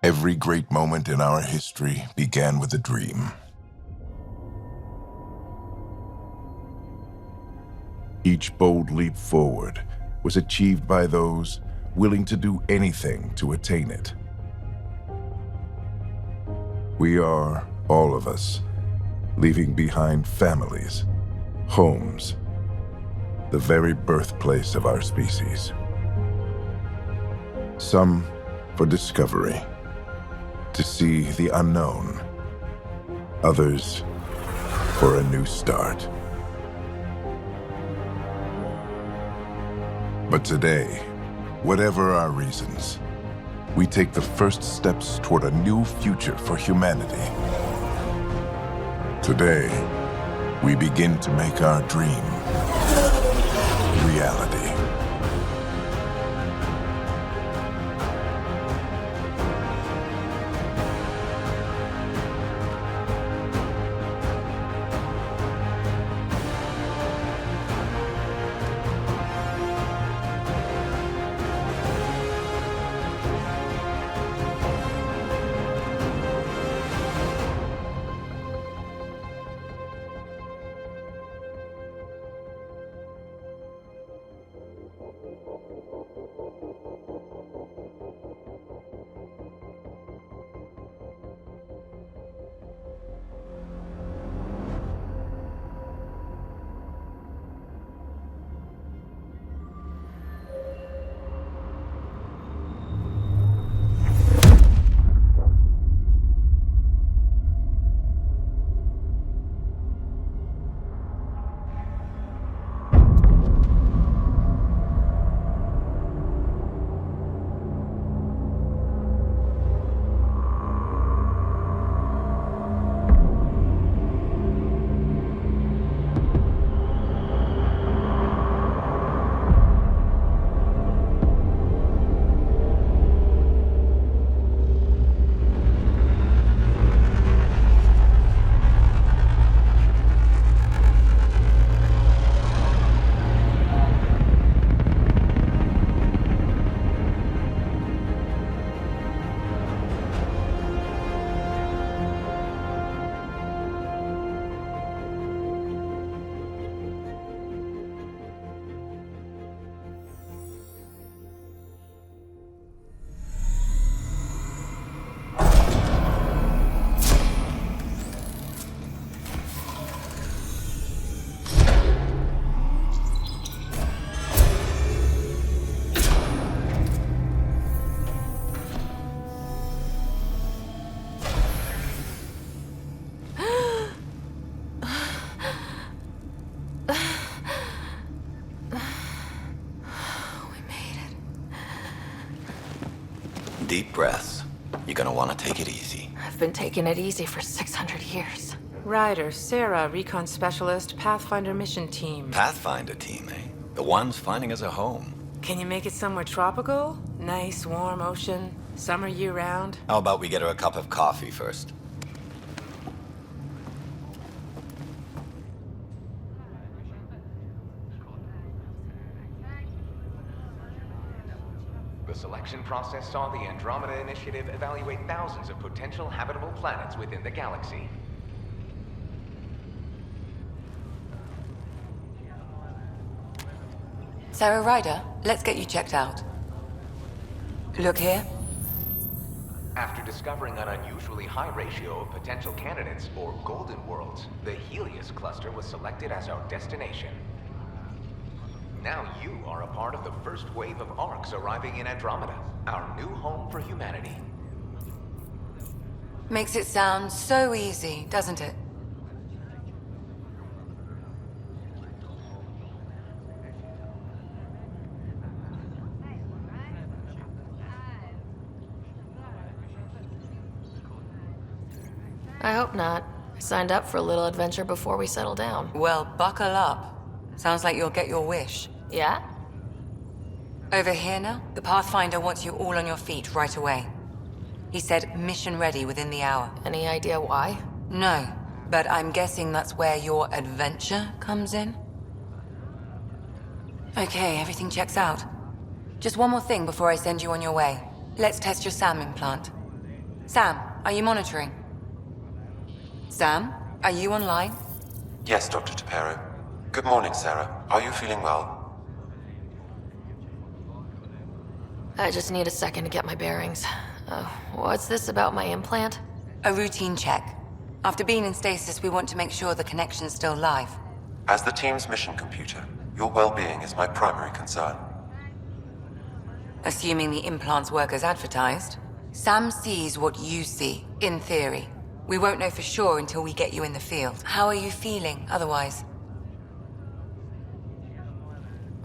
Every great moment in our history began with a dream. Each bold leap forward was achieved by those willing to do anything to attain it. We are, all of us, leaving behind families, homes, the very birthplace of our species. Some for discovery, to see the unknown. Others for a new start. But today, whatever our reasons, we take the first steps toward a new future for humanity. Today, we begin to make our dream reality. Deep breaths. You're gonna want to take it easy. I've been taking it easy for 600 years. Ryder, Sarah, Recon Specialist, Pathfinder Mission Team. Pathfinder team, eh? The ones finding us a home. Can you make it somewhere tropical? Nice, warm ocean, summer year-round? How about we get her a cup of coffee first? The selection process saw the Andromeda Initiative evaluate thousands of potential habitable planets within the galaxy. Sarah Ryder, let's get you checked out. Look here. After discovering an unusually high ratio of potential candidates, or golden worlds, the Helios cluster was selected as our destination. Now you are a part of the first wave of arcs arriving in Andromeda, our new home for humanity. Makes it sound so easy, doesn't it? I hope not. I signed up for a little adventure before we settle down. Well, buckle up. Sounds like you'll get your wish. Yeah? Over here now, the Pathfinder wants you all on your feet right away. He said mission ready within the hour. Any idea why? No, but I'm guessing that's where your adventure comes in? Okay, everything checks out. Just one more thing before I send you on your way. Let's test your SAM implant. Sam, are you monitoring? Sam, are you online? Yes, Dr. Tapero. Good morning, Sarah. Are you feeling well? I just need a second to get my bearings. What's this about my implant? A routine check. After being in stasis, we want to make sure the connection's still live. As the team's mission computer, your well-being is my primary concern. Assuming the implants work as advertised, Sam sees what you see, in theory. We won't know for sure until we get you in the field. How are you feeling otherwise?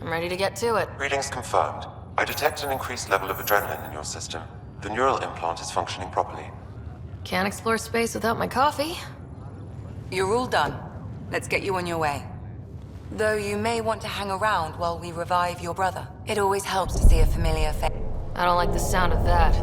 I'm ready to get to it. Readings confirmed. I detect an increased level of adrenaline in your system. The neural implant is functioning properly. Can't explore space without my coffee. You're all done. Let's get you on your way. Though you may want to hang around while we revive your brother. It always helps to see a familiar face. I don't like the sound of that.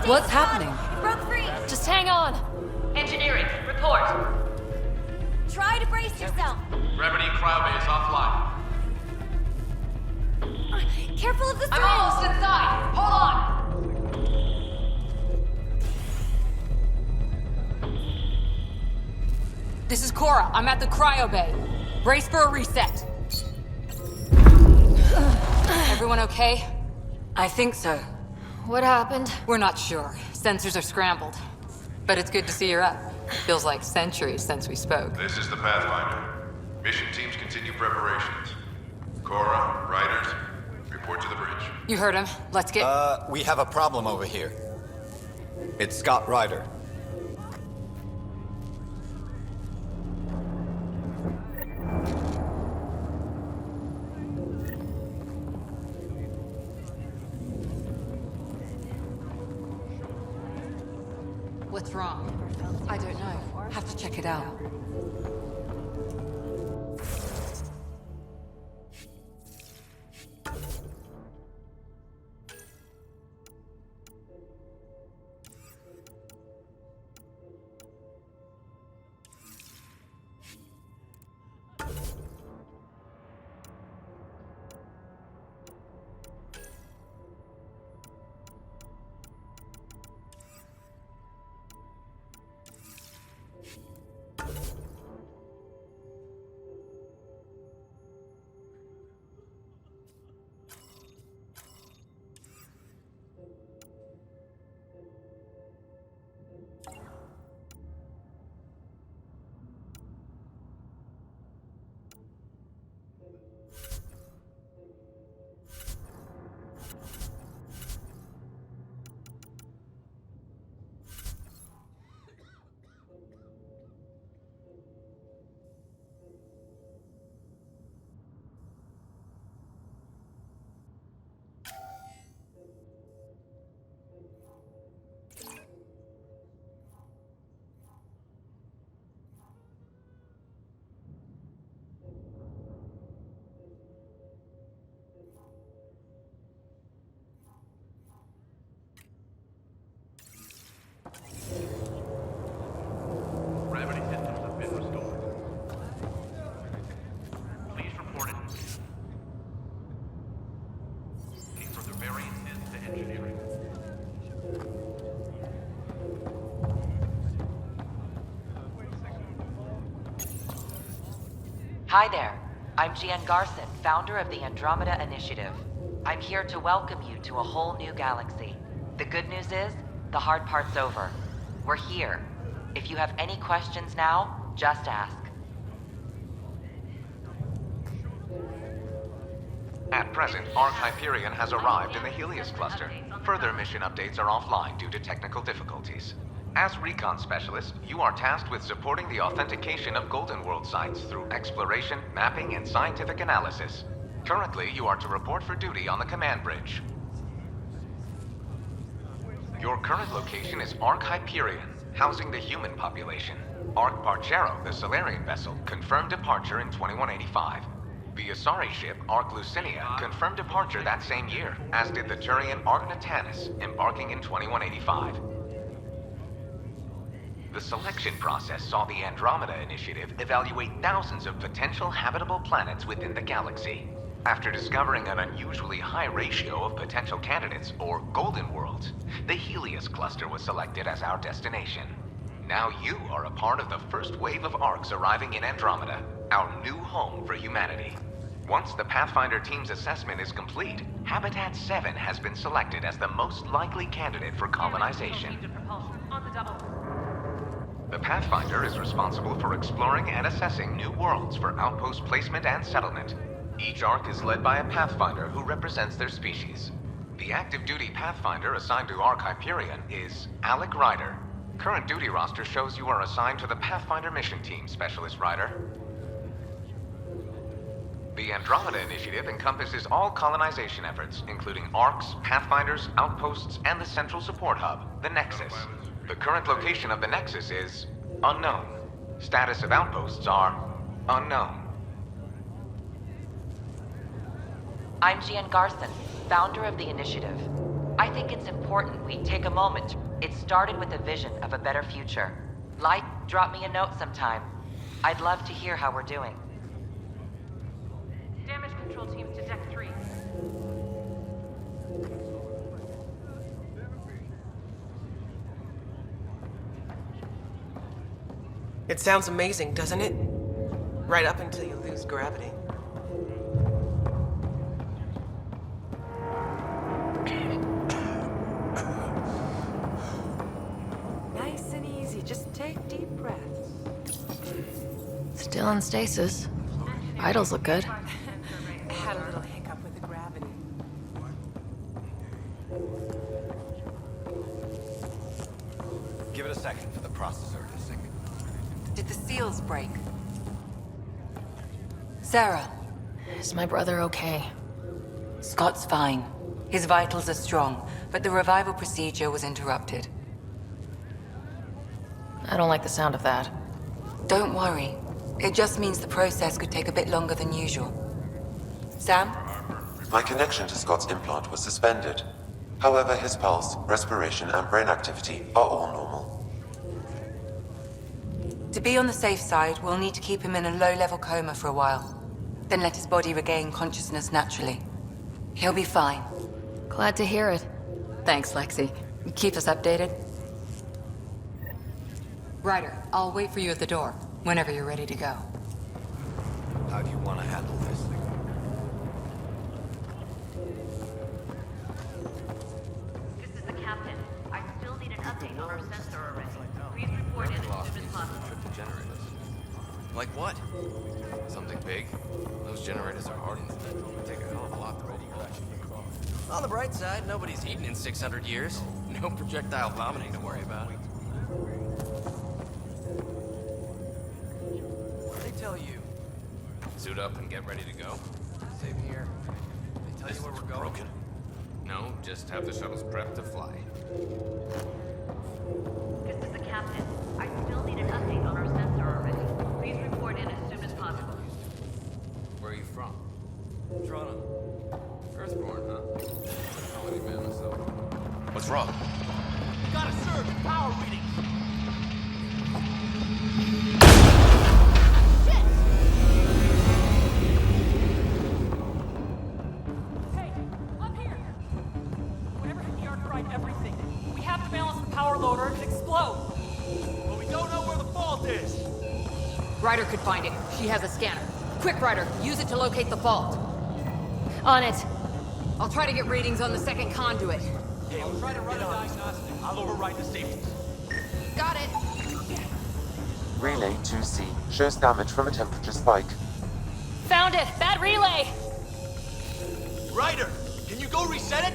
What's happening? It broke free! Just hang on! Engineering, report! Try to brace yourself! Remedy cryobase offline. Careful of the I'm almost inside! Hold on! This is Cora. I'm at the cryo bay. Brace for a reset. Everyone okay? I think so. What happened? We're not sure. Sensors are scrambled. But it's good to see you're up. Feels like centuries since we spoke. This is the Pathfinder. Mission teams continue preparations. Cora, Riders, report to the bridge. You heard him. Let's get... We have a problem over here. It's Scott Ryder. What's wrong? I don't know. Have to check it out. Hi there. I'm Gian Garson, founder of the Andromeda Initiative. I'm here to welcome you to a whole new galaxy. The good news is, the hard part's over. We're here. If you have any questions now, just ask. At present, Arc Hyperion has arrived in the Helios cluster. Further mission updates are offline due to technical difficulties. As recon specialist, you are tasked with supporting the authentication of Golden World sites through exploration, mapping, and scientific analysis. Currently, you are to report for duty on the command bridge. Your current location is Arc Hyperion, housing the human population. Arc Barchero, the Solarian vessel, confirmed departure in 2185. The Asari ship, Arc Lucinia, confirmed departure that same year, as did the Turian Arc Natanus, embarking in 2185. The selection process saw the Andromeda Initiative evaluate thousands of potential habitable planets within the galaxy. After discovering an unusually high ratio of potential candidates, or Golden Worlds, the Helios cluster was selected as our destination. Now you are a part of the first wave of Arcs arriving in Andromeda, our new home for humanity. Once the Pathfinder team's assessment is complete, Habitat 7 has been selected as the most likely candidate for colonization. The Pathfinder is responsible for exploring and assessing new worlds for outpost placement and settlement. Each Arc is led by a Pathfinder who represents their species. The active duty Pathfinder assigned to Arc Hyperion is Alec Ryder. Current duty roster shows you are assigned to the Pathfinder mission team, Specialist Ryder. The Andromeda Initiative encompasses all colonization efforts, including Arcs, Pathfinders, outposts, and the central support hub, the Nexus. The current location of the Nexus is unknown. Status of outposts are unknown. I'm Gian Garson, founder of the Initiative. I think it's important we take a moment. It started with a vision of a better future. Light, drop me a note sometime. I'd love to hear how we're doing. Damage control teams to Deck 3. It sounds amazing, doesn't it? Right up until you lose gravity. Nice and easy. Just take deep breaths. Still in stasis. Vitals look good. I had a little hiccup with the gravity. Give it a second for the processor to sync. Did the seals break? Sarah, Is my brother okay? Scott's fine. His vitals are strong, but the revival procedure was interrupted. I don't like the sound of that. Don't worry. It just means the process could take a bit longer than usual. Sam? My connection to Scott's implant was suspended. However, his pulse, respiration, and brain activity are all normal. To be on the safe side, we'll need to keep him in a low-level coma for a while. Then let his body regain consciousness naturally. He'll be fine. Glad to hear it. Thanks, Lexi. Keep us updated. Ryder, I'll wait for you at the door, whenever you're ready to go. How do you want to handle this? This is the captain. I still need an update on our sensor array. Please report in as soon as possible. Like what? Something big? Those generators are hardened. It'll take a hell of a lot to ready. On the bright side, nobody's eaten in 600 years. No projectile vomiting to worry about. What did they tell you? Suit up and get ready to go? Same here. They tell you where we're going? Broken? No, just have the shuttles prepped to fly. This is the captain. I still need an update on our sensor array. Please report in as soon as possible. Where are you from? Toronto. Earthborn, huh? Quality man myself. What's wrong? Got a surge in power readings. Hey, up here! Whatever hit the override everything. We have to balance the power load or it'll explode. But we don't know where the fault is. Ryder could find it. She has a scanner. Quick, Ryder, use it to locate the vault. On it. I'll try to get readings on the second conduit. Hey, I'll try to run a diagnostic. I'll override the safeties. Got it. Relay 2C shows damage from a temperature spike. Found it! Bad relay! Ryder, can you go reset it?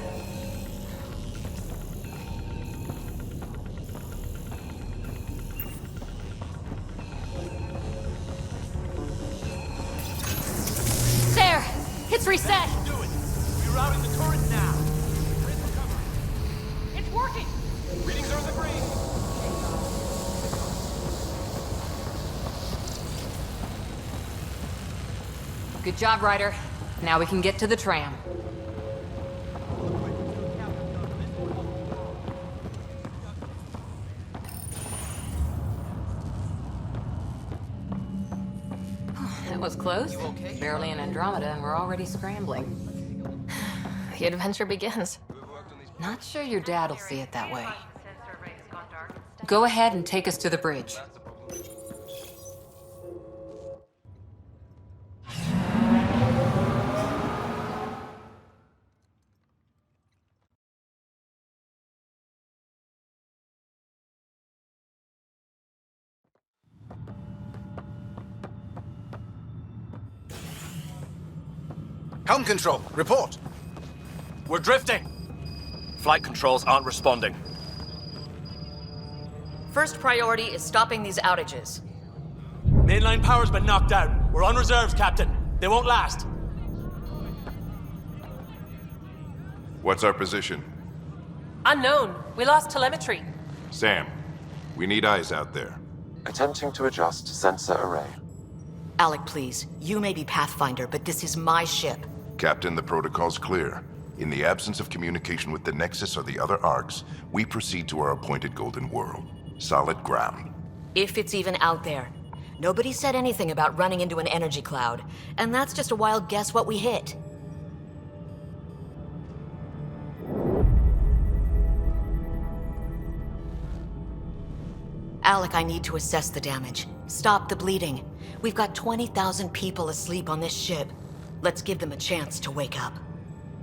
There! It's reset! Do it. Rerouting the turret now. It's working! Readings are in the green. Good job, Ryder. Now we can get to the tram. That was close. Barely in Andromeda, and we're already scrambling. The adventure begins. Not sure your dad'll see it that way. Go ahead and take us to the bridge. Helm control, report. We're drifting. Flight controls aren't responding. First priority is stopping these outages. Mainline power's been knocked out. We're on reserves, Captain. They won't last. What's our position? Unknown. We lost telemetry. Sam, we need eyes out there. Attempting to adjust sensor array. Alec, please. You may be Pathfinder, but this is my ship. Captain, the protocol's clear. In the absence of communication with the Nexus or the other arcs, we proceed to our appointed Golden World. Solid ground. If it's even out there. Nobody said anything about running into an energy cloud, and that's just a wild guess what we hit. Alec, I need to assess the damage. Stop the bleeding. We've got 20,000 people asleep on this ship. Let's give them a chance to wake up.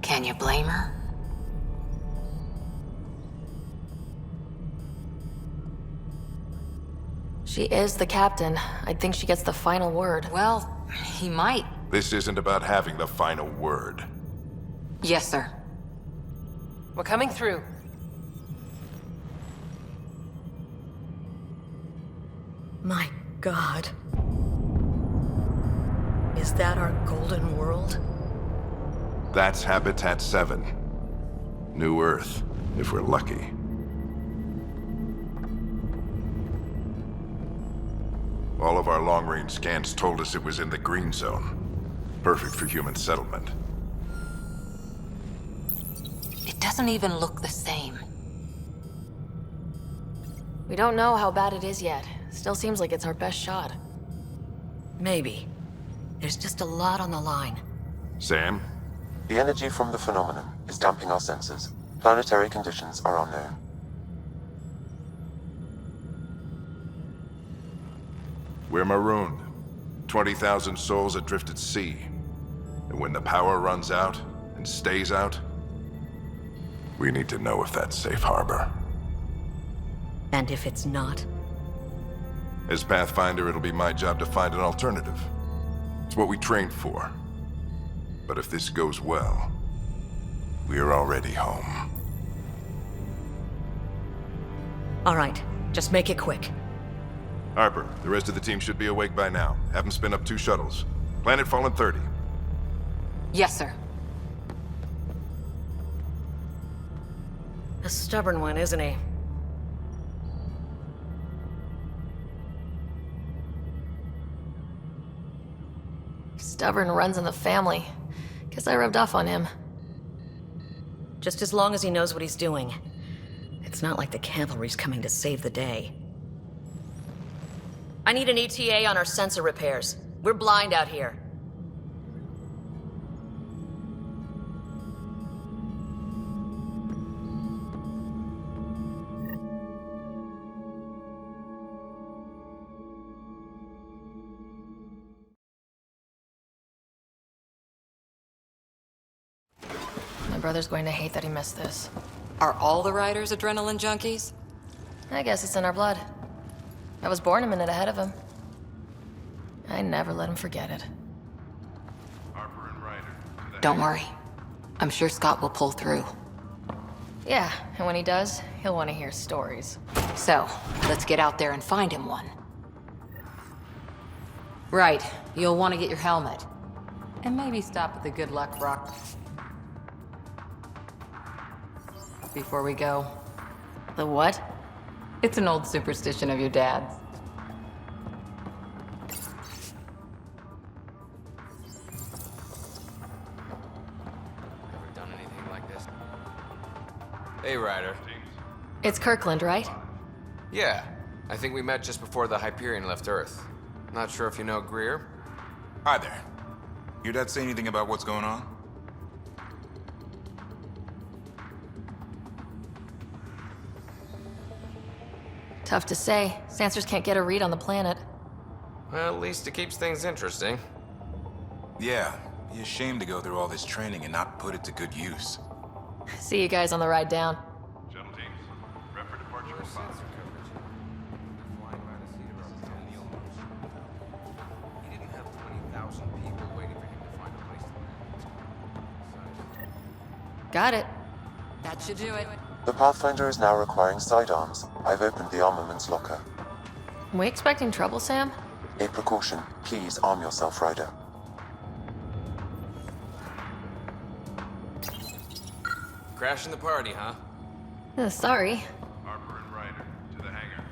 Can you blame her? She is the captain. I think she gets the final word. Well, he might. This isn't about having the final word. Yes, sir. We're coming through. My God. Is that our Golden World? That's Habitat 7. New Earth, if we're lucky. All of our long-range scans told us it was in the green zone. Perfect for human settlement. It doesn't even look the same. We don't know how bad it is yet. Still seems like it's our best shot. Maybe. There's just a lot on the line. Sam? The energy from the phenomenon is damping our sensors. Planetary conditions are unknown. We're marooned. 20,000 souls adrift at sea. And when the power runs out, and stays out, we need to know if that's safe harbor. And if it's not? As Pathfinder, it'll be my job to find an alternative. It's what we trained for. But if this goes well, we're already home. All right, just make it quick. Harper, the rest of the team should be awake by now. Have them spin up 2 shuttles. Planet Fallen 30. Yes, sir. A stubborn one, isn't he? Stubborn runs in the family. Guess I rubbed off on him. Just as long as he knows what he's doing. It's not like the cavalry's coming to save the day. I need an ETA on our sensor repairs. We're blind out here. My brother's going to hate that he missed this. Are all the riders adrenaline junkies? I guess it's in our blood. I was born a minute ahead of him. I never let him forget it. Harper and Ryder. Don't worry. I'm sure Scott will pull through. Yeah, and when he does, he'll want to hear stories. So, let's get out there and find him one. Right, you'll want to get your helmet. And maybe stop at the Good Luck Rock before we go. The what? It's an old superstition of your dad's. Ever done anything like this? Hey, Ryder. It's Kirkland, right? Yeah, I think we met just before the Hyperion left Earth. Not sure if you know Greer? Hi there. Your dad say anything about what's going on? Tough to say. Sensors can't get a read on the planet. Well, at least it keeps things interesting. Yeah, be ashamed to go through all this training and not put it to good use. See you guys on the ride down. Shuttle teams, prep for departure in 5. He didn't have 20,000 people waiting for him to find a place to land. Got it. That should do it. The Pathfinder is now requiring sidearms. I've opened the armaments locker. We expecting trouble, Sam? A precaution. Please arm yourself, Ryder. Crashing the party, huh? Sorry. Harper and Ryder, to the hangar.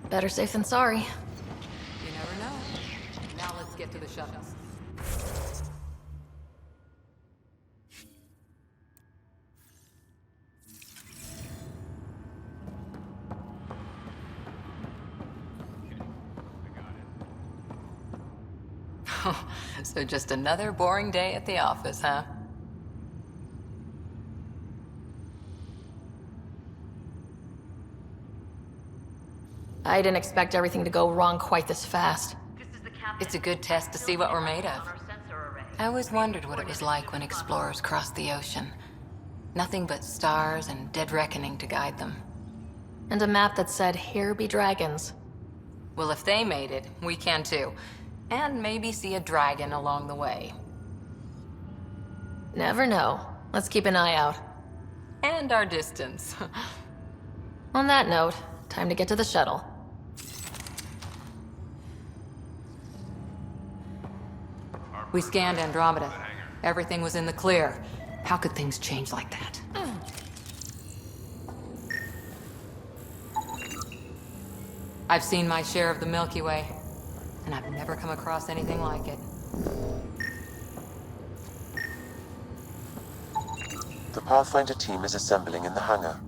Better safe than sorry. You never know. Now let's get to the shuttles. So just another boring day at the office, huh? I didn't expect everything to go wrong quite this fast. It's a good test to see what we're made of. I always wondered what it was like when explorers crossed the ocean. Nothing but stars and dead reckoning to guide them. And a map that said, "Here be dragons." Well, if they made it, we can too. And maybe see a dragon along the way. Never know. Let's keep an eye out. And our distance. On that note, time to get to the shuttle. We scanned Andromeda. Everything was in the clear. How could things change like that? I've seen my share of the Milky Way, and I've never come across anything like it. The Pathfinder team is assembling in the hangar.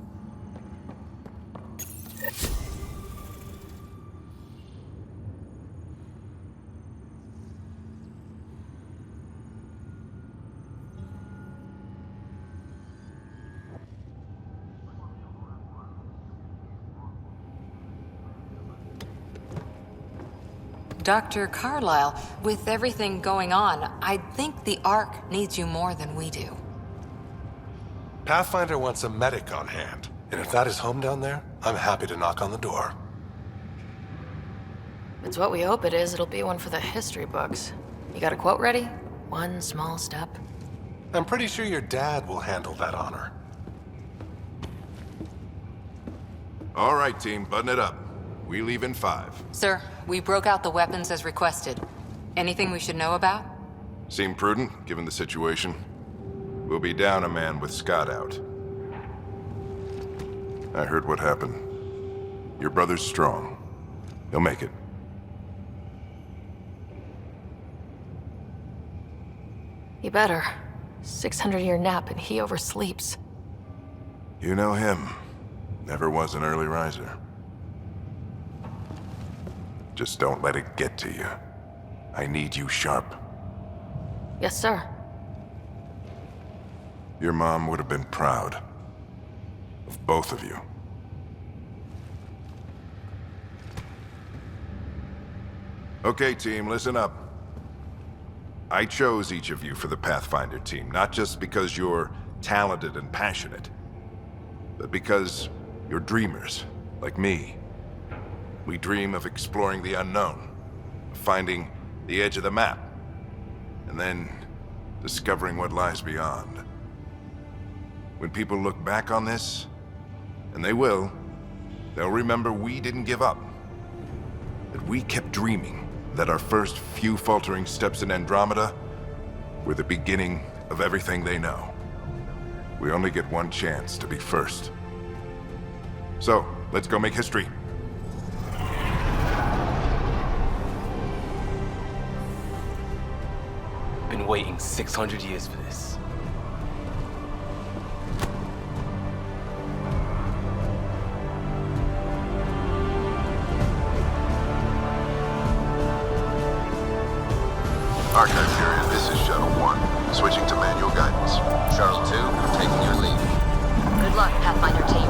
Dr. Carlyle, with everything going on, I think the Ark needs you more than we do. Pathfinder wants a medic on hand, and if that is home down there, I'm happy to knock on the door. If it's what we hope it is, it'll be one for the history books. You got a quote ready? One small step. I'm pretty sure your dad will handle that honor. All right, team, button it up. We leave in 5. Sir, we broke out the weapons as requested. Anything we should know about? Seem prudent, given the situation. We'll be down a man with Scott out. I heard what happened. Your brother's strong. He'll make it. You better. 600-year nap and he oversleeps. You know him. Never was an early riser. Just don't let it get to you. I need you sharp. Yes, sir. Your mom would have been proud of both of you. Okay, team, listen up. I chose each of you for the Pathfinder team, not just because you're talented and passionate, but because you're dreamers, like me. We dream of exploring the unknown, of finding the edge of the map, and then discovering what lies beyond. When people look back on this, and they will, they'll remember we didn't give up. That we kept dreaming, that our first few faltering steps in Andromeda were the beginning of everything they know. We only get one chance to be first. So, let's go make history. Been waiting 600 years for this. Archive period, this is Shuttle 1. Switching to manual guidance. Shuttle 2, taking your lead. Good luck, Pathfinder team.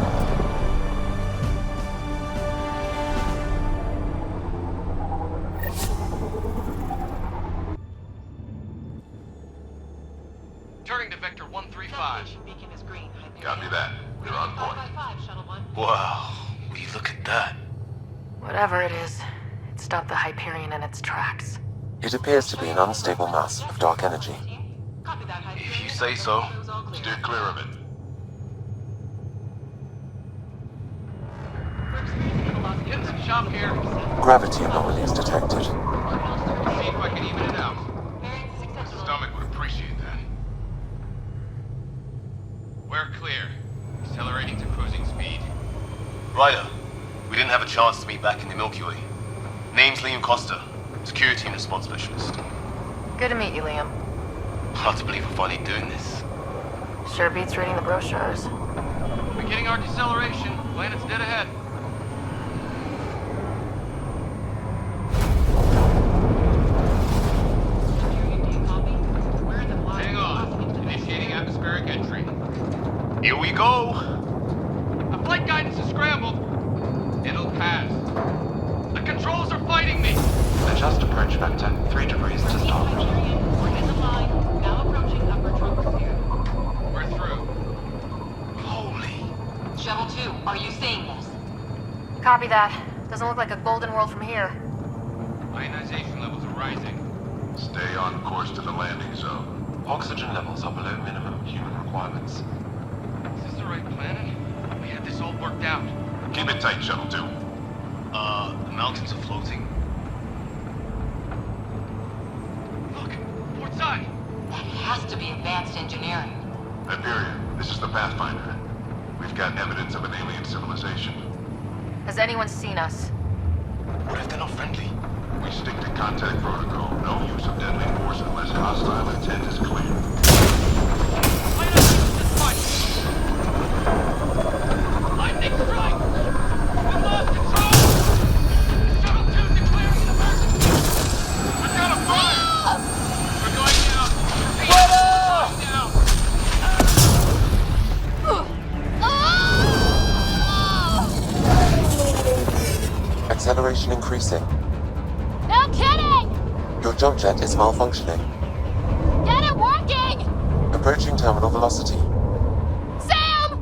Turning to Vector 135. Copy that. You're on point. Wow, will you look at that? Whatever it is, it stopped the Hyperion in its tracks. It appears to be an unstable mass of dark energy. If you say so. Steer clear of it. Getting some shop here. Gravity anomalies detected. See if I can even it out. Stomach would appreciate that. We're clear. Accelerating to cruising speed. Ryder, we didn't have a chance to meet back in the Milky Way. Name's Liam Costa, security and response specialist. Good to meet you, Liam. Hard to believe we're finally doing this. Sure beats reading the brochures. Beginning our deceleration. Planet's dead ahead. Hang on. Initiating atmospheric entry. Here we go! The flight guidance is scrambled. It'll pass. The controls are fighting me. Adjust approach vector 3 degrees to start. We're in the line. Now approaching upper troposphere. We're through. Holy. Shuttle 2, are you seeing this? Copy that. Doesn't look like a golden world from here. Ionization levels are rising. Stay on course to the landing zone. Oxygen levels are below minimum human requirements. Is this the right planet? We had this all worked out. Keep it tight, Shuttle 2. The mountains are floating. Look, port side. That has to be advanced engineering. Hyperion, this is the Pathfinder. We've got evidence of an alien civilization. Has anyone seen us? What if they're not friendly? We stick to contact protocol. No use of deadly force unless hostile intent is clear. Lightning strike! We lost control! Shuttle 2 declaring an emergency! We've got a fire! We're going down! We're going down! Acceleration increasing. No kidding! Your jump jet is malfunctioning. Get it working! Approaching terminal velocity. Sam!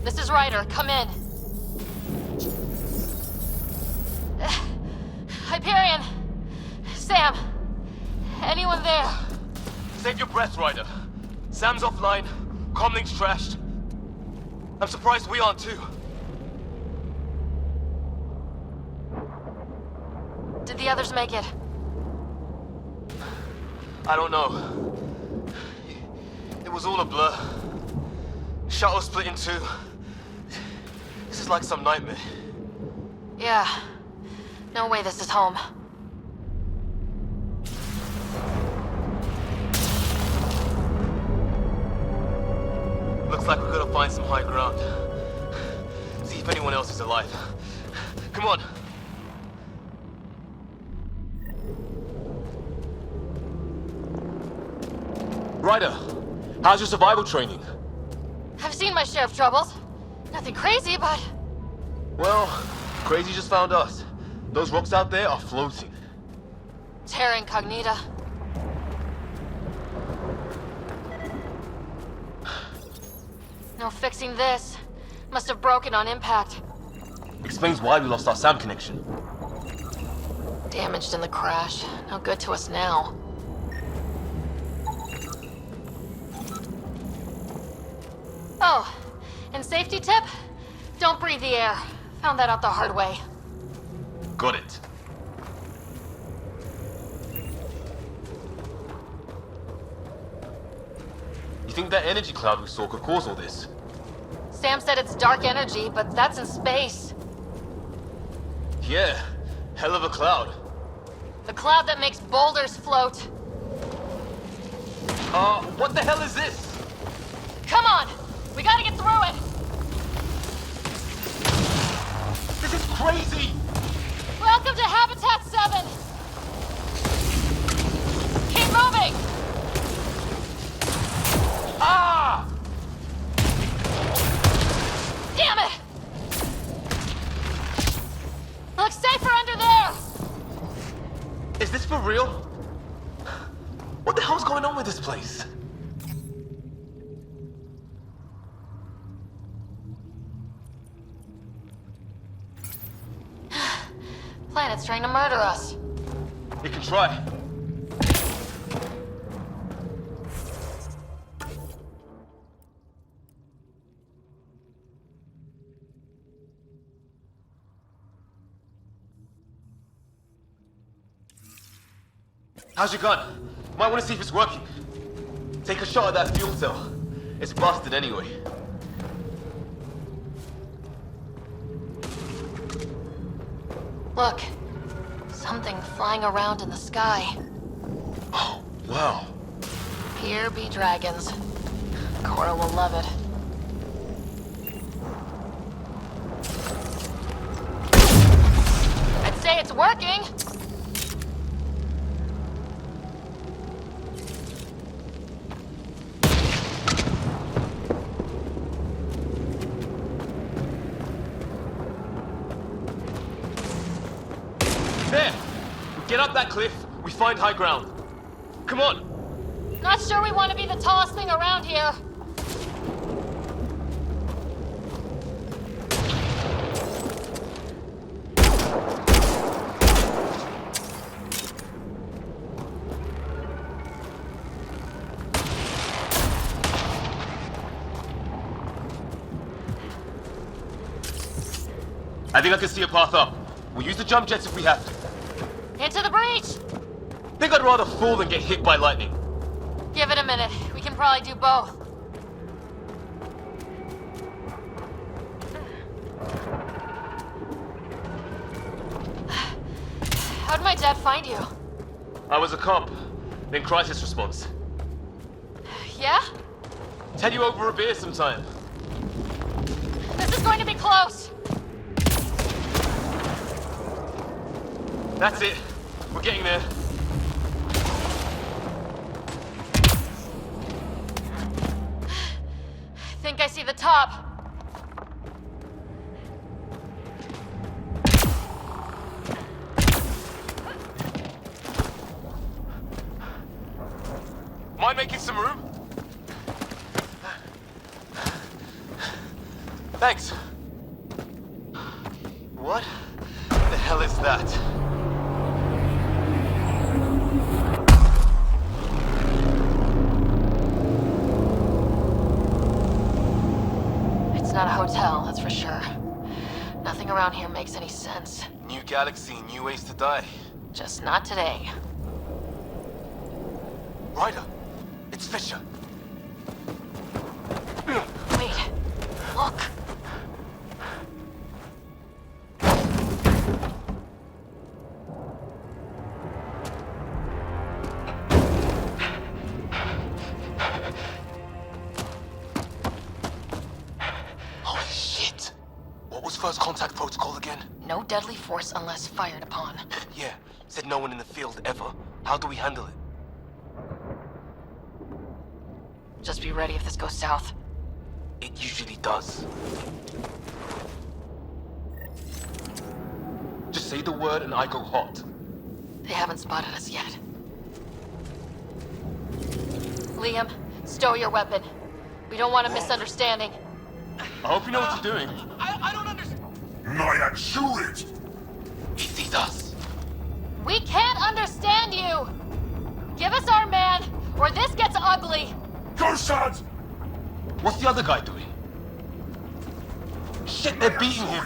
This is Ryder. Come in. Hyperion! Sam! Anyone there? Save your breath, Ryder. Sam's offline. Comlink's trashed. I'm surprised we aren't too. Did the others make it? I don't know. It was all a blur. Shuttle split in two. This is like some nightmare. Yeah. No way this is home. Looks like we're gonna find some high ground. See if anyone else is alive. Come on. Ryder, how's your survival training? I've seen my share of troubles. Nothing crazy, but... Well, crazy just found us. Those rocks out there are floating. Terra Incognita. No fixing this. Must have broken on impact. Explains why we lost our SAM connection. Damaged in the crash. No good to us now. Oh, and safety tip? Don't breathe the air. Found that out the hard way. Got it. You think that energy cloud we saw could cause all this? Sam said it's dark energy, but that's in space. Yeah, hell of a cloud. The cloud that makes boulders float. What the hell is this? Come on! We gotta get through it! This is crazy! Welcome to Habitat 7! Keep moving! Ah! Damn it! Looks safer under there! Is this for real? What the hell's going on with this place? Planet's trying to murder us. You can try. How's your gun? Might want to see if it's working. Take a shot at that fuel cell. It's busted anyway. Look. Something flying around in the sky. Oh, wow. Here be dragons. Cora will love it. I'd say it's working! There! We get up that cliff, we find high ground. Come on! Not sure we want to be the tallest thing around here. I think I can see a path up. We'll use the jump jets if we have to. Into the breach! Think I'd rather fall than get hit by lightning. Give it a minute. We can probably do both. How'd my dad find you? I was a cop, then crisis response. Yeah? Tell you over a beer sometime. This is going to be close. That's it. We're getting there. Think I see the top. Mind making some room? Thanks. What the hell is that? not a hotel, that's for sure. Nothing around here makes any sense. New galaxy, new ways to die. Just not today. Ryder, it's Fisher. Wait, look. Holy shit! What was first contact protocol again? No deadly force unless fired upon. Yeah, said no one in the field ever. How do we handle it? Just be ready if this goes south. It usually does. Just say the word and I go hot. They haven't spotted us yet. Liam, stow your weapon. We don't want a misunderstanding. I hope you know what you're doing. I don't understand. Nyack, shoot it! He sees us. We can't understand you! Give us our man, or this gets ugly! Go, Shad! What's the other guy doing? Shit, they're beating him.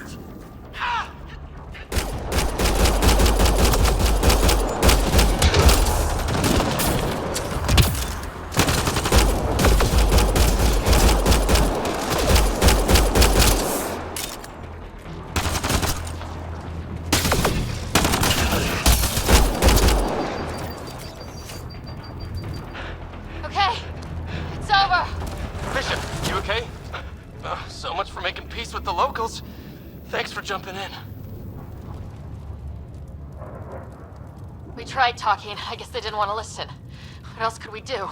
Okay, it's over. Bishop, you okay? So much for making peace with the locals. Thanks for jumping in. We tried talking. I guess they didn't want to listen. What else could we do?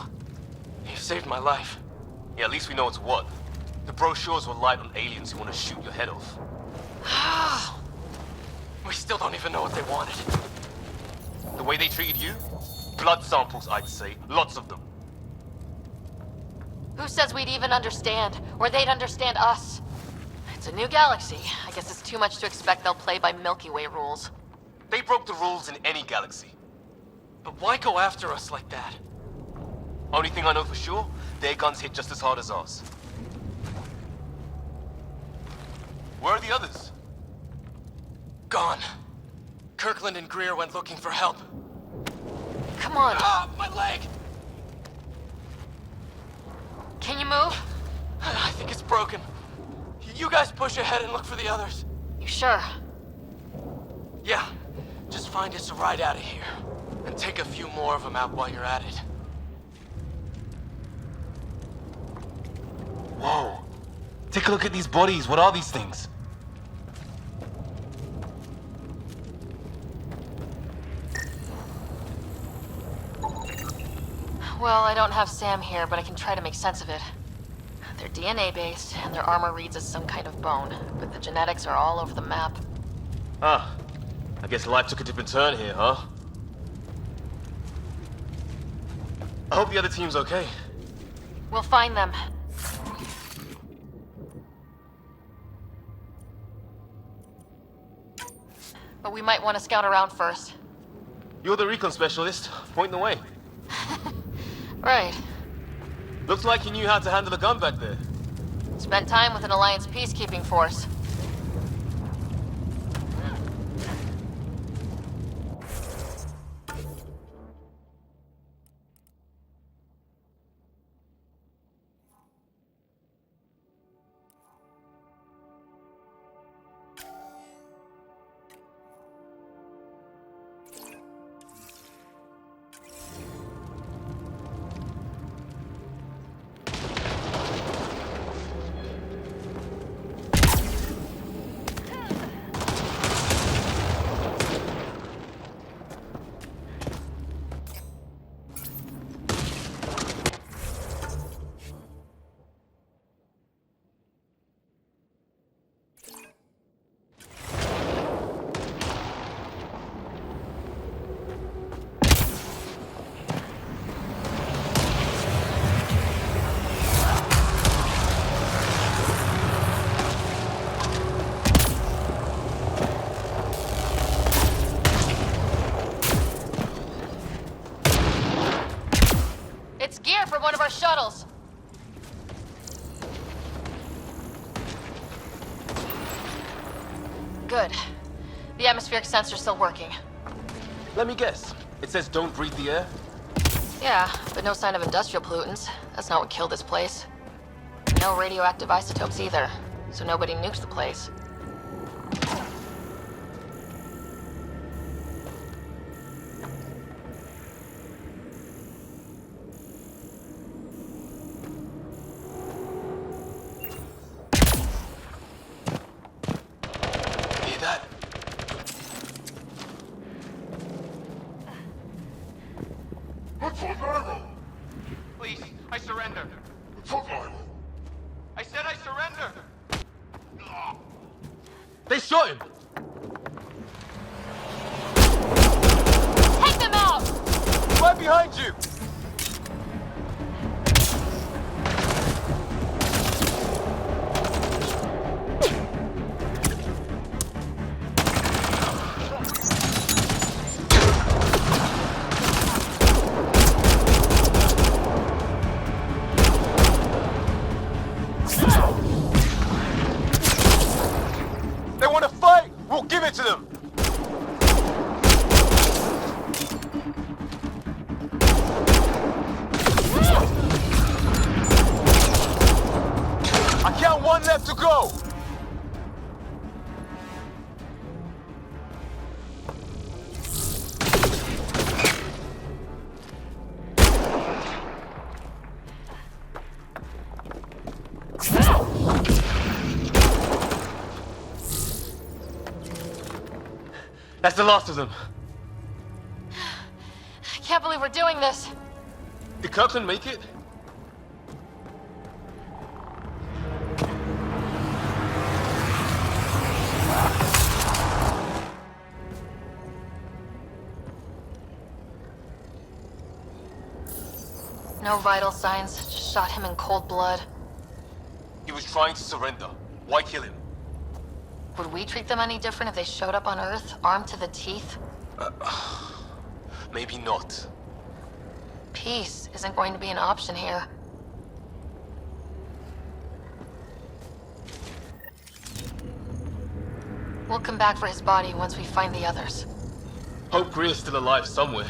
You saved my life. Yeah, at least we know it's what. The brochures were light on aliens who want to shoot your head off. We still don't even know what they wanted. The way they treated you? Blood samples, I'd say. Lots of them. Who says we'd even understand? Or they'd understand us? It's a new galaxy. I guess it's too much to expect they'll play by Milky Way rules. They broke the rules in any galaxy. But why go after us like that? Only thing I know for sure, their guns hit just as hard as ours. Where are the others? Gone. Kirkland and Greer went looking for help. Come on. Ah, my leg! Can you move? I think it's broken. You guys push ahead and look for the others. You sure? Yeah. Just find us a ride out of here. And take a few more of them out while you're at it. Whoa. Take a look at these bodies. What are these things? Well, I don't have Sam here, but I can try to make sense of it. They're DNA-based, and their armor reads as some kind of bone, but the genetics are all over the map. Ah. I guess life took a different turn here, huh? I hope the other team's okay. We'll find them. But we might want to scout around first. You're the recon specialist. Point the way. Right. Looks like you knew how to handle a gun back there. Spent time with an Alliance peacekeeping force. Good. The atmospheric sensor's still working. Let me guess. It says don't breathe the air? Yeah, but no sign of industrial pollutants. That's not what killed this place. No radioactive isotopes either, so nobody nuked the place. Hear that? Please, I surrender. I said I surrender. They shot him! Take them out! Right behind you! They want to fight! We'll give it to them! I count one left to go! That's the last of them. I can't believe we're doing this. Did Kirkland make it? No vital signs, just shot him in cold blood. He was trying to surrender. Why kill him? Would we treat them any different if they showed up on Earth, armed to the teeth? Maybe not. Peace isn't going to be an option here. We'll come back for his body once we find the others. Hope Greer's still alive somewhere.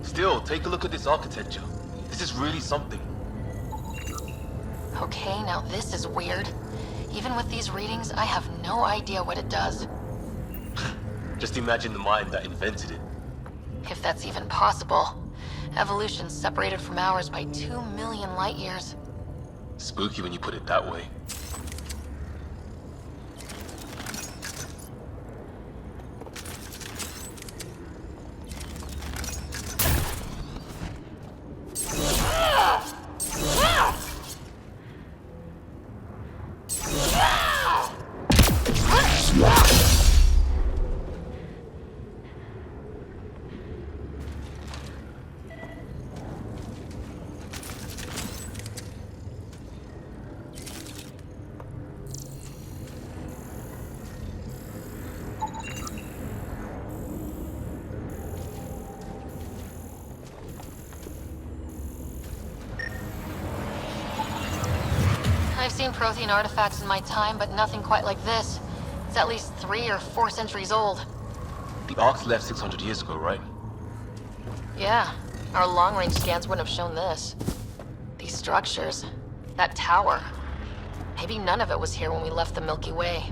Still, take a look at this architecture. This is really something. Okay, now this is weird. Even with these readings, I have no idea what it does. Just imagine the mind that invented it. If that's even possible. Evolution's separated from ours by 2 million light years. Spooky when you put it that way. I've seen Prothean artifacts in my time, but nothing quite like this. It's at least 3 or 4 centuries old. The Ark's left 600 years ago, right? Yeah, our long-range scans wouldn't have shown this. These structures, that tower. Maybe none of it was here when we left the Milky Way.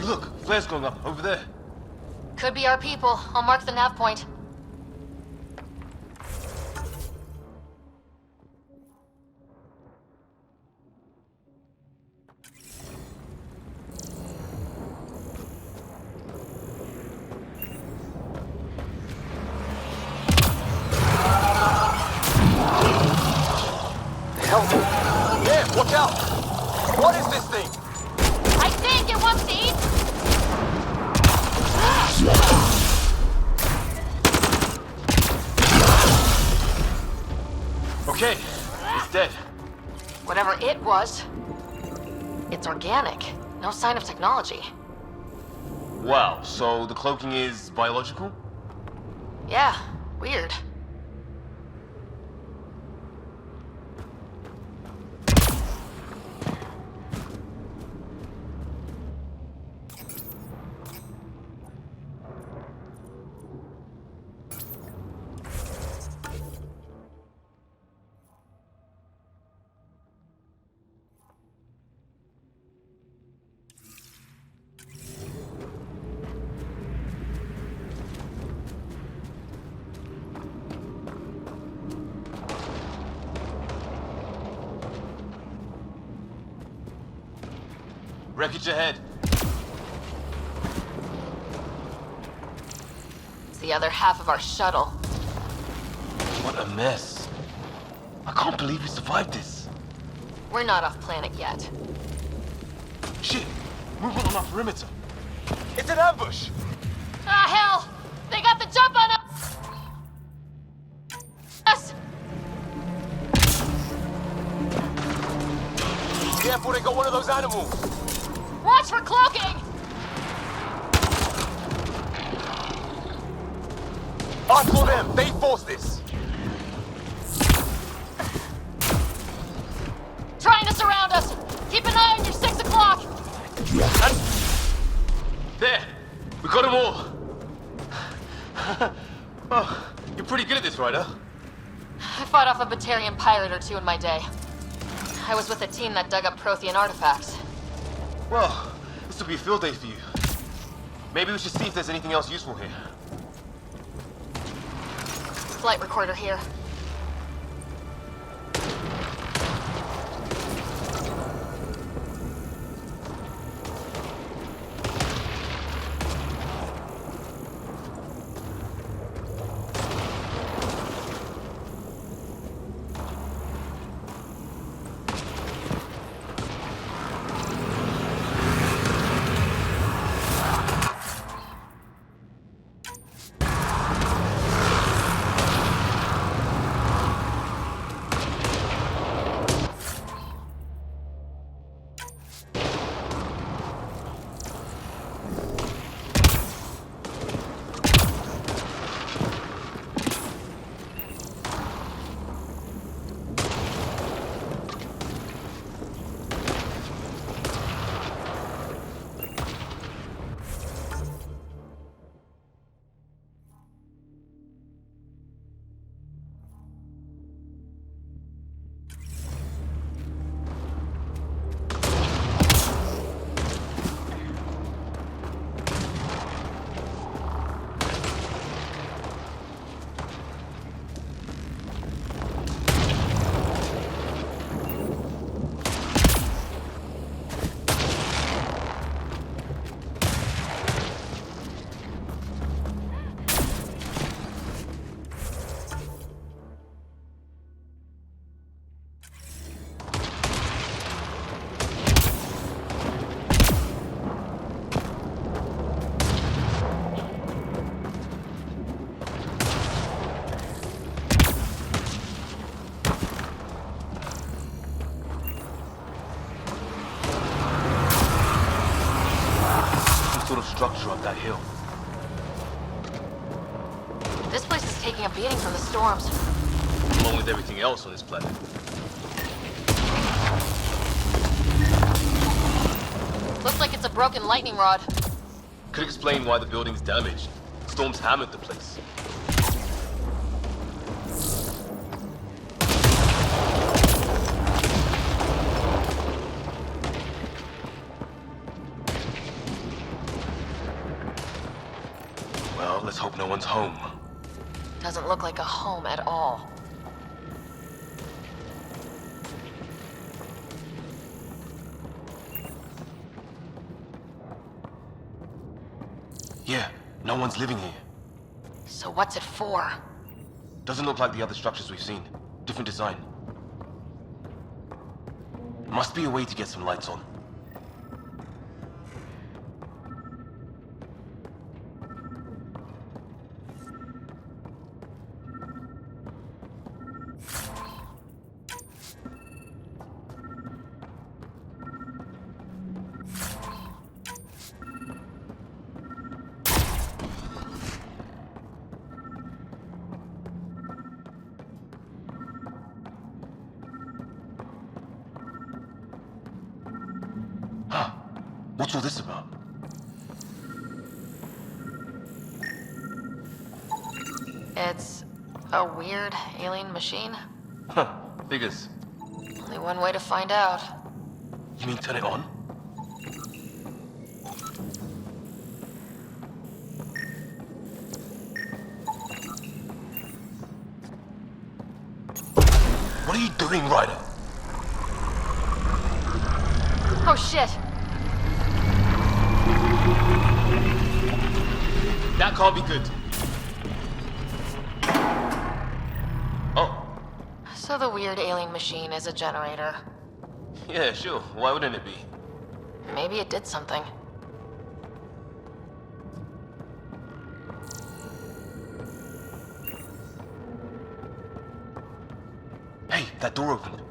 Hey, look, flares going up over there. Could be our people. I'll mark the nav point. Yeah, watch out! What is this thing? I think it wants to eat. Okay, it's dead. Whatever it was, it's organic. No sign of technology. Wow, so the cloaking is biological? Yeah, weird. Wreckage ahead. It's the other half of our shuttle. What a mess. I can't believe we survived this. We're not off planet yet. Shit, movement on our perimeter. It's an ambush! Ah, hell! They got the jump on us! Careful, they got one of those animals. Watch for cloaking! I saw them. They forced this. Trying to surround us! Keep an eye on your 6 o'clock! There. We got them all. Oh, you're pretty good at this, Ryder. I fought off a Batarian pirate or two in my day. I was with a team that dug up Prothean artifacts. Well, this will be a field day for you. Maybe we should see if there's anything else useful here. Flight recorder here. Structure up that hill. This place is taking a beating from the storms. Along with everything else on this planet. Looks like it's a broken lightning rod. Could explain why the building's damaged. Storms hammered the place. Well, let's hope no one's home. Doesn't look like a home at all. Yeah, no one's living here. So what's it for? Doesn't look like the other structures we've seen. Different design. Must be a way to get some lights on. What's all this about? It's a weird alien machine. Huh, figures. Only one way to find out. You mean turn it on? What are you doing, Ryder? Oh shit! That can't be good. Oh. So the weird alien machine is a generator. Yeah, sure. Why wouldn't it be? Maybe it did something. Hey, that door opened.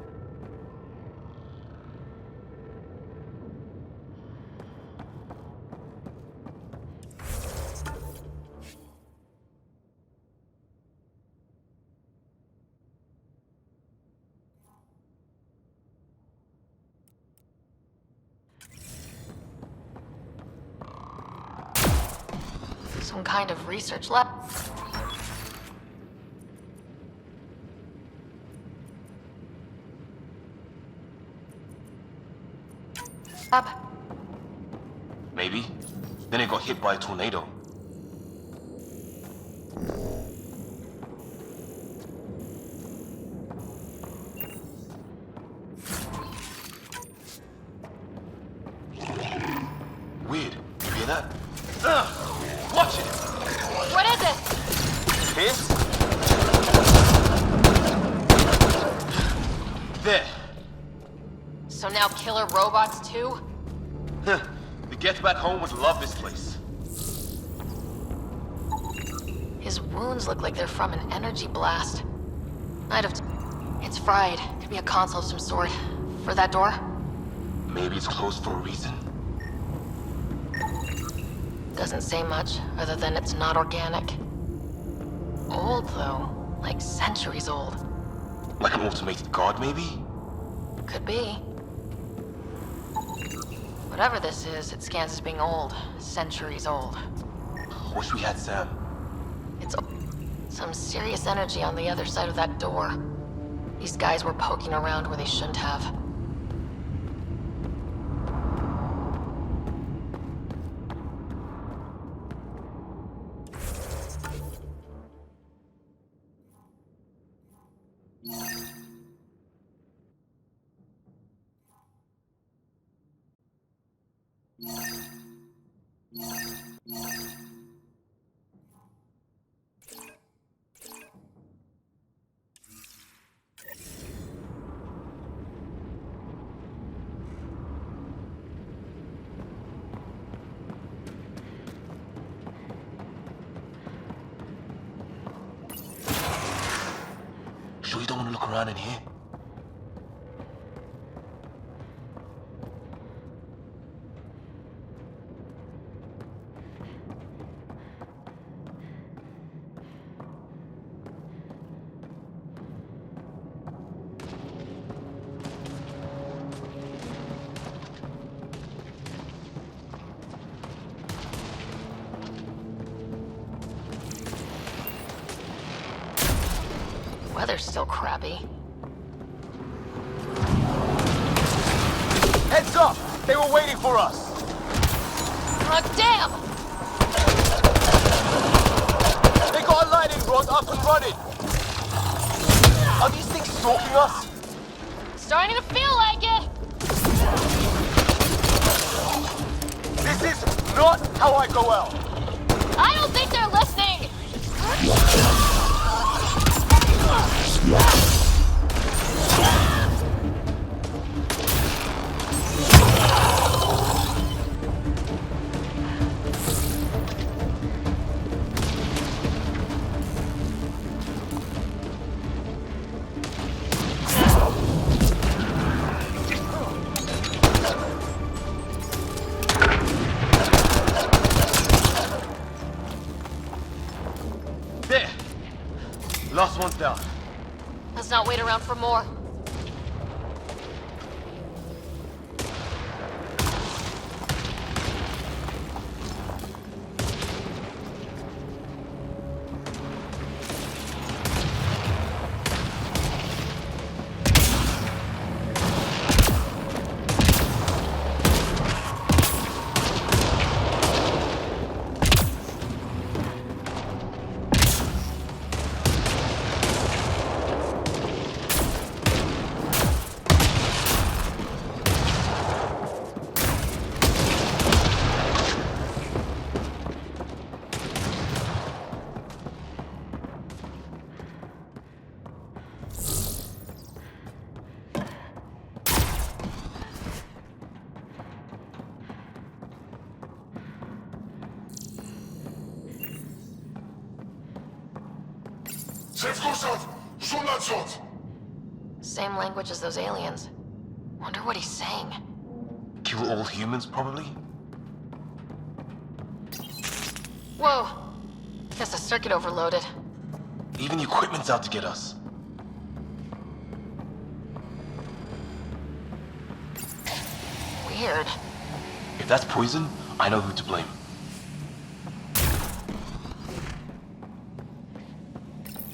Some kind of research lab. Maybe. Then it got hit by a tornado. Weird. You hear that? Watch it! What is it? Here? There. So now killer robots too? The Get Back Home would love this place. His wounds look like they're from an energy blast. I'd have... It's fried. Could be a console of some sort. For that door? Maybe it's closed for a reason. Doesn't say much, other than it's not organic. Old, though. Like centuries old. Like an automated guard, maybe? Could be. Whatever this is, it scans as being old. Centuries old. Wish we had Sam. It's some serious energy on the other side of that door. These guys were poking around where they shouldn't have. Sure you don't want to look around in here? Weather's still crappy. Heads up! They were waiting for us! Oh, damn! Got a lightning rod up and running. Are these things stalking us? Starting to feel like it. This is not how I go out. I don't think they're listening. There. Last one's down. Let's not wait around for more. Same language as those aliens. Wonder what he's saying. Kill all humans, probably? Whoa. Guess the circuit overloaded. Even the equipment's out to get us. Weird. If that's poison, I know who to blame.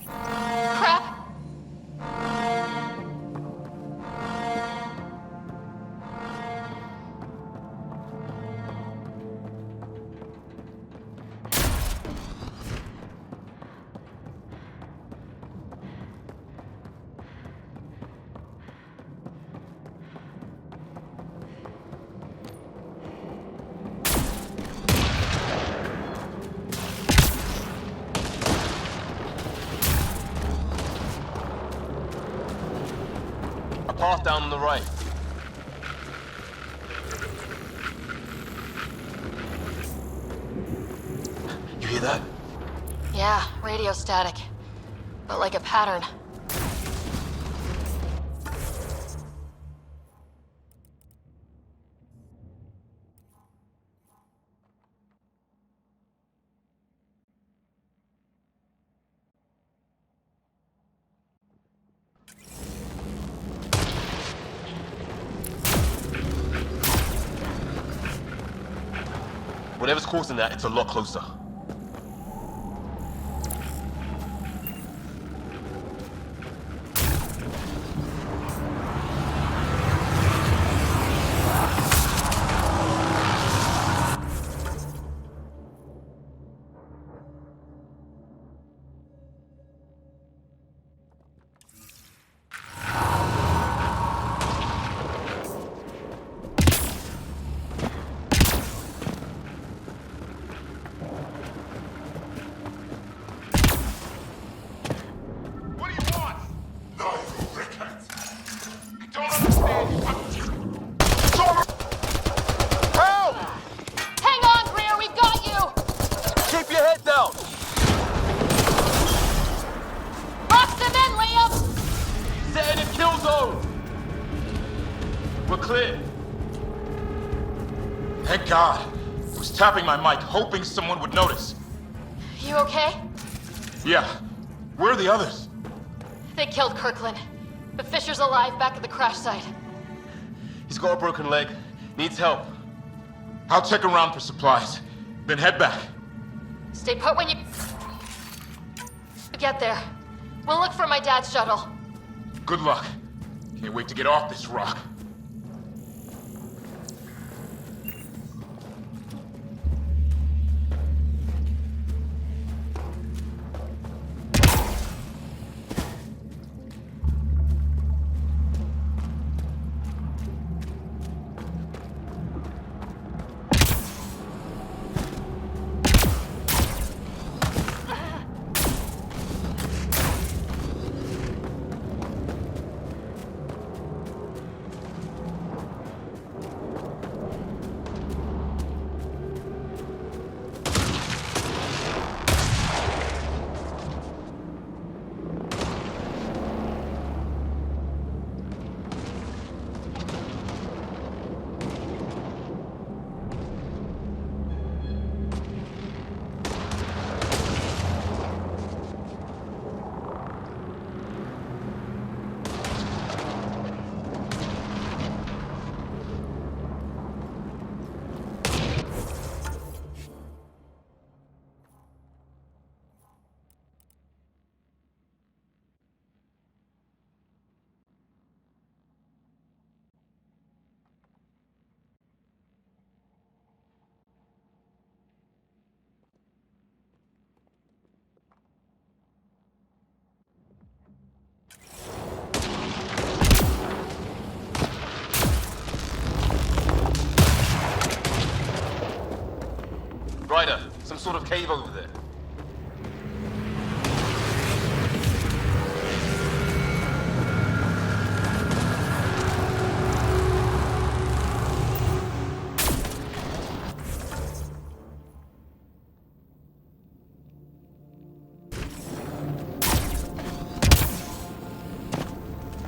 Crap. Path down on the right. You hear that? Yeah, radio static. But like a pattern. Whatever's causing that, it's a lot closer. Thank God. I was tapping my mic, hoping someone would notice. You okay? Yeah. Where are the others? They killed Kirkland. But Fisher's alive back at the crash site. He's got a broken leg. Needs help. I'll check around for supplies. Then head back. Stay put when you get there. We'll look for my dad's shuttle. Good luck. Can't wait to get off this rock. Ryder, some sort of cave over there.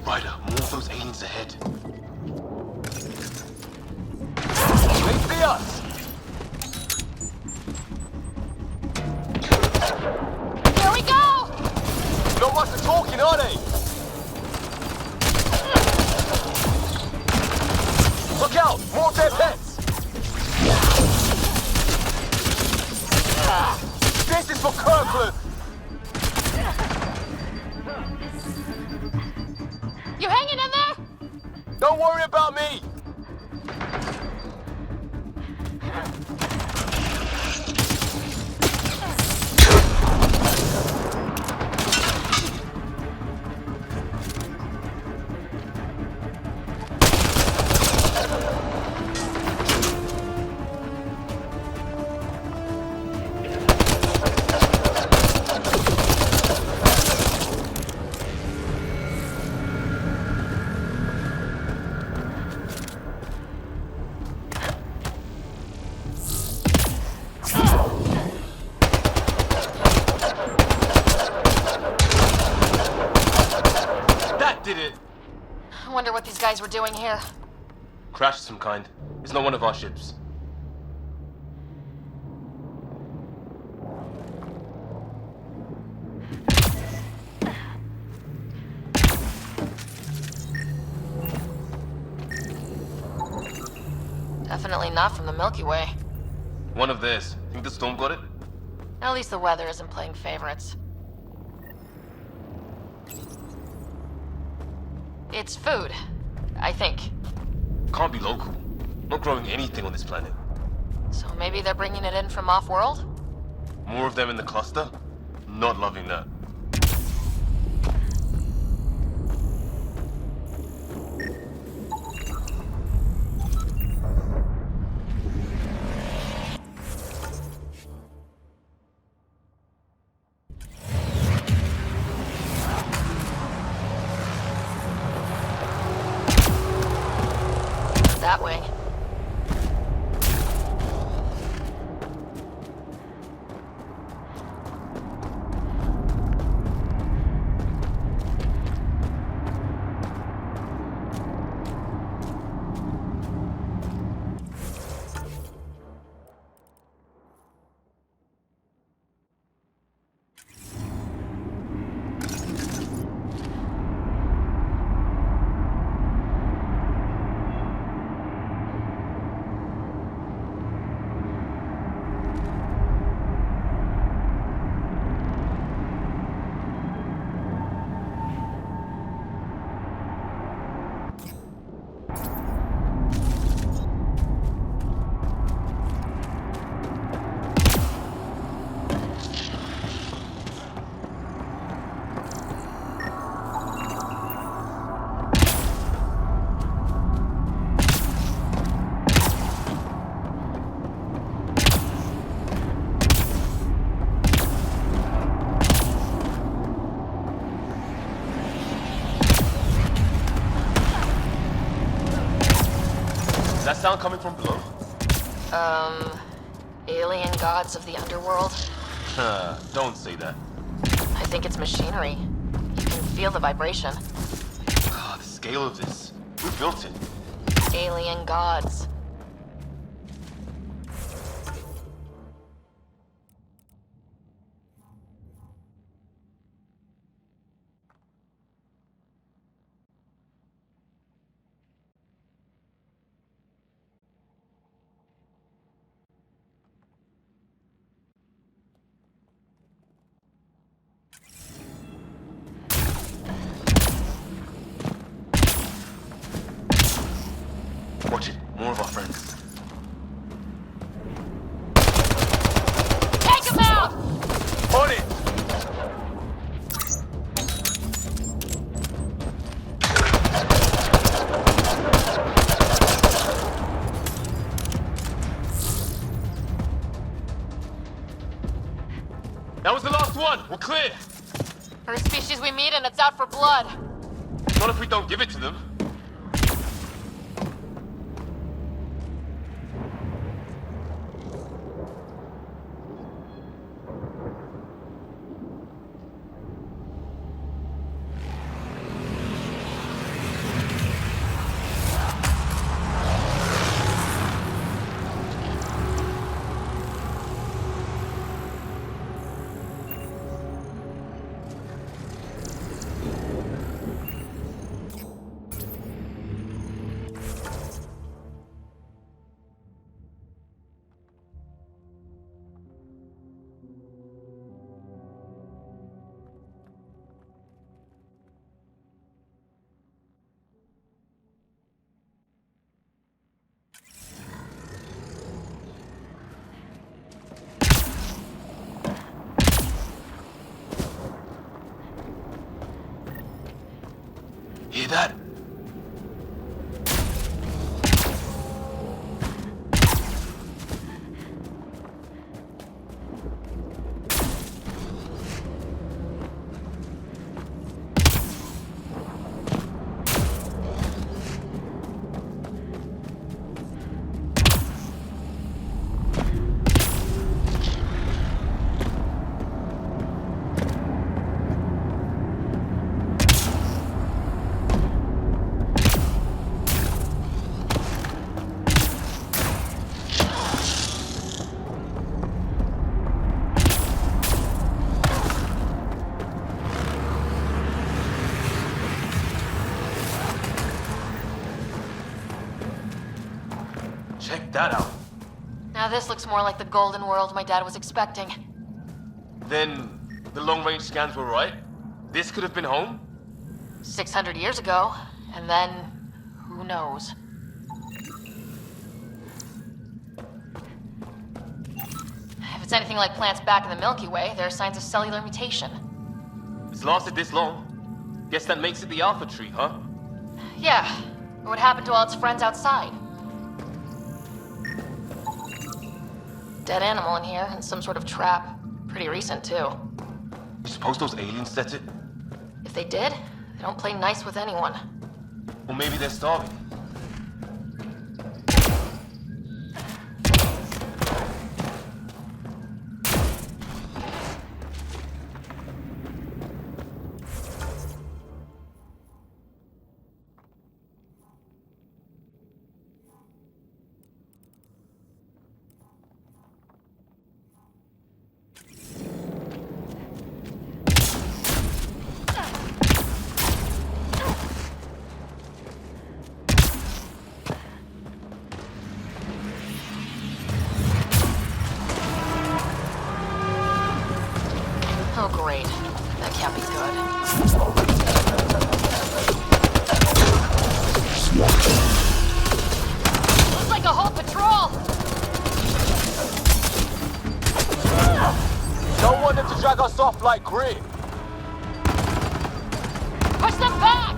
Ryder, more of those aliens ahead. They see us! Here we go! Not much for talking, are they? Look out! More of their pets! This is for Kirkland! You hanging in there? Don't worry about me! I wonder what these guys were doing here. Crash of some kind. It's not one of our ships. Definitely not from the Milky Way. One of theirs. Think the storm got it? At least the weather isn't playing favorites. It's food, I think. Can't be local. Not growing anything on this planet. So maybe they're bringing it in from off-world? More of them in the cluster? Not loving that. That way. That sound coming from below? Alien gods of the underworld? Don't say that. I think it's machinery. You can feel the vibration. The scale of this. Who built it? Alien gods. Watch it. More of our friends. Take him out! On it! That was the last one. We're clear. First species we meet and it's out for blood. Not if we don't give it to them. Hear that? Check that out. Now this looks more like the golden world my dad was expecting. Then the long-range scans were right? This could have been home? 600 years ago, and then who knows? If it's anything like plants back in the Milky Way, there are signs of cellular mutation. It's lasted this long. Guess that makes it the Alpha Tree, huh? Yeah, but what happened to all its friends outside? Dead animal in here, and some sort of trap. Pretty recent, too. You suppose those aliens set it? If they did, they don't play nice with anyone. Or maybe they're starving. Oh, great. That can't be good. Looks like a whole patrol! Don't want them to drag us off like Grid. Push them back!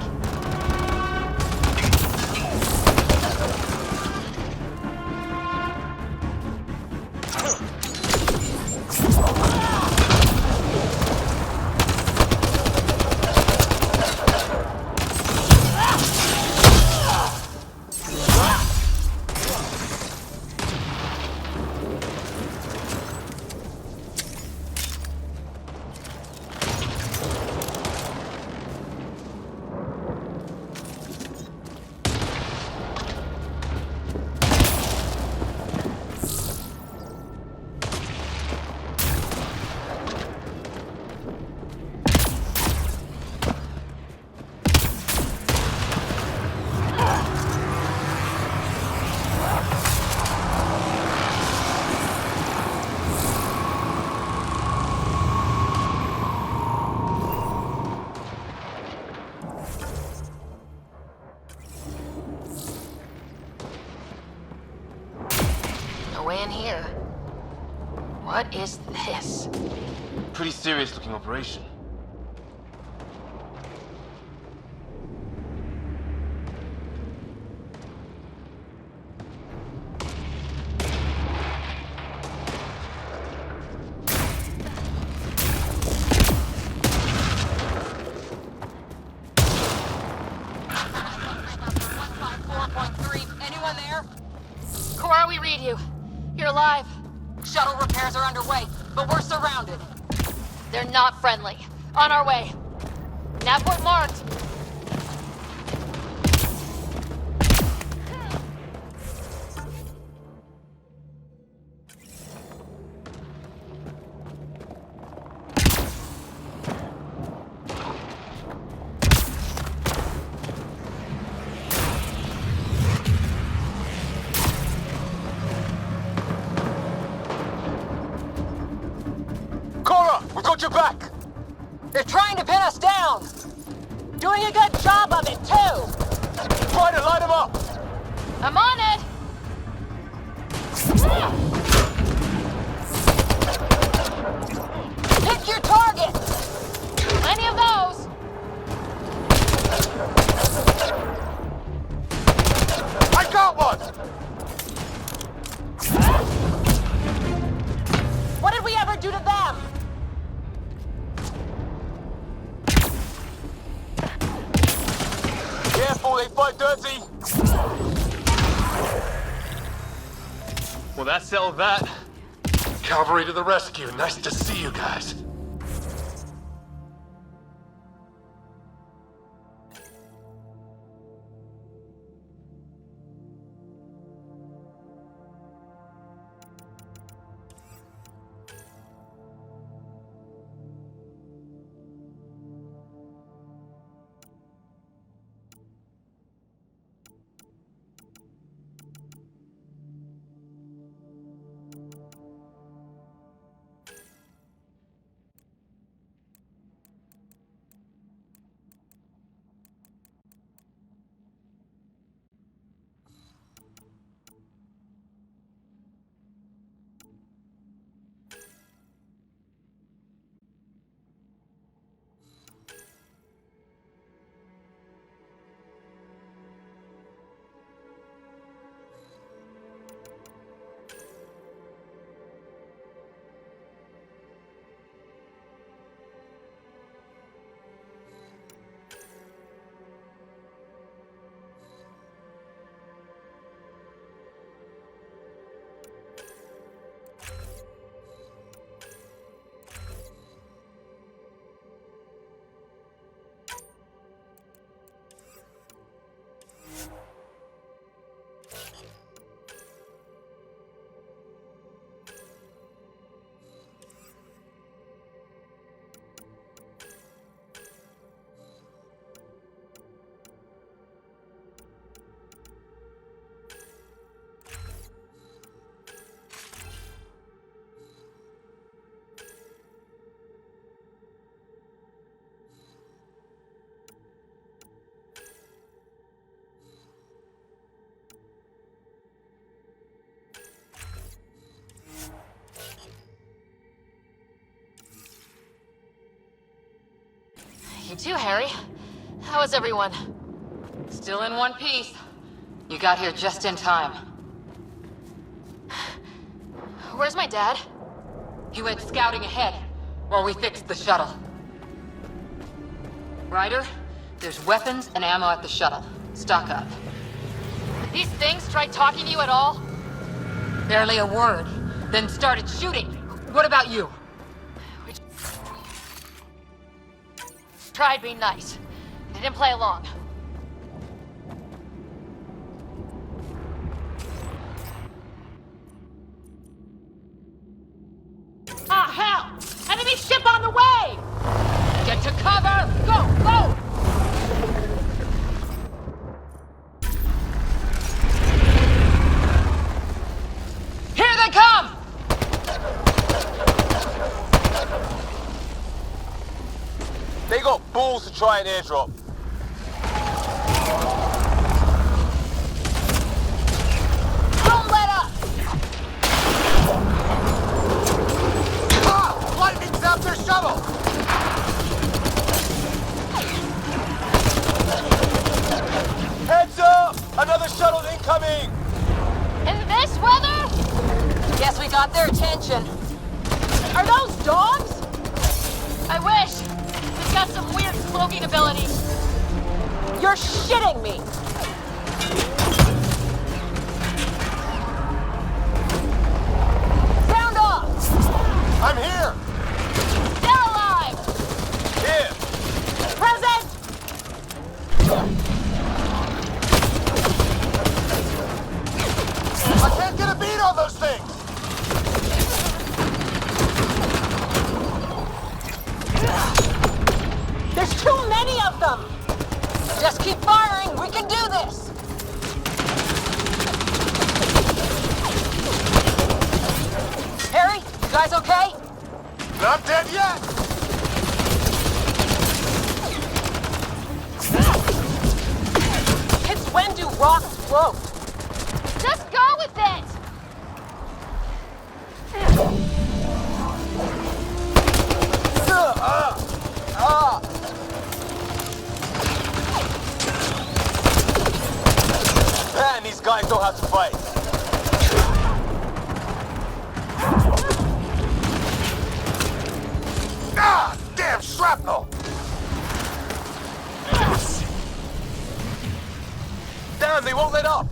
No way in here. What is this? Pretty serious looking operation. Shuttle repairs are underway, but we're surrounded. They're not friendly. On our way. Navport marked. Cora, we got your back! They're trying to pin us down! Doing a good job of it, too! Try to light them up! I'm on it! Pick your target! Plenty of those! I got one! What did we ever do to them? Careful, they fight dirty! Well, that settled that. Cavalry to the rescue. Nice to see you guys. You too, Harry. How is everyone? Still in one piece. You got here just in time. Where's my dad? He went scouting ahead while we fixed the shuttle. Ryder, there's weapons and ammo at the shuttle. Stock up. These things tried talking to you at all? Barely a word, then started shooting. What about you? Tried being nice. They didn't play along. Ah, hell! Enemy ship on the way! Get to cover! Go, go! Here they come! They got balls to try an airdrop. Don't let up! Ah! Lightning zapped their shuttle! Heads up! Another shuttle incoming! In this weather? Guess we got their attention. Are those dogs? I wish. They've got some weird cloaking ability. You're shitting me! Sound them! Just keep firing! We can do this! Harry, you guys okay? Not dead yet! It's when do rocks float? Just go with it! Man, these guys know how to fight. Ah! Damn shrapnel! Damn, they won't let up!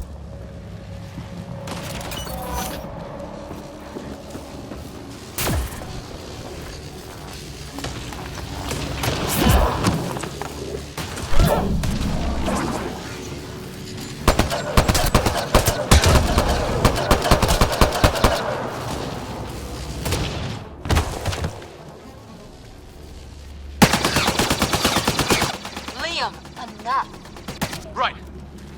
Right.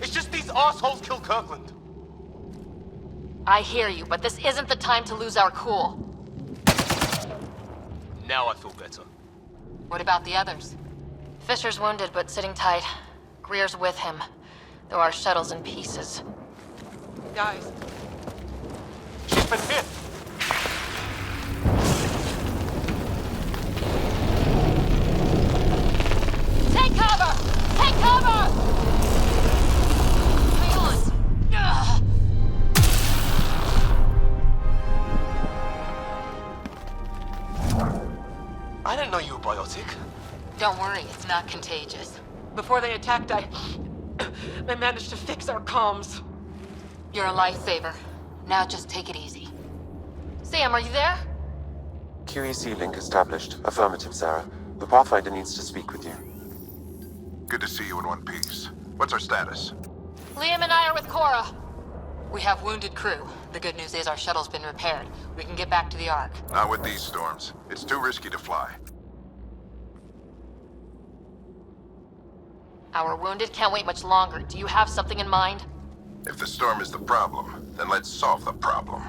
It's just these assholes killed Kirkland. I hear you, but this isn't the time to lose our cool. Now I feel better. What about the others? Fisher's wounded, but sitting tight. Greer's with him, though our shuttle's in pieces. Guys. She's been hit! Take cover! Take cover! Hang on! Ugh. I didn't know you were biotic. Don't worry, it's not contagious. Before they attacked, I managed to fix our comms. You're a lifesaver. Now just take it easy. Sam, are you there? QEC link established. Affirmative, Sarah. The Pathfinder needs to speak with you. Good to see you in one piece. What's our status? Liam and I are with Cora. We have wounded crew. The good news is our shuttle's been repaired. We can get back to the Ark. Not with these storms. It's too risky to fly. Our wounded can't wait much longer. Do you have something in mind? If the storm is the problem, then let's solve the problem.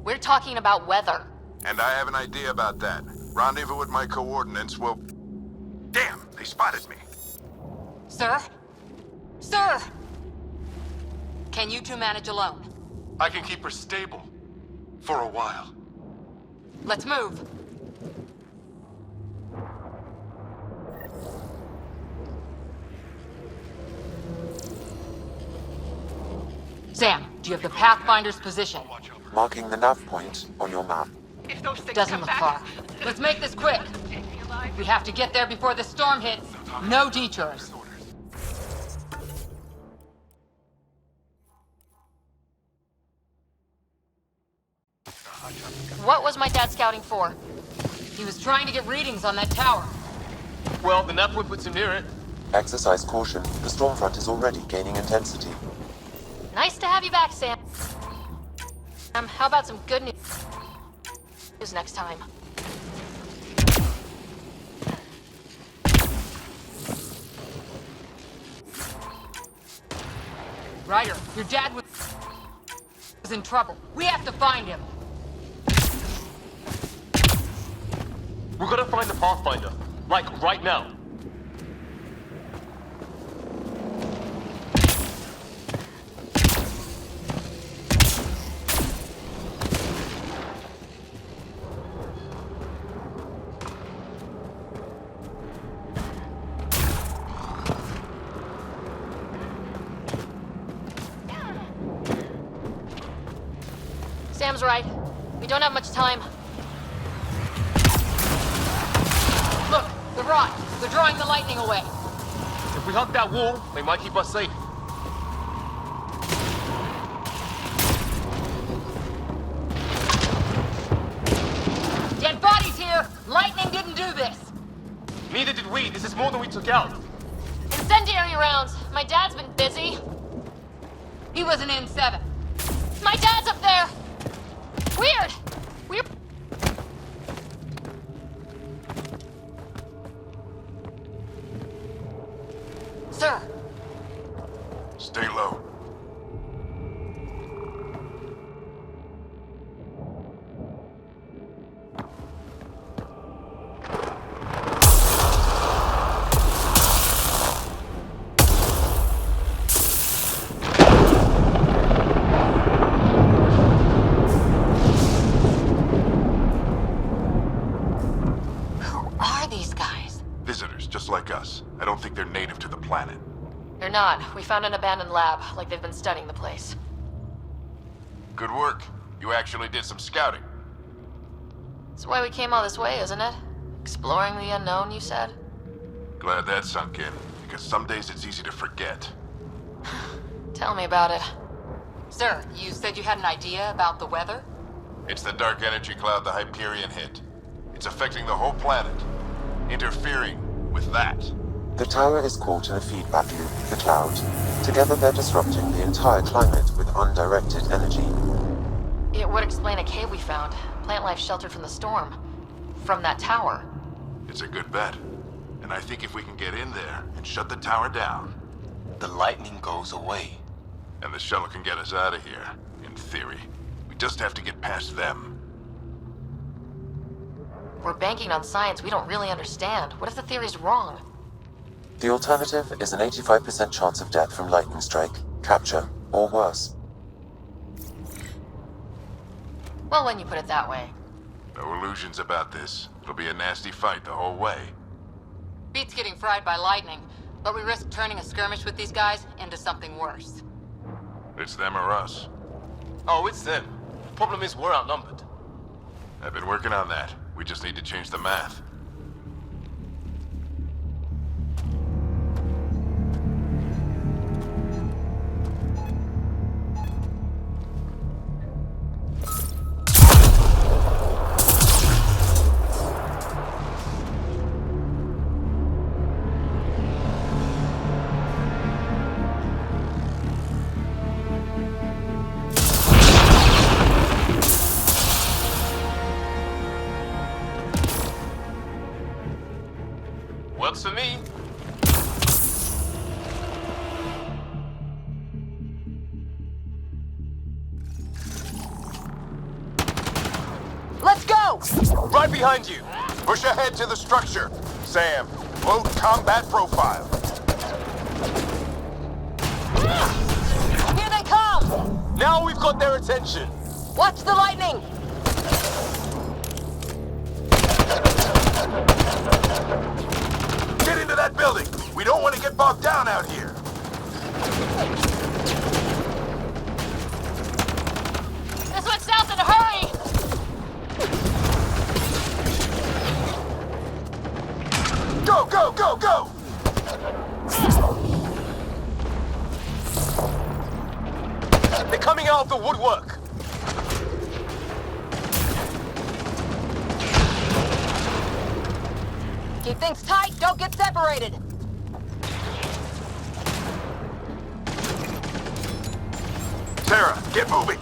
We're talking about weather. And I have an idea about that. Rendezvous with my coordinates will... Damn, they spotted me. Sir? Sir! Can you two manage alone? I can keep her stable. For a while. Let's move. Sam, do you have the Pathfinder's position? Marking the nav point on your map. If those things Doesn't come look back, far. Let's make this quick. We have to get there before the storm hits. No detours. What was my dad scouting for? He was trying to get readings on that tower. Well, the nav point puts him near it. Exercise caution. The storm front is already gaining intensity. Nice to have you back, Sam. How about some good news next time? Ryder, your dad was in trouble. We have to find him. We're gonna find the Pathfinder. Like, right now. Sam's right. We don't have much time. Look, the rot. They're drawing the lightning away. If we hug that wall, they might keep us safe. Dead bodies here! Lightning didn't do this! Neither did we. This is more than we took out. Incendiary rounds. My dad's been busy. He was an N7. My dad's up there! Weird! We're... planet. You're not. We found an abandoned lab, like they've been studying the place. Good work. You actually did some scouting. That's why we came all this way, isn't it? Exploring the unknown, you said? Glad that sunk in, because some days it's easy to forget. Tell me about it. Sir, you said you had an idea about the weather? It's the dark energy cloud the Hyperion hit. It's affecting the whole planet, interfering with that. The tower is caught in a feedback loop with the cloud. Together they're disrupting the entire climate with undirected energy. It would explain a cave we found. Plant life sheltered from the storm. From that tower. It's a good bet. And I think if we can get in there and shut the tower down, The lightning goes away. and the shuttle can get us out of here, in theory. We just have to get past them. We're banking on science we don't really understand. What if the theory's wrong? The alternative is an 85% chance of death from lightning strike, capture, or worse. Well, when you put it that way. No illusions about this. It'll be a nasty fight the whole way. Beats getting fried by lightning, but we risk turning a skirmish with these guys into something worse. It's them or us. Oh, it's them. Problem is, we're outnumbered. I've been working on that. We just need to change the math. Works for me. Let's go! Right behind you. Push ahead to the structure. Sam, load combat profile. Here they come! Now we've got their attention. Watch the lightning! Get into that building. We don't want to get bogged down out here. This went south in a hurry! Go, go, go, go! They're coming out of the woodwork. Keep things tight, don't get separated! Sarah, get moving.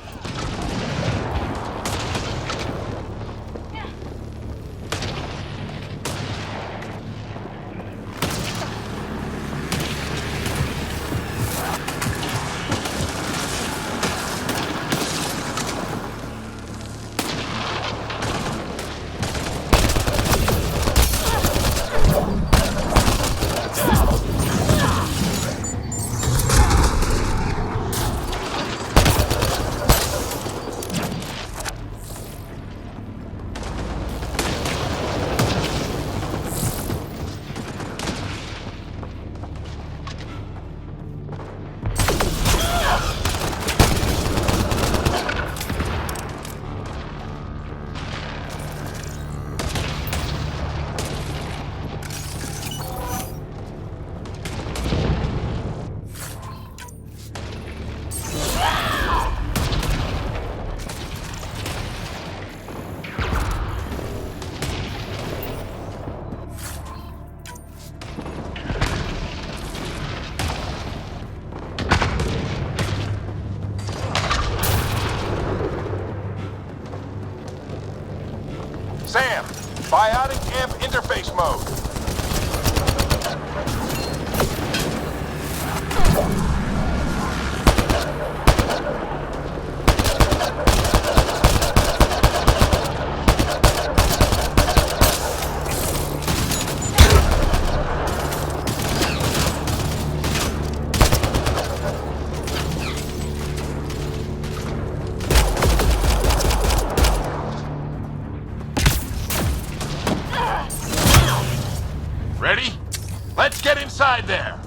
Sam, biotic amp interface mode. Ready? Let's get inside there.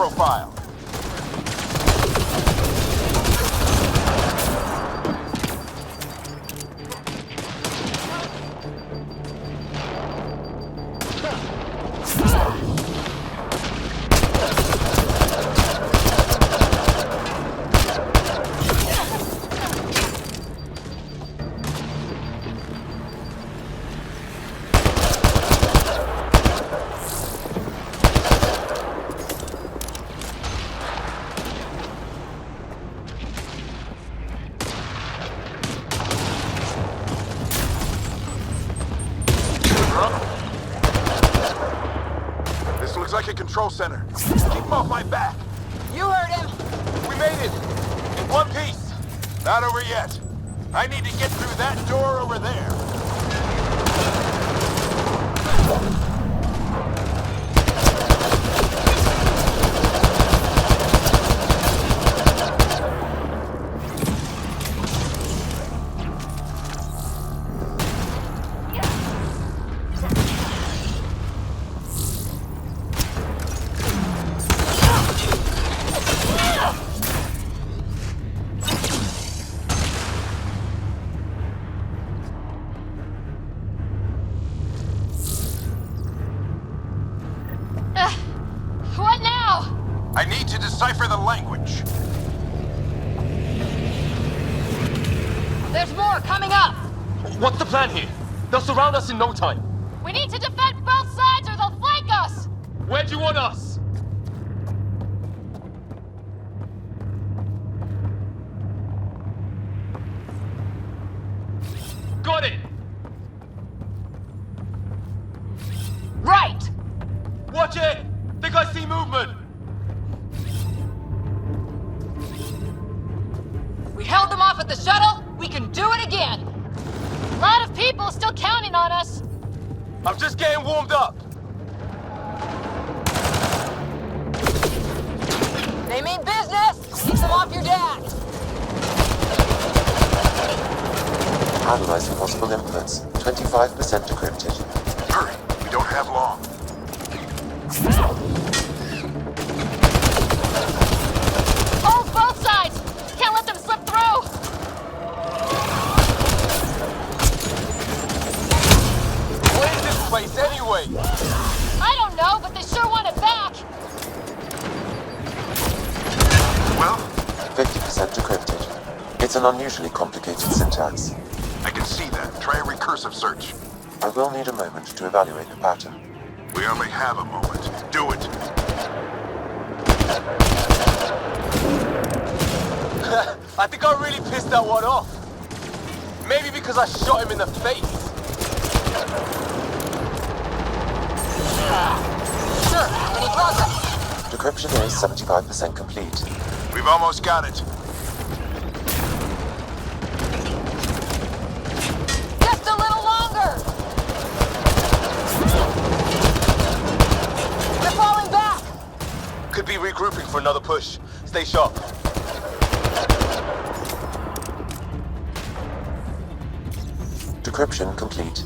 profile. Control center. Keep him off my back. You heard him. We made it. In one piece. Not over yet. I need to get through that door over there. What now? I need to decipher the language. There's more coming up. What's the plan here? They'll surround us in no time. We need to defend both sides or they'll flank us. Where do you want us? Got it! Right! Watch it! Think I see movement! We held them off at the shuttle. We can do it again. A lot of people still counting on us. I'm just getting warmed up. They mean business. Keep them off your dad. Analyzing possible inputs. 25% decrypted. Hurry. We don't have long. Hold both sides. Can't let them slip through. What is this place anyway? I don't know, but they sure want it back. Well? 50% decrypted. It's an unusually complicated syntax. I can see that. Try a recursive search. I will need a moment to evaluate the pattern. We only have a moment. Do it. I think I really pissed that one off. Maybe because I shot him in the face. Sure, any progress? Decryption is 75% complete. We've almost got it. Just a little longer. They're falling back. Could be regrouping for another push. Stay sharp. Decryption complete.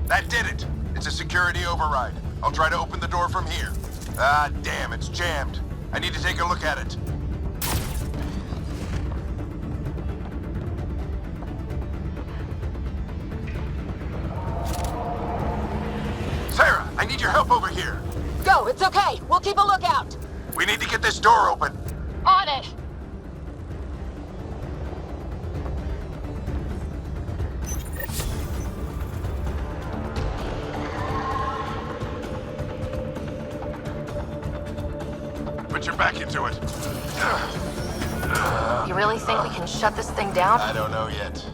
That did it. It's a security override. I'll try to open the door from here. Ah, damn, it's jammed. I need to take a look at it. Sarah, I need your help over here. Go, it's okay. We'll keep a lookout. We need to get this door open. On it. Put your back into it. You really think we can shut this thing down? I don't know yet.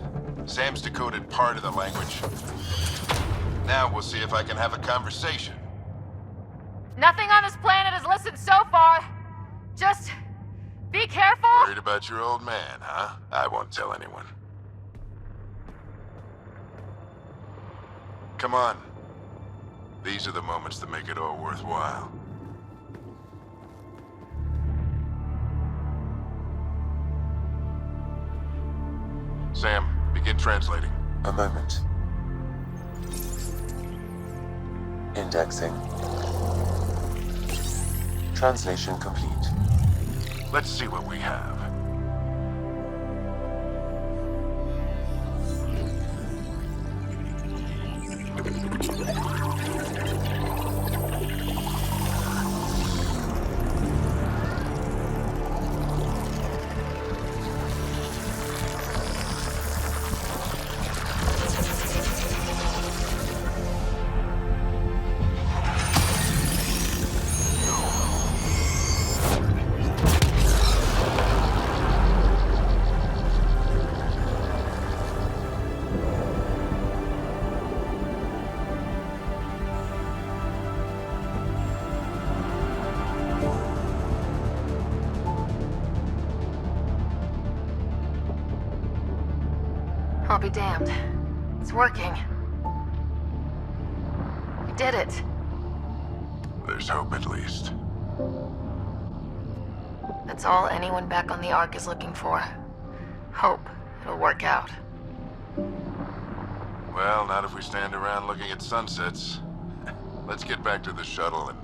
Sam's decoded part of the language. Now we'll see if I can have a conversation. Nothing on this planet has listened so far. Just be careful. Worried about your old man, huh? I won't tell anyone. Come on. These are the moments that make it all worthwhile. Sam, begin translating. A moment. Translation complete. Let's see what we have. I'll be damned. It's working. We did it. There's hope at least. That's all anyone back on the Ark is looking for. Hope it'll work out. Well, not if we stand around looking at sunsets. Let's get back to the shuttle and...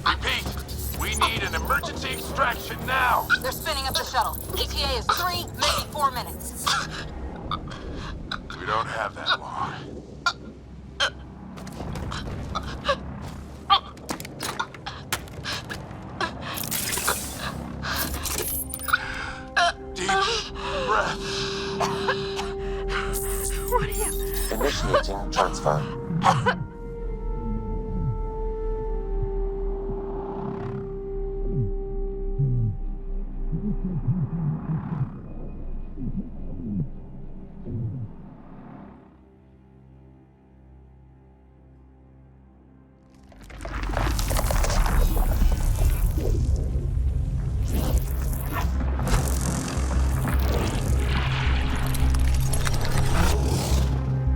Repeat, we need an emergency extraction now! They're spinning up the shuttle. ETA is 3, maybe 4 minutes. We don't have that long. Deep breath. What are you... Initiating transfer.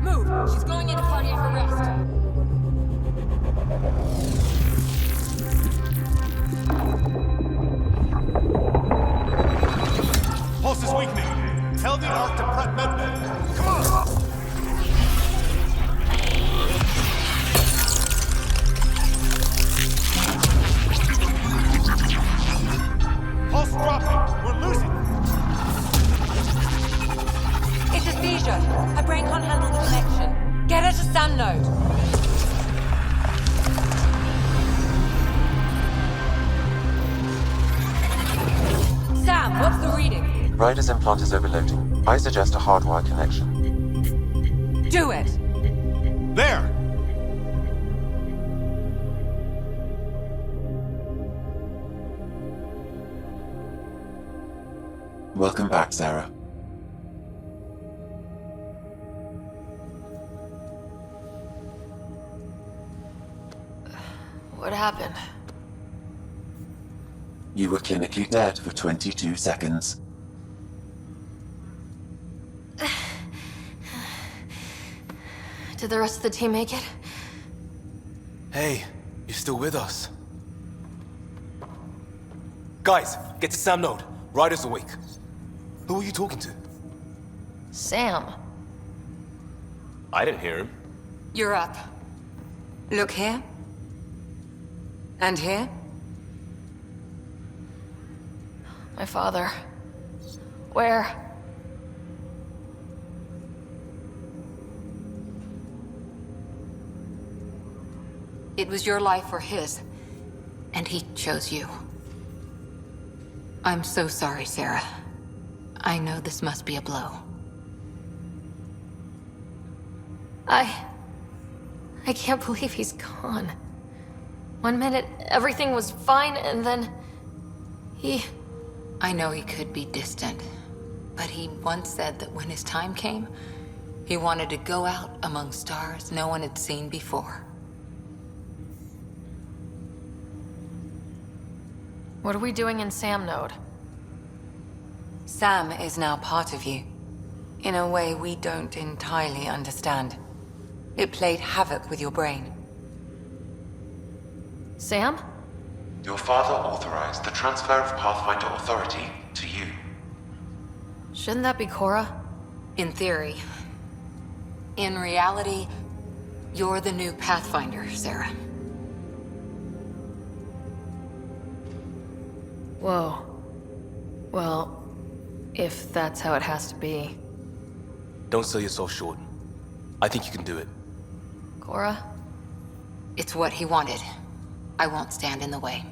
Move! She's going into cardiac arrest. Pulse is weakening. Tell the Ark to prep medbay. Come on! Pulse dropping. We're losing. It's a seizure. Her brain can't handle the connection. Get her to Sam node. Sam, what's the reading? Ryder's implant is overloading. I suggest a hardwire connection. Do it! There! Welcome back, Sarah. What happened? You were clinically dead for 22 seconds. Did the rest of the team make it? Hey, you're still with us. Guys, get to Sam node. Ryder's awake. Who are you talking to? Sam. I didn't hear him. You're up. Look here. And here. My father. Where? It was your life or his, and he chose you. I'm so sorry, Sarah. I know this must be a blow. I can't believe he's gone. 1 minute, everything was fine, and then... I know he could be distant, but he once said that when his time came, he wanted to go out among stars no one had seen before. What are we doing in Sam Node? Sam is now part of you, in a way we don't entirely understand. It played havoc with your brain. Sam? Your father authorized the transfer of Pathfinder authority to you. Shouldn't that be Cora? In theory. In reality, you're the new Pathfinder, Sarah. Whoa. Well, if that's how it has to be. Don't sell yourself short. I think you can do it. Cora? It's what he wanted. I won't stand in the way.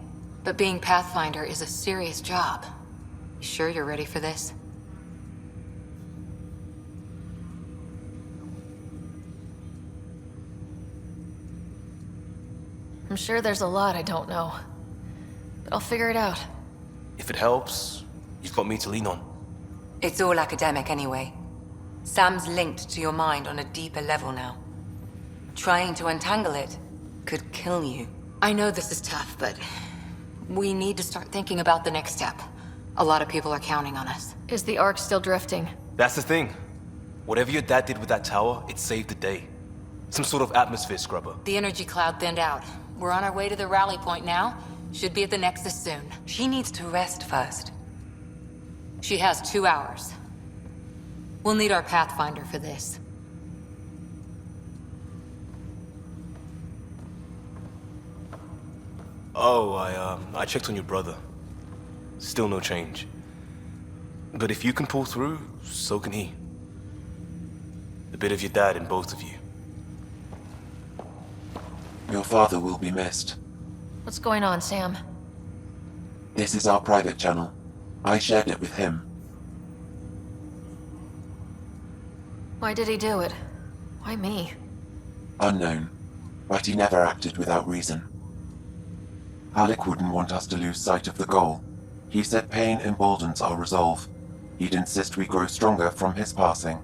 But being Pathfinder is a serious job. You sure you're ready for this? I'm sure there's a lot I don't know. But I'll figure it out. If it helps, you've got me to lean on. It's all academic anyway. Sam's linked to your mind on a deeper level now. Trying to untangle it could kill you. I know this is tough, but we need to start thinking about the next step. A lot of people are counting on us. Is the Ark still drifting? That's the thing. Whatever your dad did with that tower, it saved the day. Some sort of atmosphere scrubber. The energy cloud thinned out. We're on our way to the rally point now. Should be at the Nexus soon. She needs to rest first. She has 2 hours. We'll need our Pathfinder for this. Oh, I checked on your brother. Still no change. But if you can pull through, so can he. A bit of your dad in both of you. Your father will be missed. What's going on, Sam? This is our private channel. I shared it with him. Why did he do it? Why me? Unknown, but he never acted without reason. Alec wouldn't want us to lose sight of the goal. He said pain emboldens our resolve. He'd insist we grow stronger from his passing.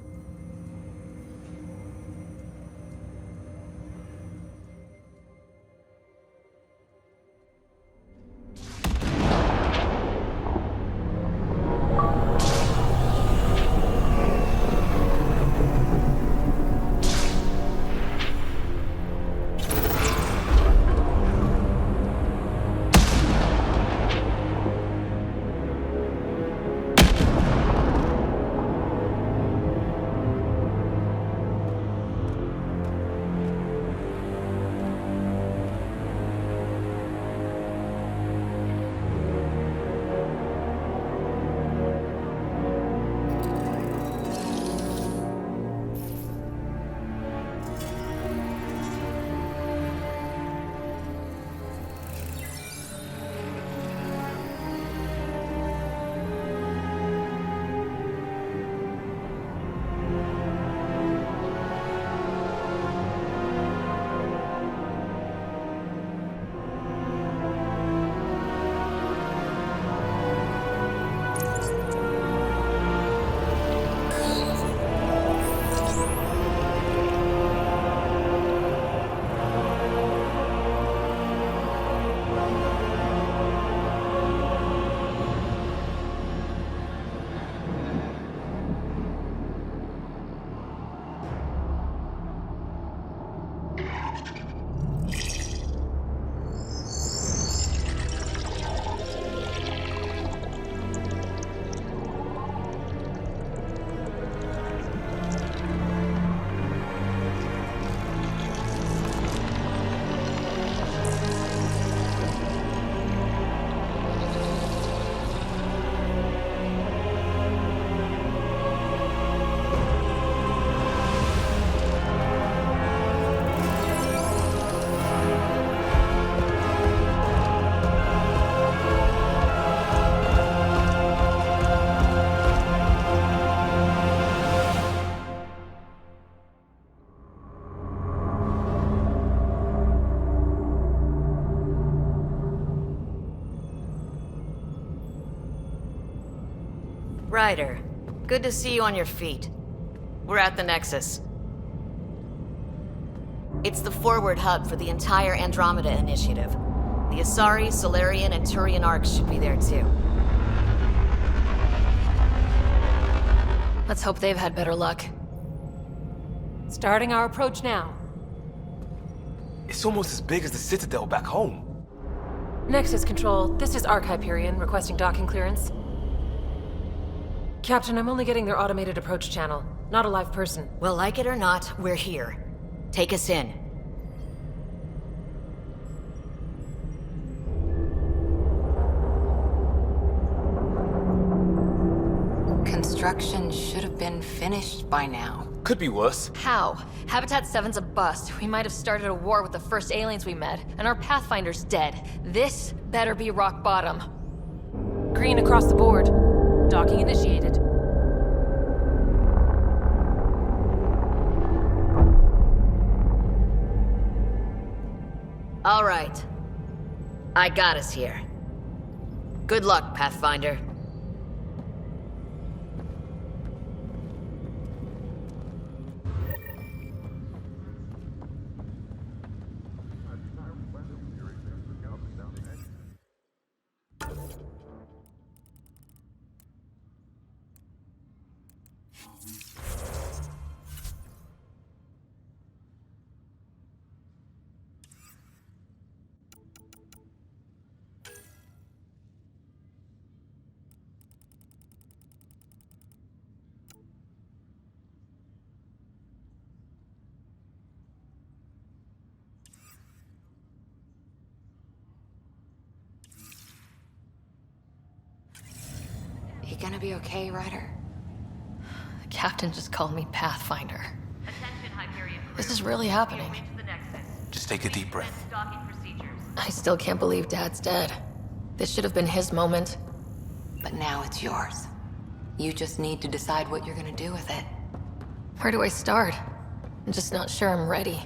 Ryder, good to see you on your feet. We're at the Nexus. It's the forward hub for the entire Andromeda Initiative. The Asari, Solarian, and Turian arcs should be there too. Let's hope they've had better luck. Starting our approach now. It's almost as big as the Citadel back home. Nexus Control, this is Arc Hyperion, requesting docking clearance. Captain, I'm only getting their automated approach channel, not a live person. Well, like it or not, we're here. Take us in. Construction should have been finished by now. Could be worse. How? Habitat 7's a bust. We might have started a war with the first aliens we met, and our Pathfinder's dead. This better be rock bottom. Green across the board. Docking initiated. All right. I got us here. Good luck, Pathfinder. You gonna be okay, Ryder? The captain just called me Pathfinder. Attention, Hyperion. This is really happening. The Nexus. Just take a deep breath. Docking procedures. I still can't believe Dad's dead. This should have been his moment. But now it's yours. You just need to decide what you're gonna do with it. Where do I start? I'm just not sure I'm ready.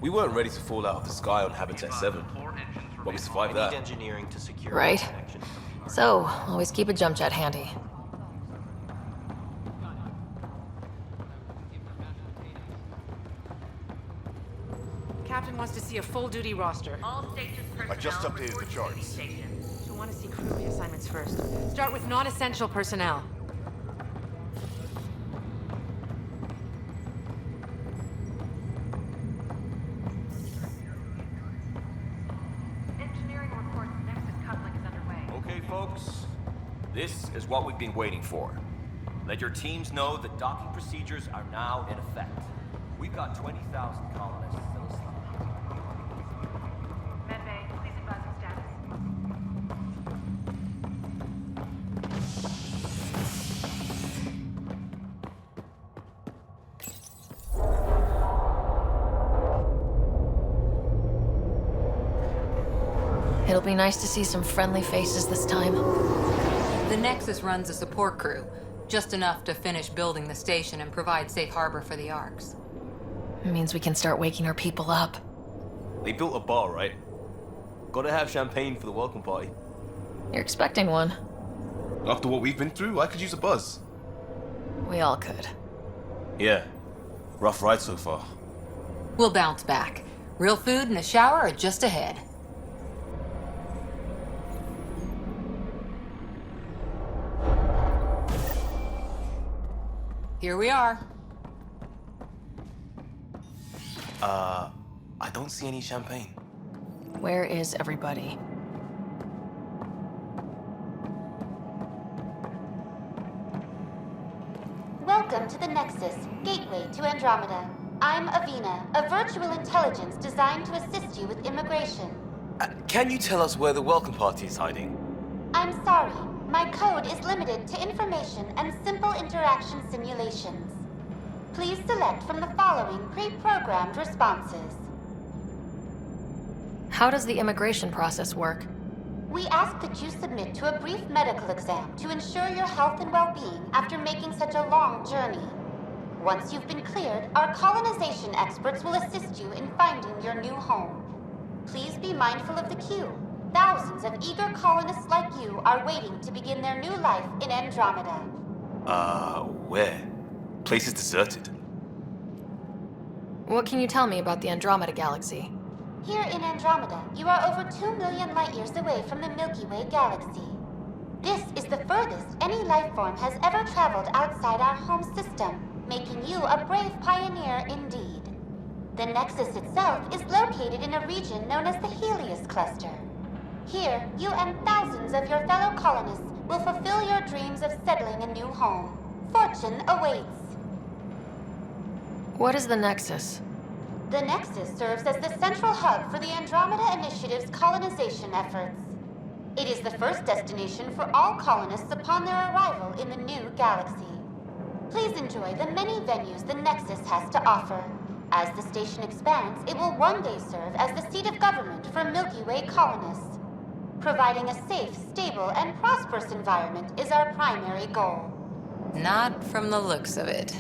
We weren't ready to fall out of the sky on Habitat 7, but we survived that. Engineering to secure Right? connection. So, always keep a jump jet handy. Captain wants to see a full-duty roster. All stations personnel. I just updated the charts. She'll want to see crew reassignments first. Start with non-essential personnel. Engineering reports Nexus coupling is underway. Okay, folks. This is what we've been waiting for. Let your teams know that docking procedures are now in effect. We've got 20,000 colonists still asleep. Medbay, please advise on status. It'll be nice to see some friendly faces this time. The Nexus runs a support crew, just enough to finish building the station and provide safe harbor for the arcs. It means we can start waking our people up. They built a bar, right? Gotta have champagne for the welcome party. You're expecting one. After what we've been through, I could use a buzz. We all could. Yeah. Rough ride so far. We'll bounce back. Real food and a shower are just ahead. Here we are. I don't see any champagne. Where is everybody? Welcome to the Nexus, gateway to Andromeda. I'm Avina, a virtual intelligence designed to assist you with immigration. Can you tell us where the welcome party is hiding? I'm sorry, my code is limited to information and simple interaction simulations. Please select from the following pre-programmed responses. How does the immigration process work? We ask that you submit to a brief medical exam to ensure your health and well-being after making such a long journey. Once you've been cleared, our colonization experts will assist you in finding your new home. Please be mindful of the queue. Thousands of eager colonists like you are waiting to begin their new life in Andromeda. Where? Place is deserted. What can you tell me about the Andromeda Galaxy? Here in Andromeda, you are over 2 million light-years away from the Milky Way galaxy. This is the furthest any life form has ever traveled outside our home system, making you a brave pioneer indeed. The Nexus itself is located in a region known as the Helios Cluster. Here, you and thousands of your fellow colonists will fulfill your dreams of settling a new home. Fortune awaits. What is the Nexus? The Nexus serves as the central hub for the Andromeda Initiative's colonization efforts. It is the first destination for all colonists upon their arrival in the new galaxy. Please enjoy the many venues the Nexus has to offer. As the station expands, it will one day serve as the seat of government for Milky Way colonists. Providing a safe, stable, and prosperous environment is our primary goal. Not from the looks of it.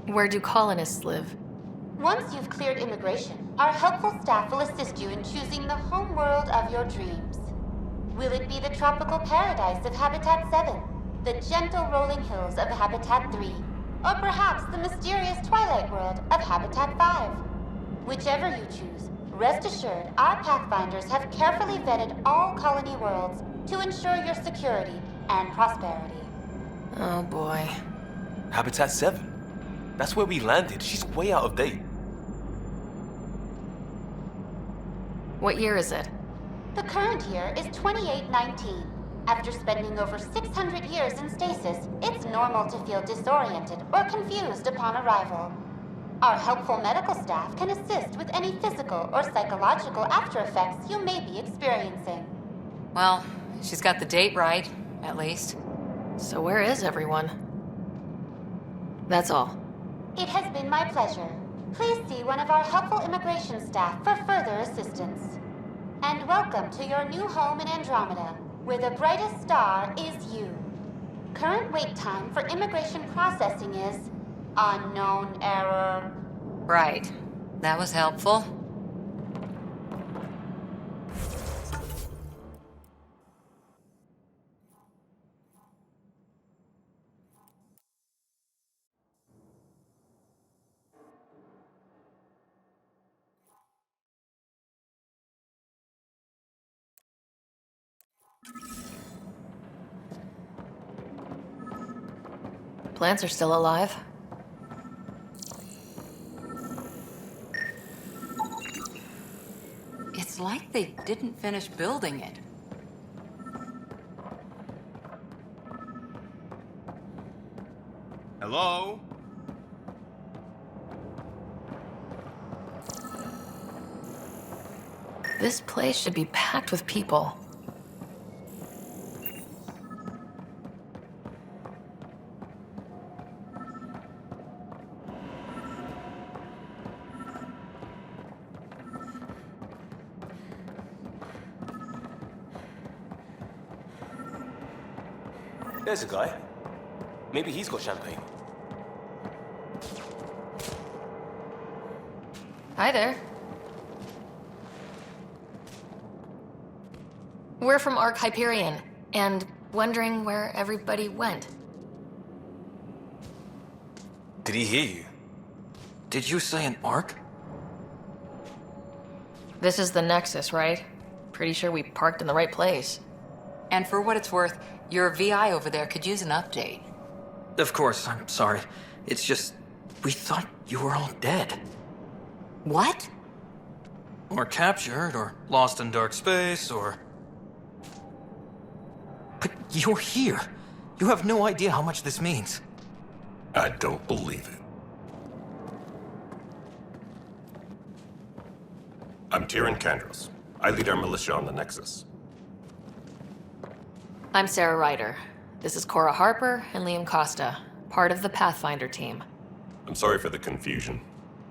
Where do colonists live? Once you've cleared immigration, our helpful staff will assist you in choosing the home world of your dreams. Will it be the tropical paradise of Habitat 7, the gentle rolling hills of Habitat 3, or perhaps the mysterious twilight world of Habitat 5? Whichever you choose, rest assured our Pathfinders have carefully vetted all colony worlds to ensure your security and prosperity. Oh boy. Habitat 7? That's where we landed. She's way out of date. What year is it? The current year is 2819. After spending over 600 years in stasis, it's normal to feel disoriented or confused upon arrival. Our helpful medical staff can assist with any physical or psychological after effects you may be experiencing. Well, she's got the date right, at least. So where is everyone? That's all. It has been my pleasure. Please see one of our helpful immigration staff for further assistance. And welcome to your new home in Andromeda, where the brightest star is you. Current wait time for immigration processing is unknown error. Right. That was helpful. Plants are still alive. It's like they didn't finish building it. Hello? This place should be packed with people. There's a guy. Maybe he's got champagne. Hi there. We're from Ark Hyperion, and wondering where everybody went. Did he hear you? Did you say an Ark? This is the Nexus, right? Pretty sure we parked in the right place. And for what it's worth, your VI over there could use an update. Of course, I'm sorry. It's just, we thought you were all dead. What? Or captured, or lost in dark space, or... But you're here. You have no idea how much this means. I don't believe it. I'm Tyrion Kandros. I lead our militia on the Nexus. I'm Sarah Ryder. This is Cora Harper and Liam Costa, part of the Pathfinder team. I'm sorry for the confusion.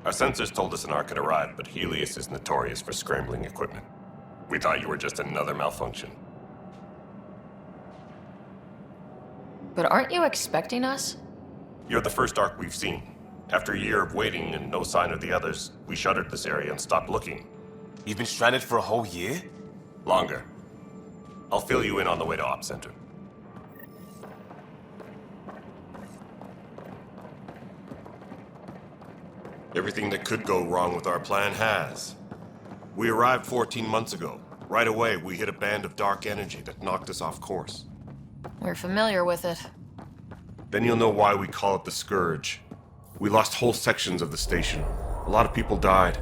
Our sensors told us an Ark had arrived, but Helios is notorious for scrambling equipment. We thought you were just another malfunction. But aren't you expecting us? You're the first Ark we've seen. After a year of waiting and no sign of the others, we shuttered this area and stopped looking. You've been stranded for a whole year? Longer. I'll fill you in on the way to Op Center. Everything that could go wrong with our plan has. We arrived 14 months ago. Right away, we hit a band of dark energy that knocked us off course. We're familiar with it. Then you'll know why we call it the Scourge. We lost whole sections of the station. A lot of people died.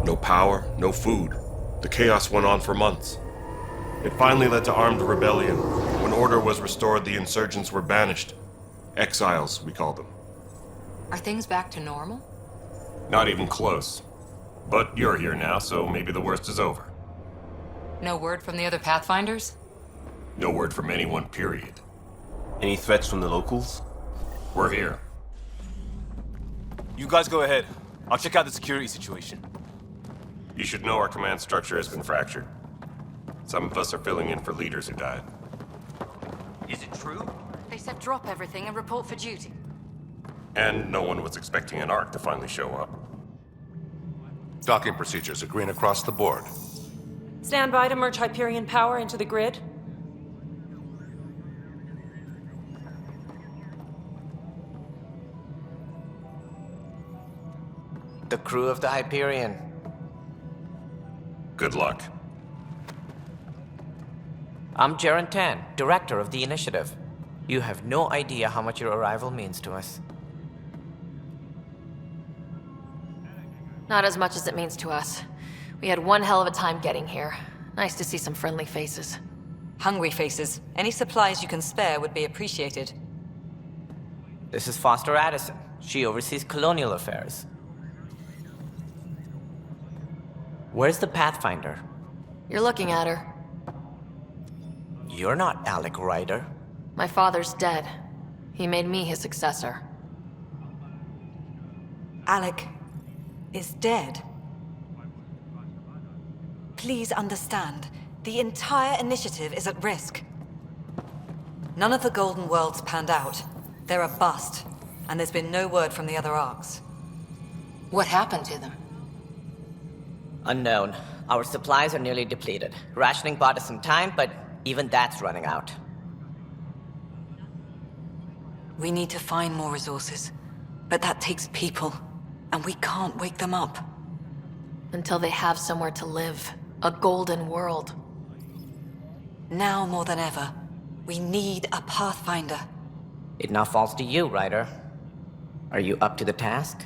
No power, no food. The chaos went on for months. It finally led to armed rebellion. When order was restored, the insurgents were banished. Exiles, we call them. Are things back to normal? Not even close. But you're here now, so maybe the worst is over. No word from the other Pathfinders? No word from anyone, period. Any threats from the locals? We're here. You guys go ahead. I'll check out the security situation. You should know our command structure has been fractured. Some of us are filling in for leaders who died. Is it true? They said drop everything and report for duty. And no one was expecting an Ark to finally show up. Docking procedures are green across the board. Stand by to merge Hyperion power into the grid. The crew of the Hyperion. Good luck. I'm Jaren Tan, director of the initiative. You have no idea how much your arrival means to us. Not as much as it means to us. We had one hell of a time getting here. Nice to see some friendly faces. Hungry faces. Any supplies you can spare would be appreciated. This is Foster Addison. She oversees colonial affairs. Where's the Pathfinder? You're looking at her. You're not Alec Ryder. My father's dead. He made me his successor. Alec is dead. Please understand, the entire initiative is at risk. None of the Golden Worlds panned out. They're a bust, and there's been no word from the other arcs. What happened to them? Unknown. Our supplies are nearly depleted. Rationing bought us some time, but even that's running out. We need to find more resources, but that takes people, and we can't wake them up. Until they have somewhere to live. A golden world. Now more than ever, we need a Pathfinder. It now falls to you, Ryder. Are you up to the task?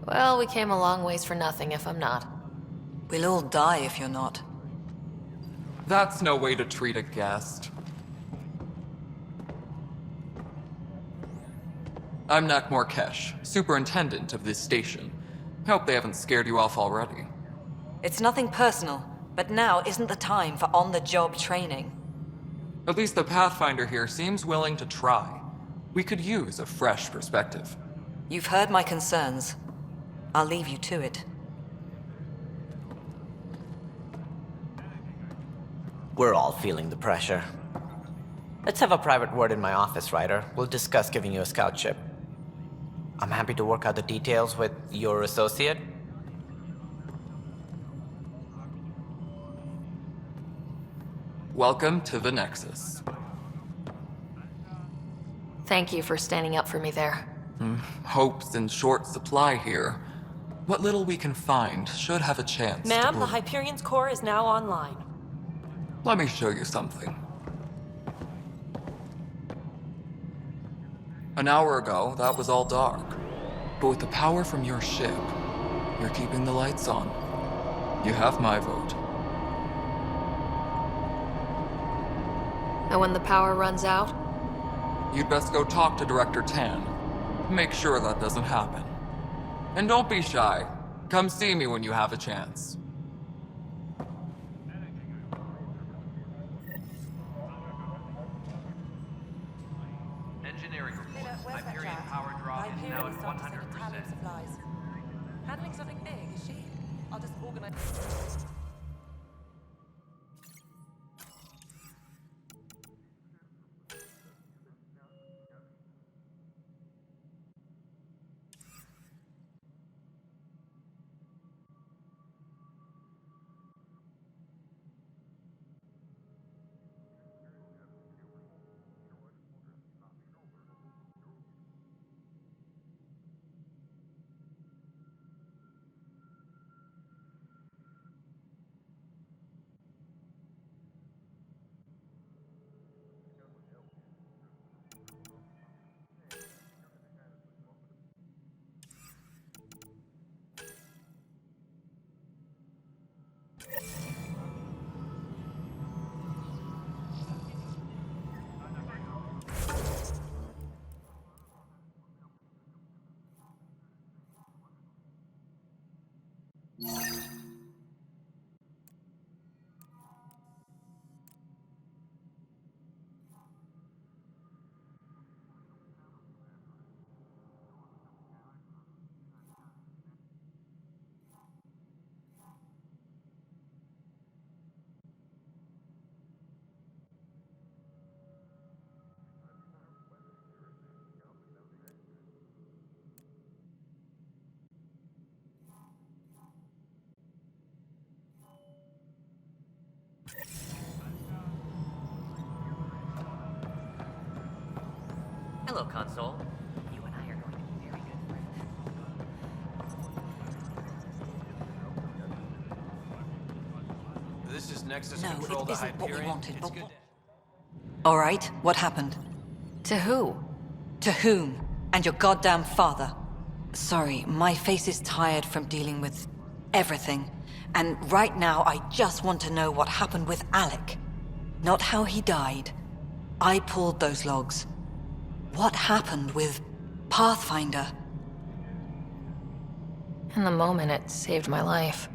Well, we came a long ways for nothing if I'm not. We'll all die if you're not. That's no way to treat a guest. I'm Nak Morkesh, superintendent of this station. Hope they haven't scared you off already. It's nothing personal, but now isn't the time for on-the-job training. At least the Pathfinder here seems willing to try. We could use a fresh perspective. You've heard my concerns. I'll leave you to it. We're all feeling the pressure. Let's have a private word in my office, Ryder. We'll discuss giving you a scout ship. I'm happy to work out the details with your associate. Welcome to the Nexus. Thank you for standing up for me there. Hope's in short supply here. What little we can find should have a chance Ma'am, to the Hyperion's core is now online. Let me show you something. An hour ago, that was all dark. But with the power from your ship, you're keeping the lights on. You have my vote. And when the power runs out? You'd best go talk to Director Tan. Make sure that doesn't happen. And don't be shy. Come see me when you have a chance. Engineering reports. Hyperion power draw is now at 100%. Handling something big, is she? I'll just organize. Hello, console. You and I are going to be very good friends. This is Nexus No, control it to isn't what we Hyperion. wanted, It's but... good. All right, what happened? To who? To whom? And your goddamn father. Sorry, my face is tired from dealing with everything. And right now, I just want to know what happened with Alec. Not how he died. I pulled those logs. What happened with Pathfinder? In the moment, it saved my life.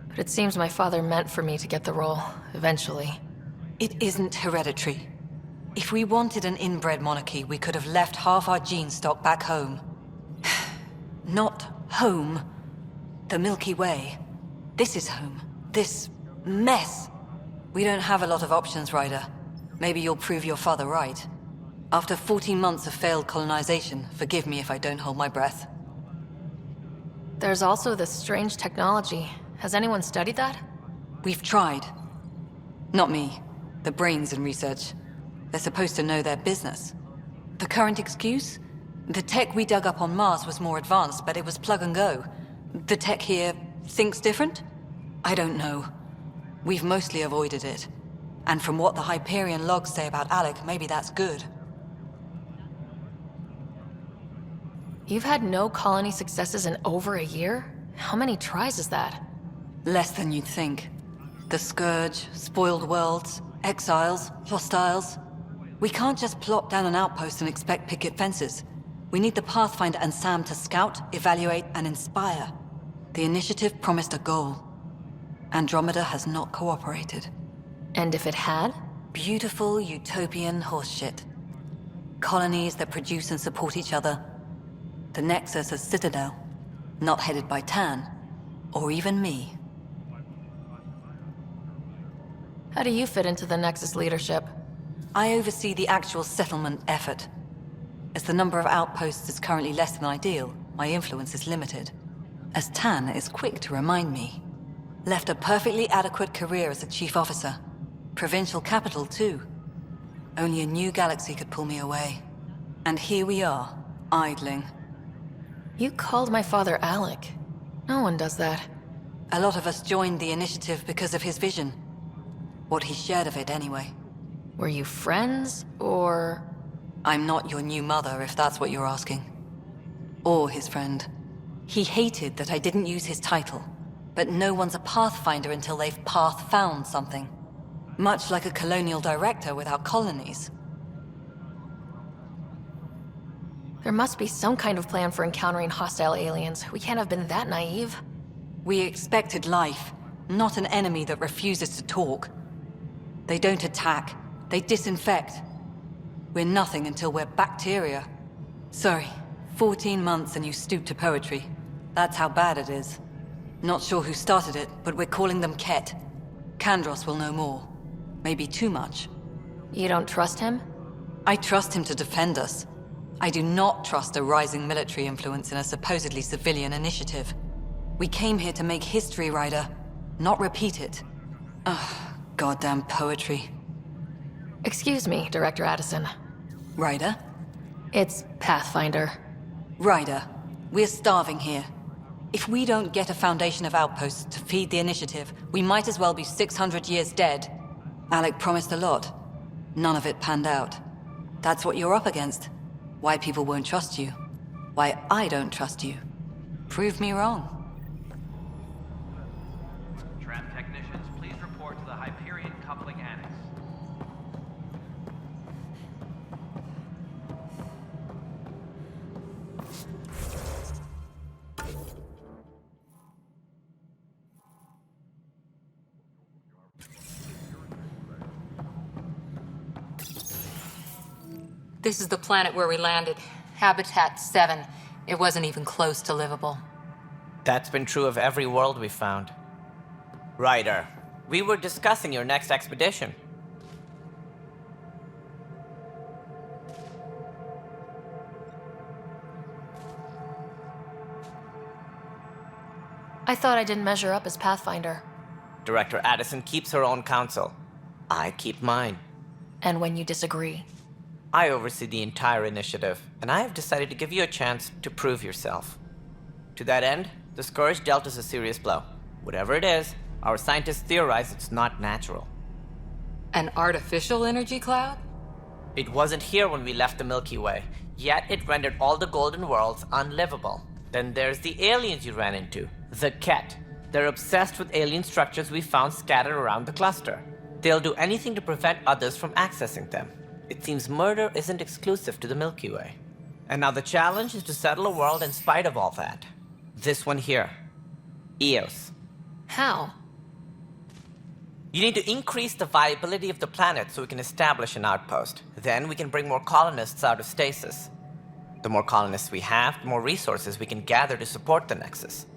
But it seems my father meant for me to get the role, eventually. It isn't hereditary. If we wanted an inbred monarchy, we could have left half our gene stock back home. Not home. The Milky Way. This is home. This mess. We don't have a lot of options, Ryder. Maybe you'll prove your father right. After 14 months of failed colonization, forgive me if I don't hold my breath. There's also this strange technology. Has anyone studied that? We've tried. Not me. The brains in research. They're supposed to know their business. The current excuse? The tech we dug up on Mars was more advanced, but it was plug and go. The tech here thinks different? I don't know. We've mostly avoided it. And from what the Hyperion logs say about Alec, maybe that's good. You've had no colony successes in over a year? How many tries is that? Less than you'd think. The Scourge, spoiled worlds, exiles, hostiles. We can't just plop down an outpost and expect picket fences. We need the Pathfinder and Sam to scout, evaluate, and inspire. The initiative promised a goal. Andromeda has not cooperated. And if it had? Beautiful utopian horseshit. Colonies that produce and support each other. The Nexus as Citadel, not headed by Tan, or even me. How do you fit into the Nexus leadership? I oversee the actual settlement effort. As the number of outposts is currently less than ideal, my influence is limited. As Tan is quick to remind me. Left a perfectly adequate career as a chief officer. Provincial capital, too. Only a new galaxy could pull me away. And here we are, idling. You called my father Alec. No one does that. A lot of us joined the initiative because of his vision. What he shared of it, anyway. Were you friends, or...? I'm not your new mother, if that's what you're asking. Or his friend. He hated that I didn't use his title. But no one's a Pathfinder until they've path-found something. Much like a colonial director without colonies. There must be some kind of plan for encountering hostile aliens. We can't have been that naive. We expected life, not an enemy that refuses to talk. They don't attack, they disinfect. We're nothing until we're bacteria. Sorry, 14 months and you stoop to poetry. That's how bad it is. Not sure who started it, but we're calling them Ket. Kandros will know more. Maybe too much. You don't trust him? I trust him to defend us. I do not trust a rising military influence in a supposedly civilian initiative. We came here to make history, Ryder, not repeat it. Ugh, goddamn poetry. Excuse me, Director Addison. Ryder? It's Pathfinder. Ryder, we're starving here. If we don't get a foundation of outposts to feed the initiative, we might as well be 600 years dead. Alec promised a lot. None of it panned out. That's what you're up against. Why people won't trust you. Why I don't trust you. Prove me wrong. Trap technology. This is the planet where we landed. Habitat 7. It wasn't even close to livable. That's been true of every world we've found. Ryder, we were discussing your next expedition. I thought I didn't measure up as Pathfinder. Director Addison keeps her own counsel. I keep mine. And when you disagree? I oversee the entire initiative, and I have decided to give you a chance to prove yourself. To that end, the Scourge dealt us a serious blow. Whatever it is, our scientists theorize it's not natural. An artificial energy cloud? It wasn't here when we left the Milky Way, yet it rendered all the Golden Worlds unlivable. Then there's the aliens you ran into, the Ket. They're obsessed with alien structures we found scattered around the cluster. They'll do anything to prevent others from accessing them. It seems murder isn't exclusive to the Milky Way. And now the challenge is to settle a world in spite of all that. This one here. Eos. How? You need to increase the viability of the planet so we can establish an outpost. Then we can bring more colonists out of stasis. The more colonists we have, the more resources we can gather to support the Nexus.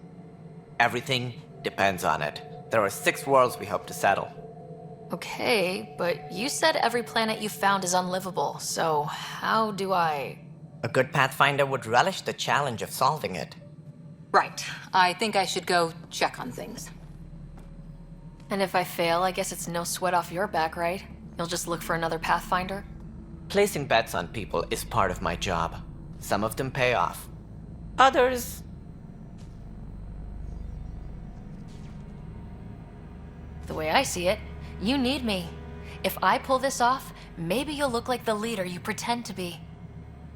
Everything depends on it. There are 6 worlds we hope to settle. Okay, but you said every planet you found is unlivable, so how do I... A good Pathfinder would relish the challenge of solving it. Right. I think I should go check on things. And if I fail, I guess it's no sweat off your back, right? You'll just look for another Pathfinder? Placing bets on people is part of my job. Some of them pay off. Others... The way I see it, you need me. If I pull this off, maybe you'll look like the leader you pretend to be.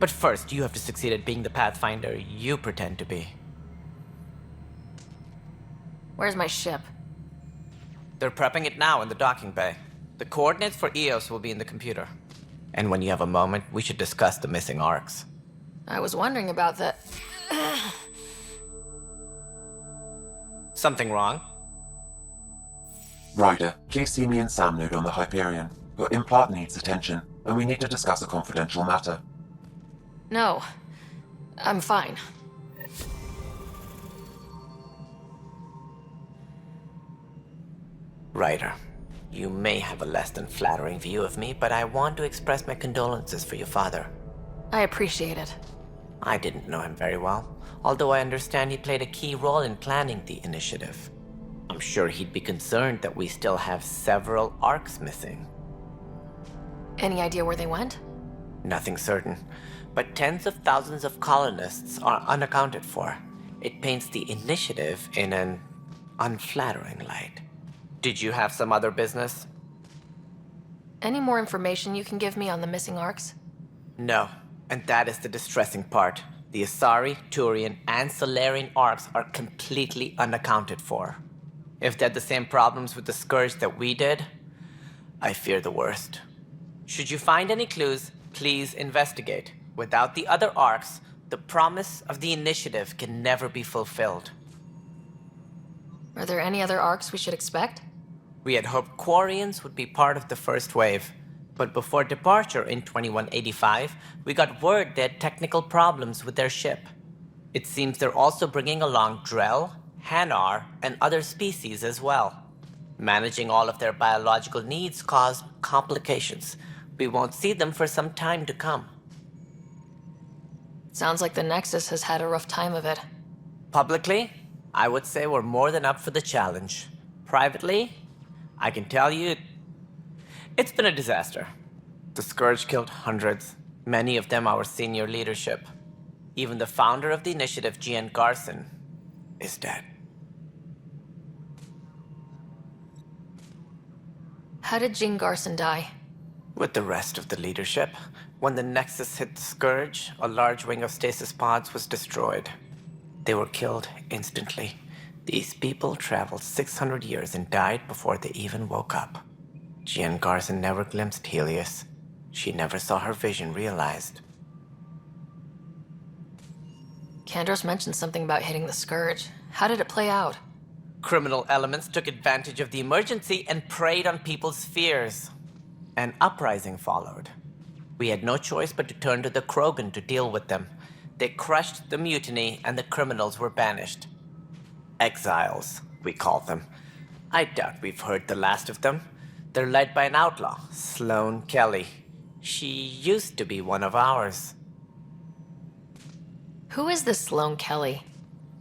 But first, you have to succeed at being the Pathfinder you pretend to be. Where's my ship? They're prepping it now in the docking bay. The coordinates for Eos will be in the computer. And when you have a moment, we should discuss the missing arcs. I was wondering about that. Something wrong? Ryder, please see me and Sam Node on the Hyperion. Your implant needs attention, and we need to discuss a confidential matter. No. I'm fine. Ryder, you may have a less than flattering view of me, but I want to express my condolences for your father. I appreciate it. I didn't know him very well, although I understand he played a key role in planning the initiative. I'm sure he'd be concerned that we still have several arcs missing. Any idea where they went? Nothing certain, but tens of thousands of colonists are unaccounted for. It paints the initiative in an unflattering light. Did you have some other business? Any more information you can give me on the missing arcs? No, and that is the distressing part. The Asari, Turian, and Solarian arcs are completely unaccounted for. If they had the same problems with the Scourge that we did, I fear the worst. Should you find any clues, please investigate. Without the other arcs, the promise of the initiative can never be fulfilled. Are there any other arcs we should expect? We had hoped Quarians would be part of the first wave, but before departure in 2185, we got word they had technical problems with their ship. It seems they're also bringing along Drell, Hanar, and other species as well. Managing all of their biological needs caused complications. We won't see them for some time to come. Sounds like the Nexus has had a rough time of it. Publicly, I would say we're more than up for the challenge. Privately, I can tell you, it's been a disaster. The Scourge killed hundreds, many of them our senior leadership. Even the founder of the initiative, Jean Garson, is dead. How did Jean Garson die? With the rest of the leadership, when the Nexus hit the Scourge, a large wing of stasis pods was destroyed. They were killed instantly. These people traveled 600 years and died before they even woke up. Jean Garson never glimpsed Helios. She never saw her vision realized. Kandros mentioned something about hitting the Scourge. How did it play out? Criminal elements took advantage of the emergency and preyed on people's fears. An uprising followed. We had no choice but to turn to the Krogan to deal with them. They crushed the mutiny and the criminals were banished. Exiles, we call them. I doubt we've heard the last of them. They're led by an outlaw, Sloane Kelly. She used to be one of ours. Who is this Sloane Kelly?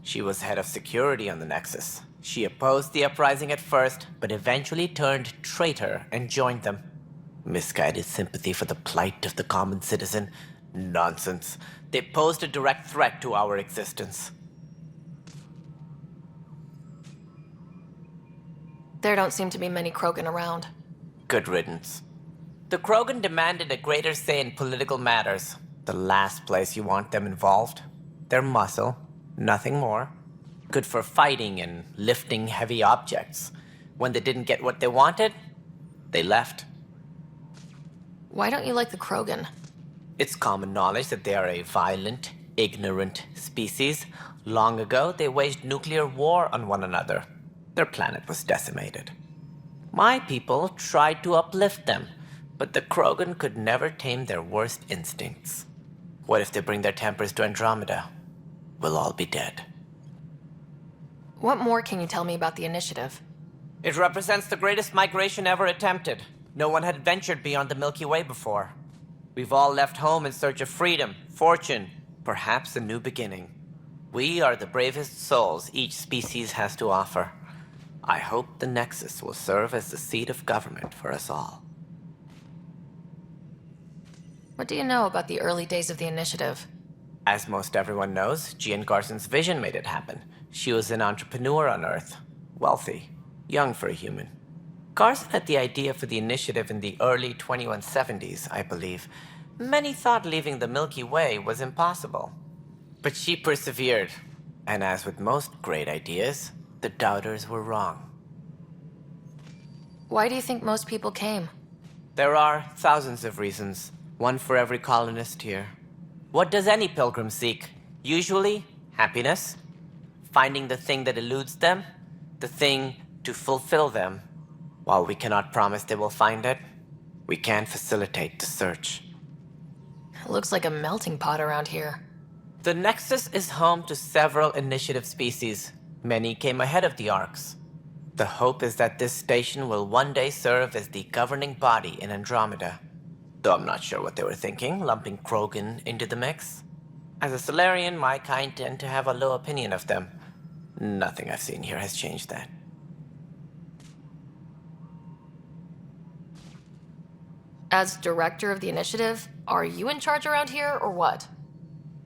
She was head of security on the Nexus. She opposed the uprising at first, but eventually turned traitor and joined them. Misguided sympathy for the plight of the common citizen? Nonsense. They posed a direct threat to our existence. There don't seem to be many Krogan around. Good riddance. The Krogan demanded a greater say in political matters. The last place you want them involved. They're muscle, nothing more. Good for fighting and lifting heavy objects. When they didn't get what they wanted, they left. Why don't you like the Krogan? It's common knowledge that they are a violent, ignorant species. Long ago, they waged nuclear war on one another. Their planet was decimated. My people tried to uplift them, but the Krogan could never tame their worst instincts. What if they bring their tempers to Andromeda? We'll all be dead. What more can you tell me about the Initiative? It represents the greatest migration ever attempted. No one had ventured beyond the Milky Way before. We've all left home in search of freedom, fortune, perhaps a new beginning. We are the bravest souls each species has to offer. I hope the Nexus will serve as the seat of government for us all. What do you know about the early days of the Initiative? As most everyone knows, Jean Garson's vision made it happen. She was an entrepreneur on Earth. Wealthy. Young for a human. Garson had the idea for the Initiative in the early 2170s, I believe. Many thought leaving the Milky Way was impossible. But she persevered. And as with most great ideas, the doubters were wrong. Why do you think most people came? There are thousands of reasons, one for every colonist here. What does any pilgrim seek? Usually, happiness. Finding the thing that eludes them, the thing to fulfill them. While we cannot promise they will find it, we can facilitate the search. It looks like a melting pot around here. The Nexus is home to several Initiative species. Many came ahead of the Arks. The hope is that this station will one day serve as the governing body in Andromeda. Though I'm not sure what they were thinking, lumping Krogan into the mix. As a Solarian, my kind tend to have a low opinion of them. Nothing I've seen here has changed that. As director of the Initiative, are you in charge around here, or what?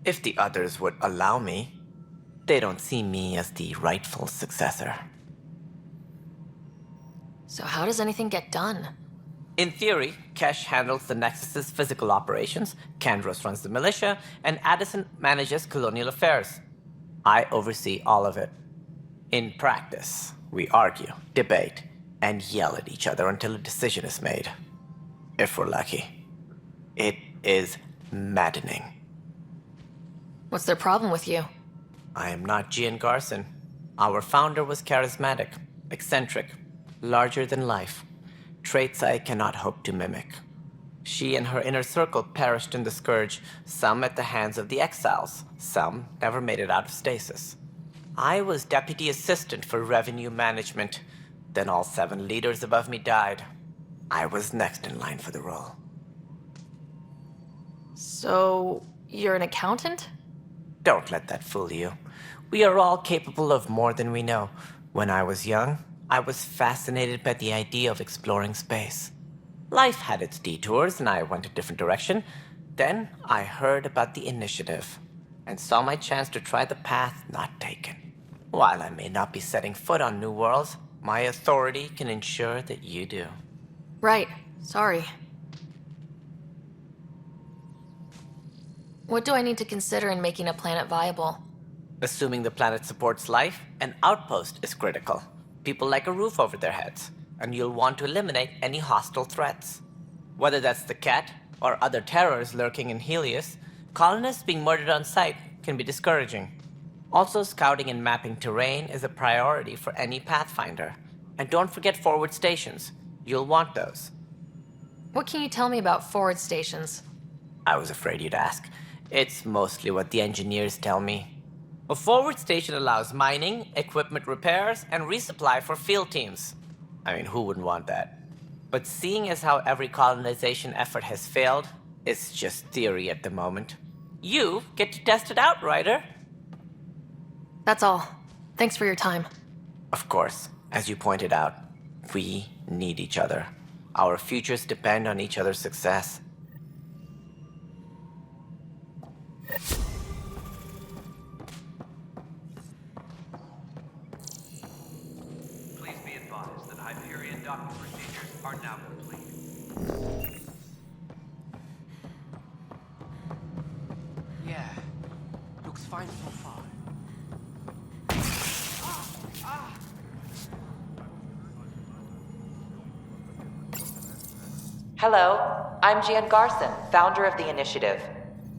If the others would allow me, they don't see me as the rightful successor. So how does anything get done? In theory, Kesh handles the Nexus's physical operations, Kandros runs the militia, and Addison manages colonial affairs. I oversee all of it. In practice, we argue, debate, and yell at each other until a decision is made. If we're lucky. It is maddening. What's their problem with you? I am not Jean Garson. Our founder was charismatic, eccentric, larger than life. Traits I cannot hope to mimic. She and her inner circle perished in the Scourge, some at the hands of the Exiles, some never made it out of stasis. I was deputy assistant for revenue management. Then all 7 leaders above me died. I was next in line for the role. So, you're an accountant? Don't let that fool you. We are all capable of more than we know. When I was young, I was fascinated by the idea of exploring space. Life had its detours, and I went a different direction. Then I heard about the Initiative, and saw my chance to try the path not taken. While I may not be setting foot on new worlds, my authority can ensure that you do. Right. Sorry. What do I need to consider in making a planet viable? Assuming the planet supports life, an outpost is critical. People like a roof over their heads, and you'll want to eliminate any hostile threats. Whether that's the Cat or other terrors lurking in Helios, colonists being murdered on sight can be discouraging. Also, scouting and mapping terrain is a priority for any Pathfinder. And don't forget forward stations. You'll want those. What can you tell me about forward stations? I was afraid you'd ask. It's mostly what the engineers tell me. A forward station allows mining, equipment repairs, and resupply for field teams. I mean, who wouldn't want that? But seeing as how every colonization effort has failed, it's just theory at the moment. You get to test it out, Ryder. That's all. Thanks for your time. Of course, as you pointed out, we need each other. Our futures depend on each other's success. Please be advised that Hyperion docking procedures are now complete. Yeah, looks fine so far. Hello, I'm Jan Garson, founder of the Initiative.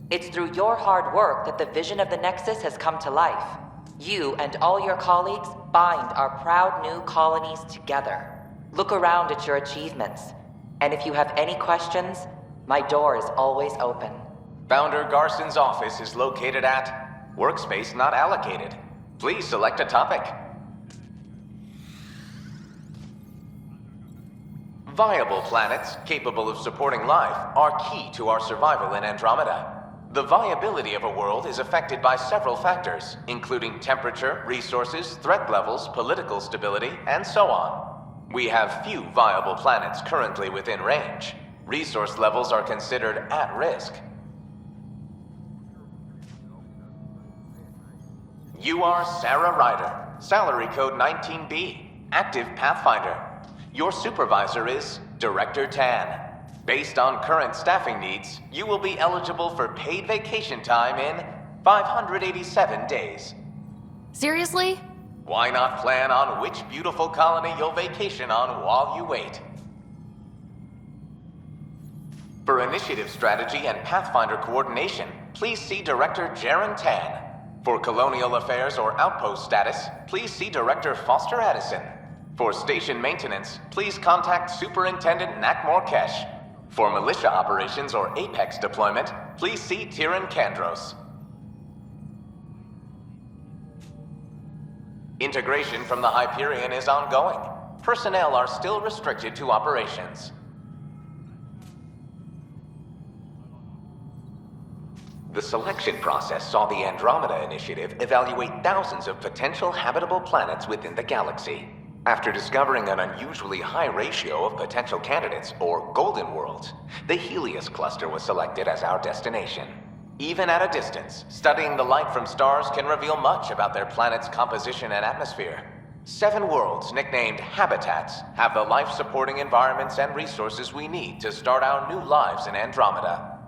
It's through your hard work that the vision of the Nexus has come to life. You and all your colleagues bind our proud new colonies together. Look around at your achievements. And if you have any questions, my door is always open. Founder Garson's office is located at Workspace Not Allocated. Please select a topic. Viable planets capable of supporting life are key to our survival in Andromeda. The viability of a world is affected by several factors, including temperature, resources, threat levels, political stability, and so on. We have few viable planets currently within range. Resource levels are considered at risk. You are Sarah Ryder, salary code 19B, active Pathfinder. Your supervisor is Director Tan. Based on current staffing needs, you will be eligible for paid vacation time in 587 days. Seriously? Why not plan on which beautiful colony you'll vacation on while you wait? For initiative strategy and Pathfinder coordination, please see Director Jaren Tan. For colonial affairs or outpost status, please see Director Foster Addison. For station maintenance, please contact Superintendent Nakmor Kesh. For militia operations or Apex deployment, please see Tyran Kandros. Integration from the Hyperion is ongoing. Personnel are still restricted to operations. The selection process saw the Andromeda Initiative evaluate thousands of potential habitable planets within the galaxy. After discovering an unusually high ratio of potential candidates, or golden worlds, the Helios cluster was selected as our destination. Even at a distance, studying the light from stars can reveal much about their planet's composition and atmosphere. 7 worlds, nicknamed habitats, have the life-supporting environments and resources we need to start our new lives in Andromeda.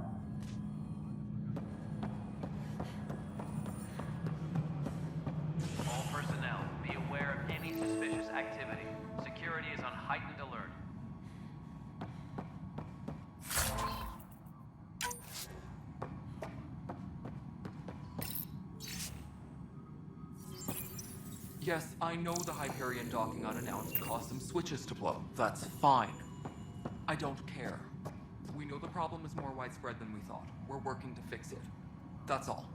All personnel, be aware of any suspicious activity. Security is on heightened alert. Yes, I know the Hyperion docking unannounced caused some switches to blow. That's fine. I don't care. We know the problem is more widespread than we thought. We're working to fix it. That's all.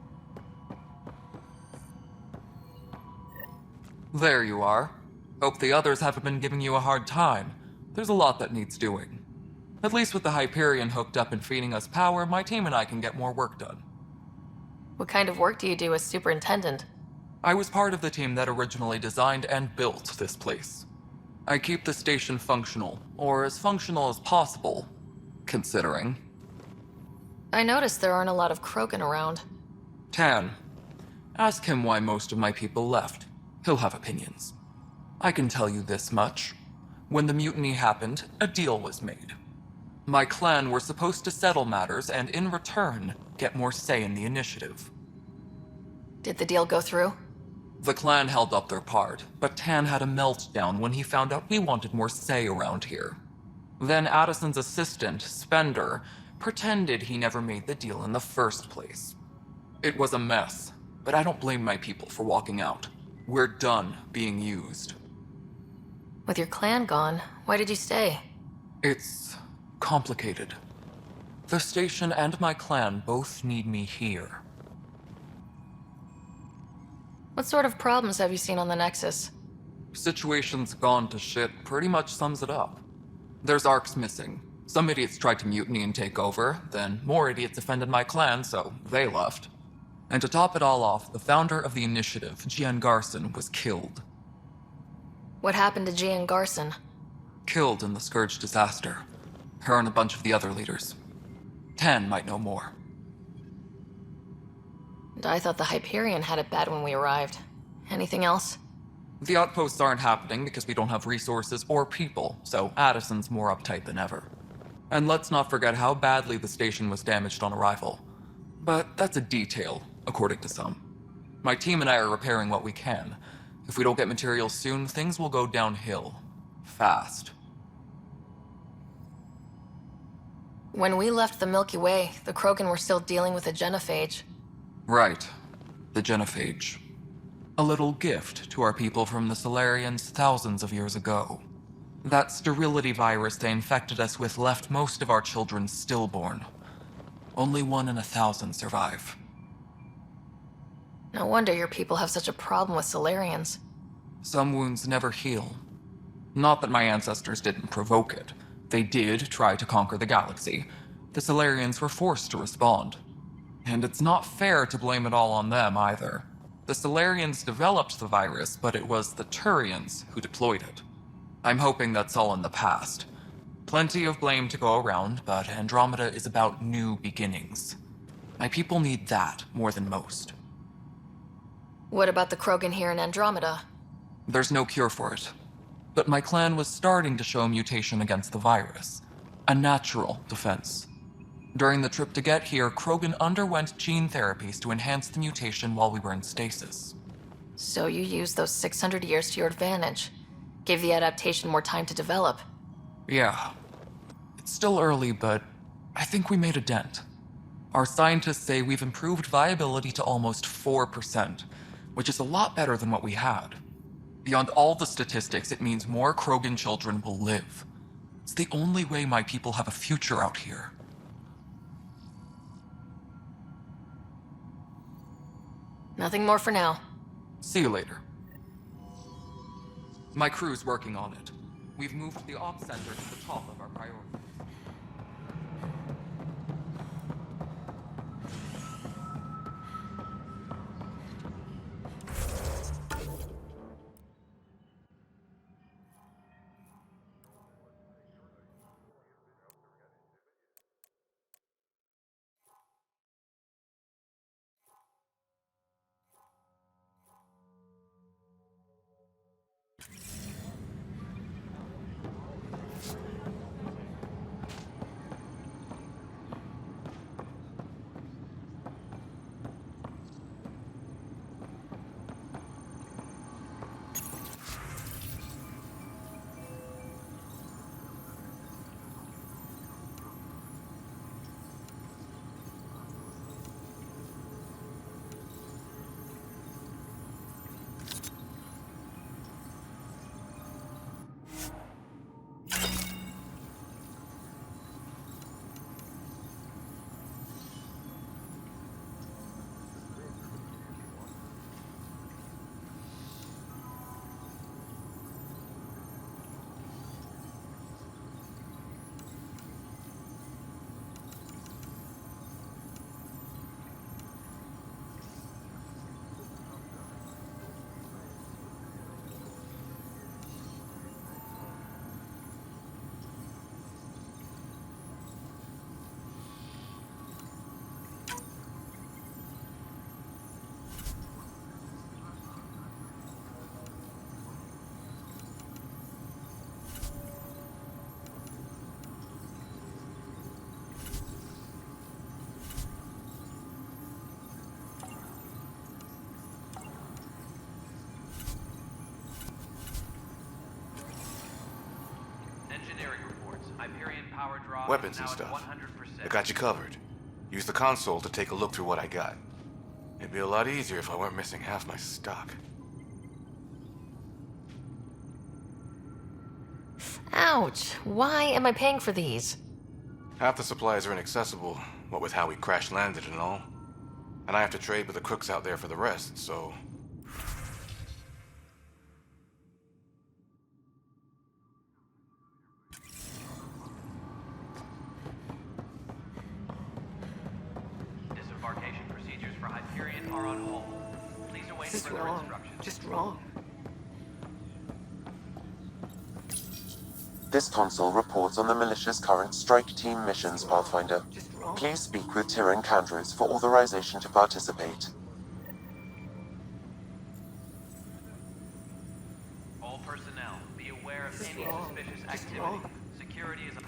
There you are. Hope the others haven't been giving you a hard time. There's a lot that needs doing. At least with the Hyperion hooked up and feeding us power, my team and I can get more work done. What kind of work do you do as superintendent? I was part of the team that originally designed and built this place. I keep the station functional, or as functional as possible, considering. I noticed there aren't a lot of Krogan around. Tan, ask him why most of my people left. He'll have opinions. I can tell you this much. When the mutiny happened, a deal was made. My clan were supposed to settle matters and in return, get more say in the initiative. Did the deal go through? The clan held up their part, but Tan had a meltdown when he found out we wanted more say around here. Then Addison's assistant, Spender, pretended he never made the deal in the first place. It was a mess, but I don't blame my people for walking out. We're done being used. With your clan gone, why did you stay? It's complicated. The station and my clan both need me here. What sort of problems have you seen on the Nexus? Situation's gone to shit pretty much sums it up. There's arcs missing. Some idiots tried to mutiny and take over, then more idiots offended my clan, so they left. And to top it all off, the founder of the initiative, Gian Garson, was killed. What happened to Gian Garson? Killed in the Scourge disaster. Her and a bunch of the other leaders. Tan might know more. And I thought the Hyperion had it bad when we arrived. Anything else? The outposts aren't happening because we don't have resources or people, so Addison's more uptight than ever. And let's not forget how badly the station was damaged on arrival. But that's a detail, according to some. My team and I are repairing what we can. If we don't get materials soon, things will go downhill. Fast. When we left the Milky Way, the Krogan were still dealing with a genophage. Right. The genophage. A little gift to our people from the Solarians thousands of years ago. That sterility virus they infected us with left most of our children stillborn. Only 1 in 1,000 survive. No wonder your people have such a problem with Solarians. Some wounds never heal. Not that my ancestors didn't provoke it. They did try to conquer the galaxy. The Solarians were forced to respond. And it's not fair to blame it all on them either. The Solarians developed the virus, but it was the Turians who deployed it. I'm hoping that's all in the past. Plenty of blame to go around, but Andromeda is about new beginnings. My people need that more than most. What about the Krogan here in Andromeda? There's no cure for it. But my clan was starting to show mutation against the virus. A natural defense. During the trip to get here, Krogan underwent gene therapies to enhance the mutation while we were in stasis. So you used those 600 years to your advantage. Gave the adaptation more time to develop. Yeah. It's still early, but I think we made a dent. Our scientists say we've improved viability to almost 4%, which is a lot better than what we had. Beyond all the statistics, it means more Krogan children will live. It's the only way my people have a future out here. Nothing more for now. See you later. My crew's working on it. We've moved the ops center to the top of our priority. Engineering reports. Hyperion power draw Weapons is and now at stuff. 100%. I got you covered. Use the console to take a look through what I got. It'd be a lot easier if I weren't missing half my stock. Ouch! Why am I paying for these? Half the supplies are inaccessible, what with how we crash landed and all. And I have to trade with the crooks out there for the rest, so... Disembarkation procedures for Hyperion are on hold. Please await This is further wrong. instructions. Just wrong. This console reports on the militia's current strike team missions, Pathfinder. Please speak with Tyrion Candres for authorization to participate. All personnel, be aware of any suspicious activity. wrong. Security is a...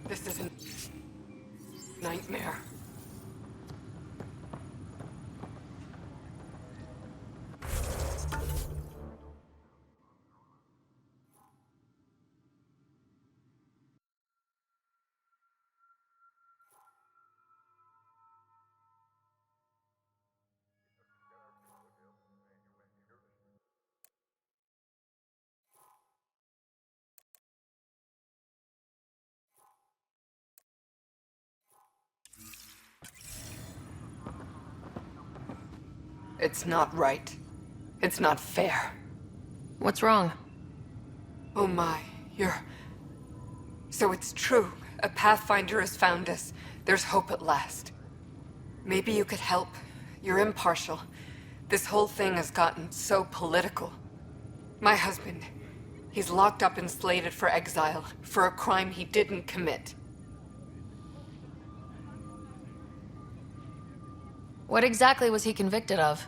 This is a nightmare. It's not right. It's not fair. What's wrong? Oh my, you're... So it's true. A Pathfinder has found us. There's hope at last. Maybe you could help. You're impartial. This whole thing has gotten so political. My husband, he's locked up and slated for exile for a crime he didn't commit. What exactly was he convicted of?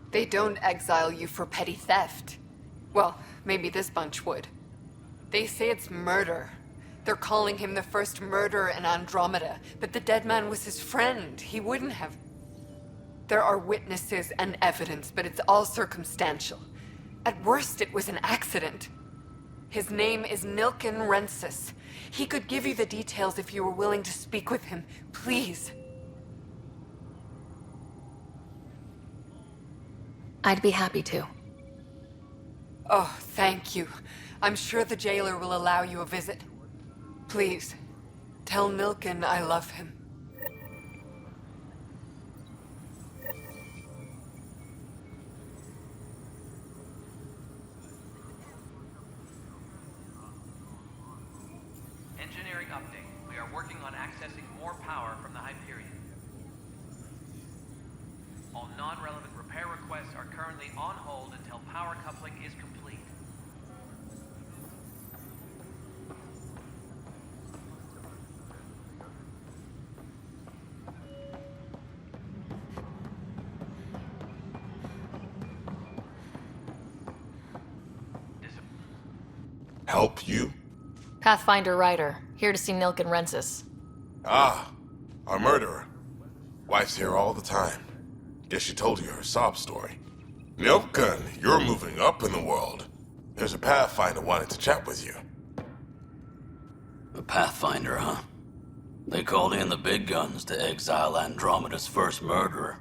They don't exile you for petty theft. Well, maybe this bunch would. They say it's murder. They're calling him the first murderer in Andromeda, but the dead man was his friend. He wouldn't have... There are witnesses and evidence, but it's all circumstantial. At worst, it was an accident. His name is Nilken Rensis. He could give you the details if you were willing to speak with him. Please. I'd be happy to. Oh, thank you. I'm sure the jailer will allow you a visit. Please, tell Nilken I love him. Engineering update. We are working on accessing more power from the Hyperion. All non-relevant repair requests are currently on hold until power coupling is complete. Help you? Pathfinder Ryder, here to see Nilken Rensis. Ah, our murderer. Wife's here all the time. Guess she told you her sob story. Nilken, you're moving up in the world. There's a Pathfinder wanting to chat with you. A Pathfinder, huh? They called in the big guns to exile Andromeda's first murderer.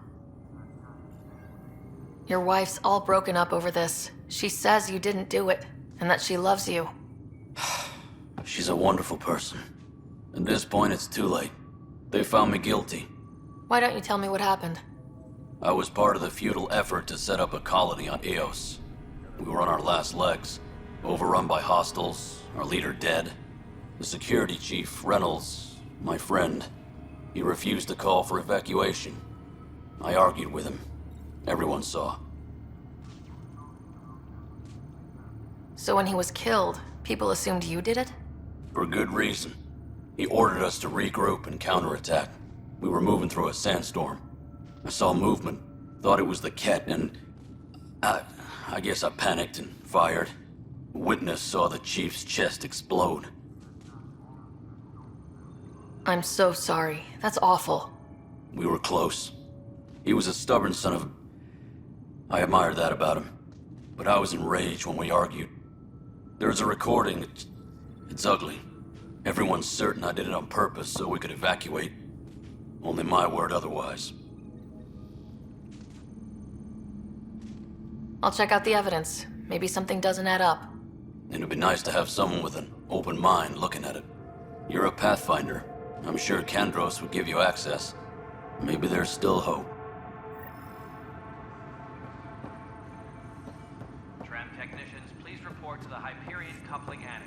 Your wife's all broken up over this. She says you didn't do it, and that she loves you. She's a wonderful person. At this point, it's too late. They found me guilty. Why don't you tell me what happened? I was part of the futile effort to set up a colony on Eos. We were on our last legs, overrun by hostiles, our leader dead. The security chief, Reynolds, my friend, he refused to call for evacuation. I argued with him. Everyone saw. So when he was killed, people assumed you did it? For good reason. He ordered us to regroup and counterattack. We were moving through a sandstorm. I saw movement, thought it was the Ket, and... I guess I panicked and fired. A witness saw the chief's chest explode. I'm so sorry. That's awful. We were close. He was a stubborn son of... I admired that about him. But I was enraged when we argued. There's a recording. It's ugly. Everyone's certain I did it on purpose so we could evacuate. Only my word otherwise. I'll check out the evidence. Maybe something doesn't add up. It'd be nice to have someone with an open mind looking at it. You're a Pathfinder. I'm sure Kandros would give you access. Maybe there's still hope. Tram technicians, please report to the Hyperion coupling annex.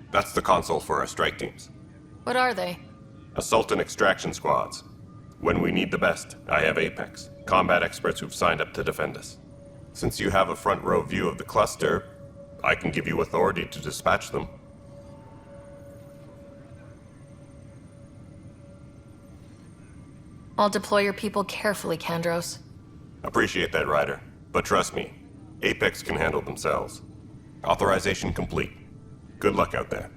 That's the console for our strike teams. What are they? Assault and extraction squads. When we need the best, I have Apex, combat experts who've signed up to defend us. Since you have a front row view of the cluster, I can give you authority to dispatch them. I'll deploy your people carefully, Kandros. Appreciate that, Ryder. But trust me, Apex can handle themselves. Authorization complete. Good luck out there.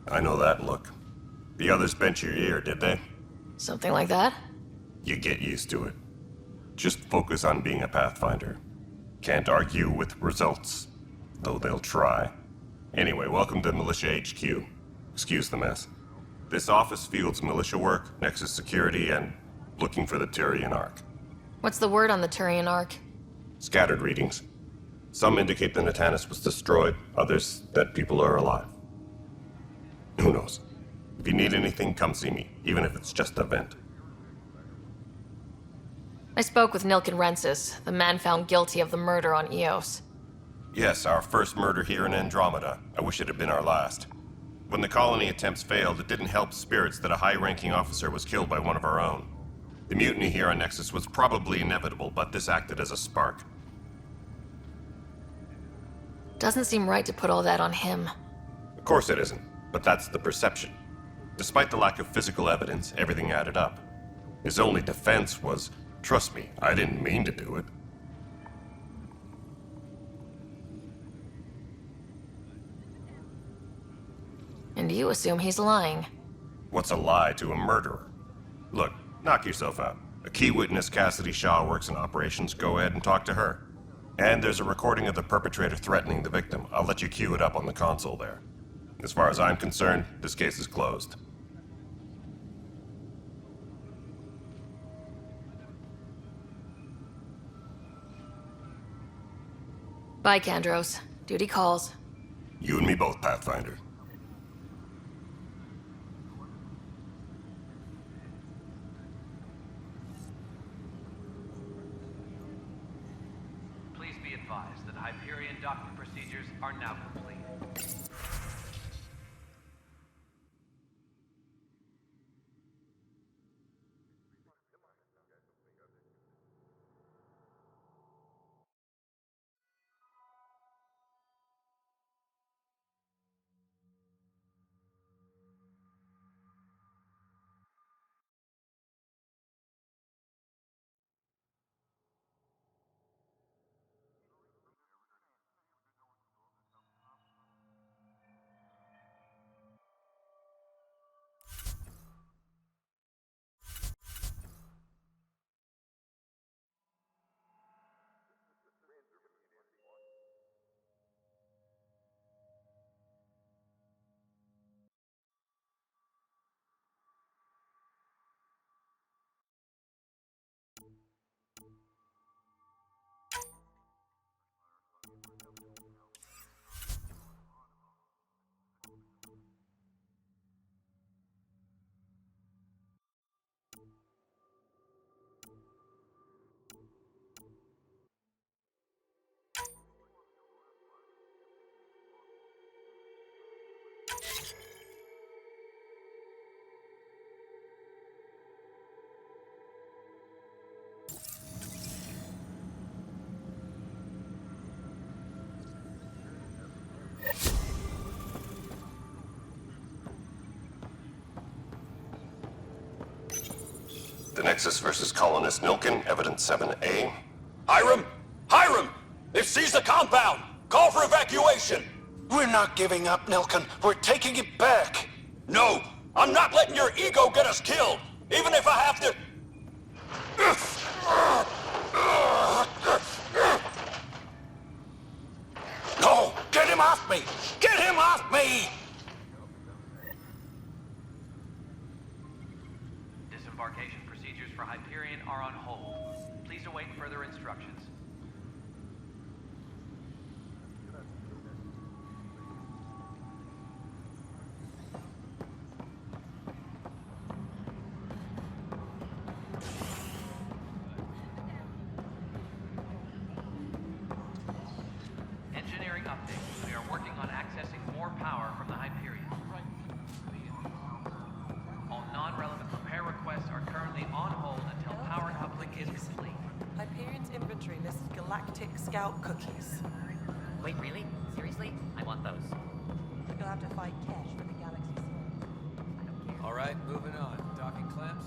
I know that look. The others bent your ear, did they? Something like that? You get used to it. Just focus on being a Pathfinder. Can't argue with results, though they'll try. Anyway, welcome to Militia HQ. Excuse the mess. This office fields militia work, Nexus security, and looking for the Tyrian Ark. What's the word on the Turian Ark? Scattered readings. Some indicate the Natanus was destroyed, others that people are alive. Who knows? If you need anything, come see me, even if it's just a vent. I spoke with Nilken Rensis, the man found guilty of the murder on Eos. Yes, our first murder here in Andromeda. I wish it had been our last. When the colony attempts failed, it didn't help spirits that a high-ranking officer was killed by one of our own. The mutiny here on Nexus was probably inevitable, but this acted as a spark. Doesn't seem right to put all that on him. Of course it isn't, but that's the perception. Despite the lack of physical evidence, everything added up. His only defense was, trust me, I didn't mean to do it. And you assume he's lying. What's a lie to a murderer? Look, knock yourself out. A key witness, Cassidy Shaw, works in operations. Go ahead and talk to her. And there's a recording of the perpetrator threatening the victim. I'll let you cue it up on the console there. As far as I'm concerned, this case is closed. Bye, Kandros. Duty calls. You and me both, Pathfinder. Please be advised that Hyperion docking procedures are now complete. The Nexus versus Colonist Nilkin, Evidence 7A. Hiram! Hiram! They've seized the compound! Call for evacuation! We're not giving up, Nilkin. We're taking it back. No! I'm not letting your ego get us killed! Even if I have to... No! Get him off me! Get him off me! Disembarkation procedures for Hyperion are on hold. Please await further instructions. Engineering update. We are working on accessing more power from the Hyperion. All non-relevant repair requests are currently on hold until power coupling is complete. Hyperion's inventory lists galactic scout cookies. Wait, really? Seriously? I want those. You'll have to fight Kesh for the galaxy's soul. All right, moving on. Docking clamps?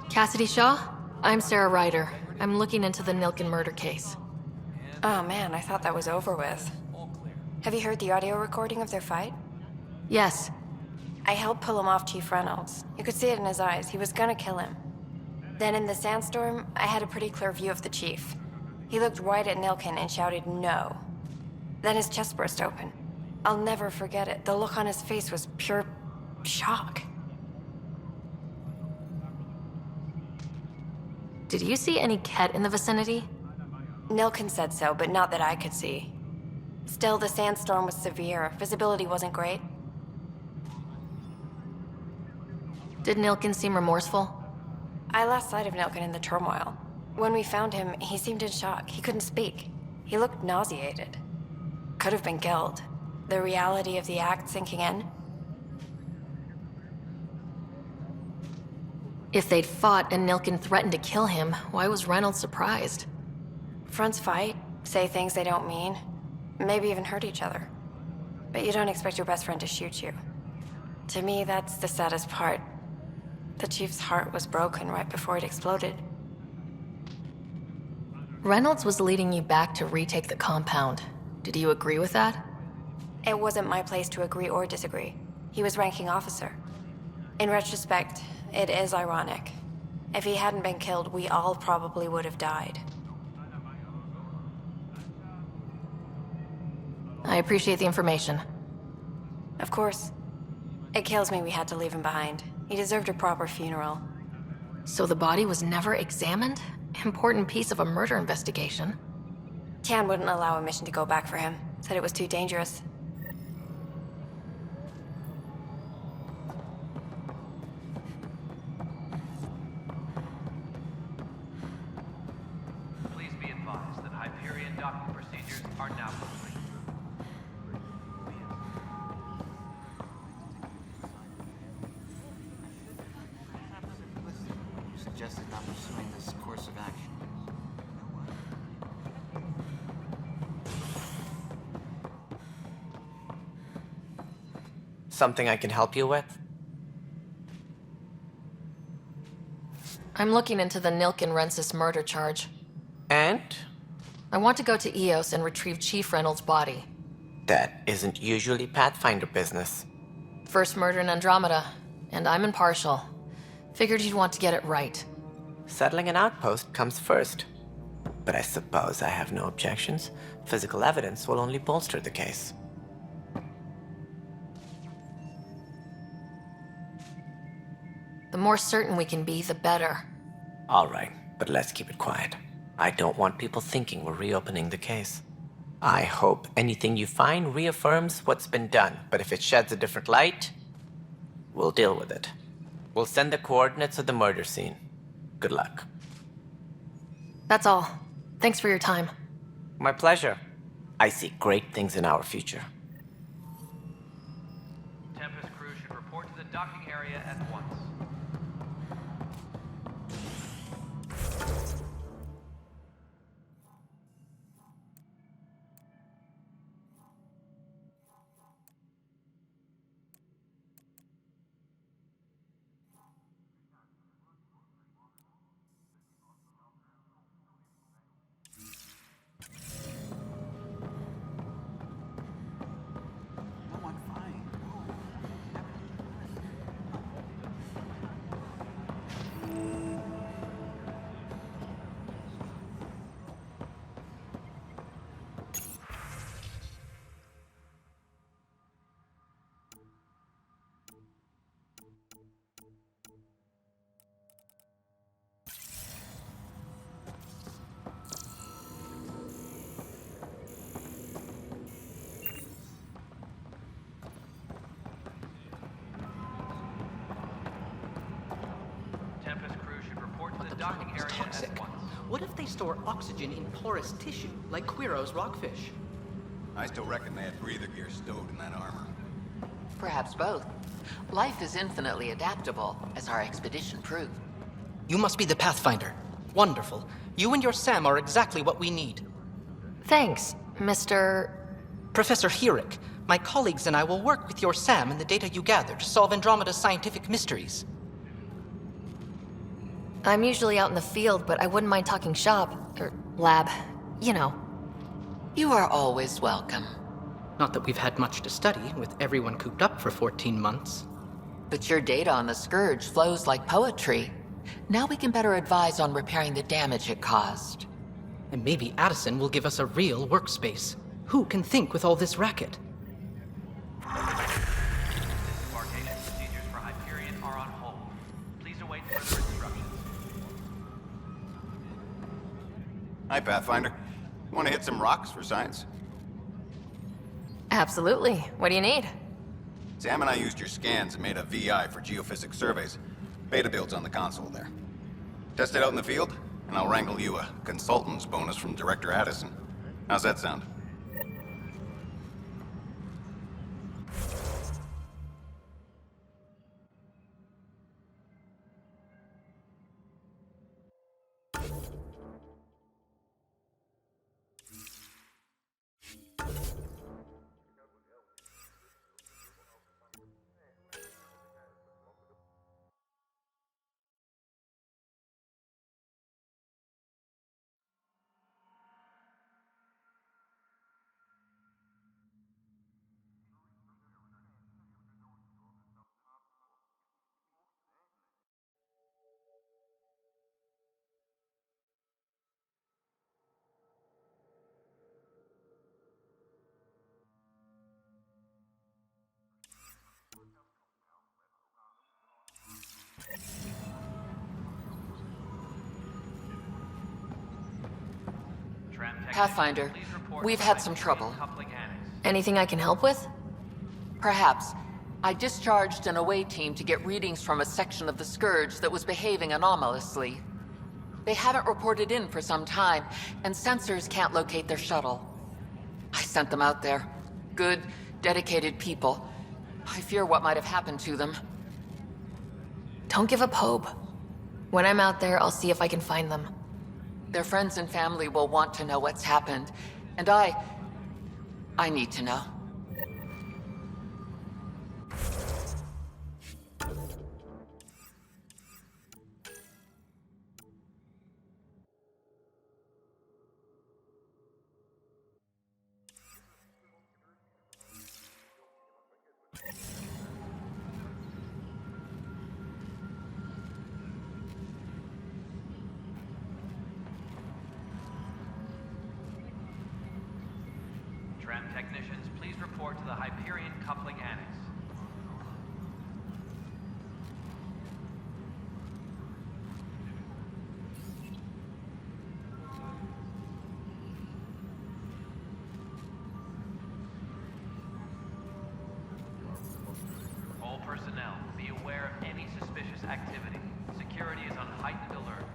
Cassidy Shaw? I'm Sarah Ryder. I'm looking into the Nilkin murder case. Oh man, I thought that was over with. Have you heard the audio recording of their fight? Yes. I helped pull him off Chief Reynolds. You could see it in his eyes. He was gonna kill him. Then in the sandstorm, I had a pretty clear view of the Chief. He looked right at Nilkin and shouted no. Then his chest burst open. I'll never forget it. The look on his face was pure shock. Did you see any Ket in the vicinity? Nilkin said so, but not that I could see. Still, the sandstorm was severe. Visibility wasn't great. Did Nilkin seem remorseful? I lost sight of Nilkin in the turmoil. When we found him, he seemed in shock. He couldn't speak. He looked nauseated. Could have been guilt. The reality of the act sinking in. If they'd fought and Nilkin threatened to kill him, why was Reynolds surprised? Fronts fight, say things they don't mean, maybe even hurt each other. But you don't expect your best friend to shoot you. To me, that's the saddest part. The Chief's heart was broken right before it exploded. Reynolds was leading you back to retake the compound. Did you agree with that? It wasn't my place to agree or disagree. He was ranking officer. In retrospect, it is ironic. If he hadn't been killed, we all probably would have died. I appreciate the information. Of course. It kills me we had to leave him behind. He deserved a proper funeral. So the body was never examined? Important piece of a murder investigation. Tian wouldn't allow a mission to go back for him. Said it was too dangerous. Please be advised that Hyperion docking procedures are now complete. Suggested not pursuing this course of action. Something I can help you with? I'm looking into the Nilkin Rensis murder charge. And? I want to go to EOS and retrieve Chief Reynolds' body. That isn't usually Pathfinder business. First murder in Andromeda, and I'm impartial. Figured you'd want to get it right. Settling an outpost comes first. But I suppose I have no objections. Physical evidence will only bolster the case. The more certain we can be, the better. All right, but let's keep it quiet. I don't want people thinking we're reopening the case. I hope anything you find reaffirms what's been done, but if it sheds a different light, we'll deal with it. We'll send the coordinates of the murder scene. Good luck. That's all. Thanks for your time. My pleasure. I see great things in our future. Tempest crew should report to the docking area at once. docking is area toxic. at once. What if they store oxygen in porous tissue, like Quiro's rockfish? I still reckon they had breather gear stowed in that armor. Perhaps both. Life is infinitely adaptable, as our expedition proved. You must be the Pathfinder. Wonderful. You and your Sam are exactly what we need. Thanks, Mr. Professor Herrick, my colleagues and I will work with your Sam and the data you gather to solve Andromeda's scientific mysteries. I'm usually out in the field, but I wouldn't mind talking shop, or lab, you know. You are always welcome. Not that we've had much to study, with everyone cooped up for 14 months. But your data on the Scourge flows like poetry. Now we can better advise on repairing the damage it caused. And maybe Addison will give us a real workspace. Who can think with all this racket? Disembarkation procedures for Hyperion are on hold. Please await further instructions. Hi, Pathfinder. Want to hit some rocks for science? Absolutely. What do you need? Sam and I used your scans and made a VI for geophysics surveys. Beta builds on the console there. Test it out in the field, and I'll wrangle you a consultant's bonus from Director Addison. How's that sound? Pathfinder, we've had some trouble. Anything I can help with? Perhaps. I discharged an away team to get readings from a section of the Scourge that was behaving anomalously. They haven't reported in for some time, and sensors can't locate their shuttle. I sent them out there. Good, dedicated people. I fear what might have happened to them. Don't give up hope. When I'm out there, I'll see if I can find them. Their friends and family will want to know what's happened, and I need to know. Tram technicians, please report to the Hyperion coupling annex. All personnel, be aware of any suspicious activity. Security is on heightened alert.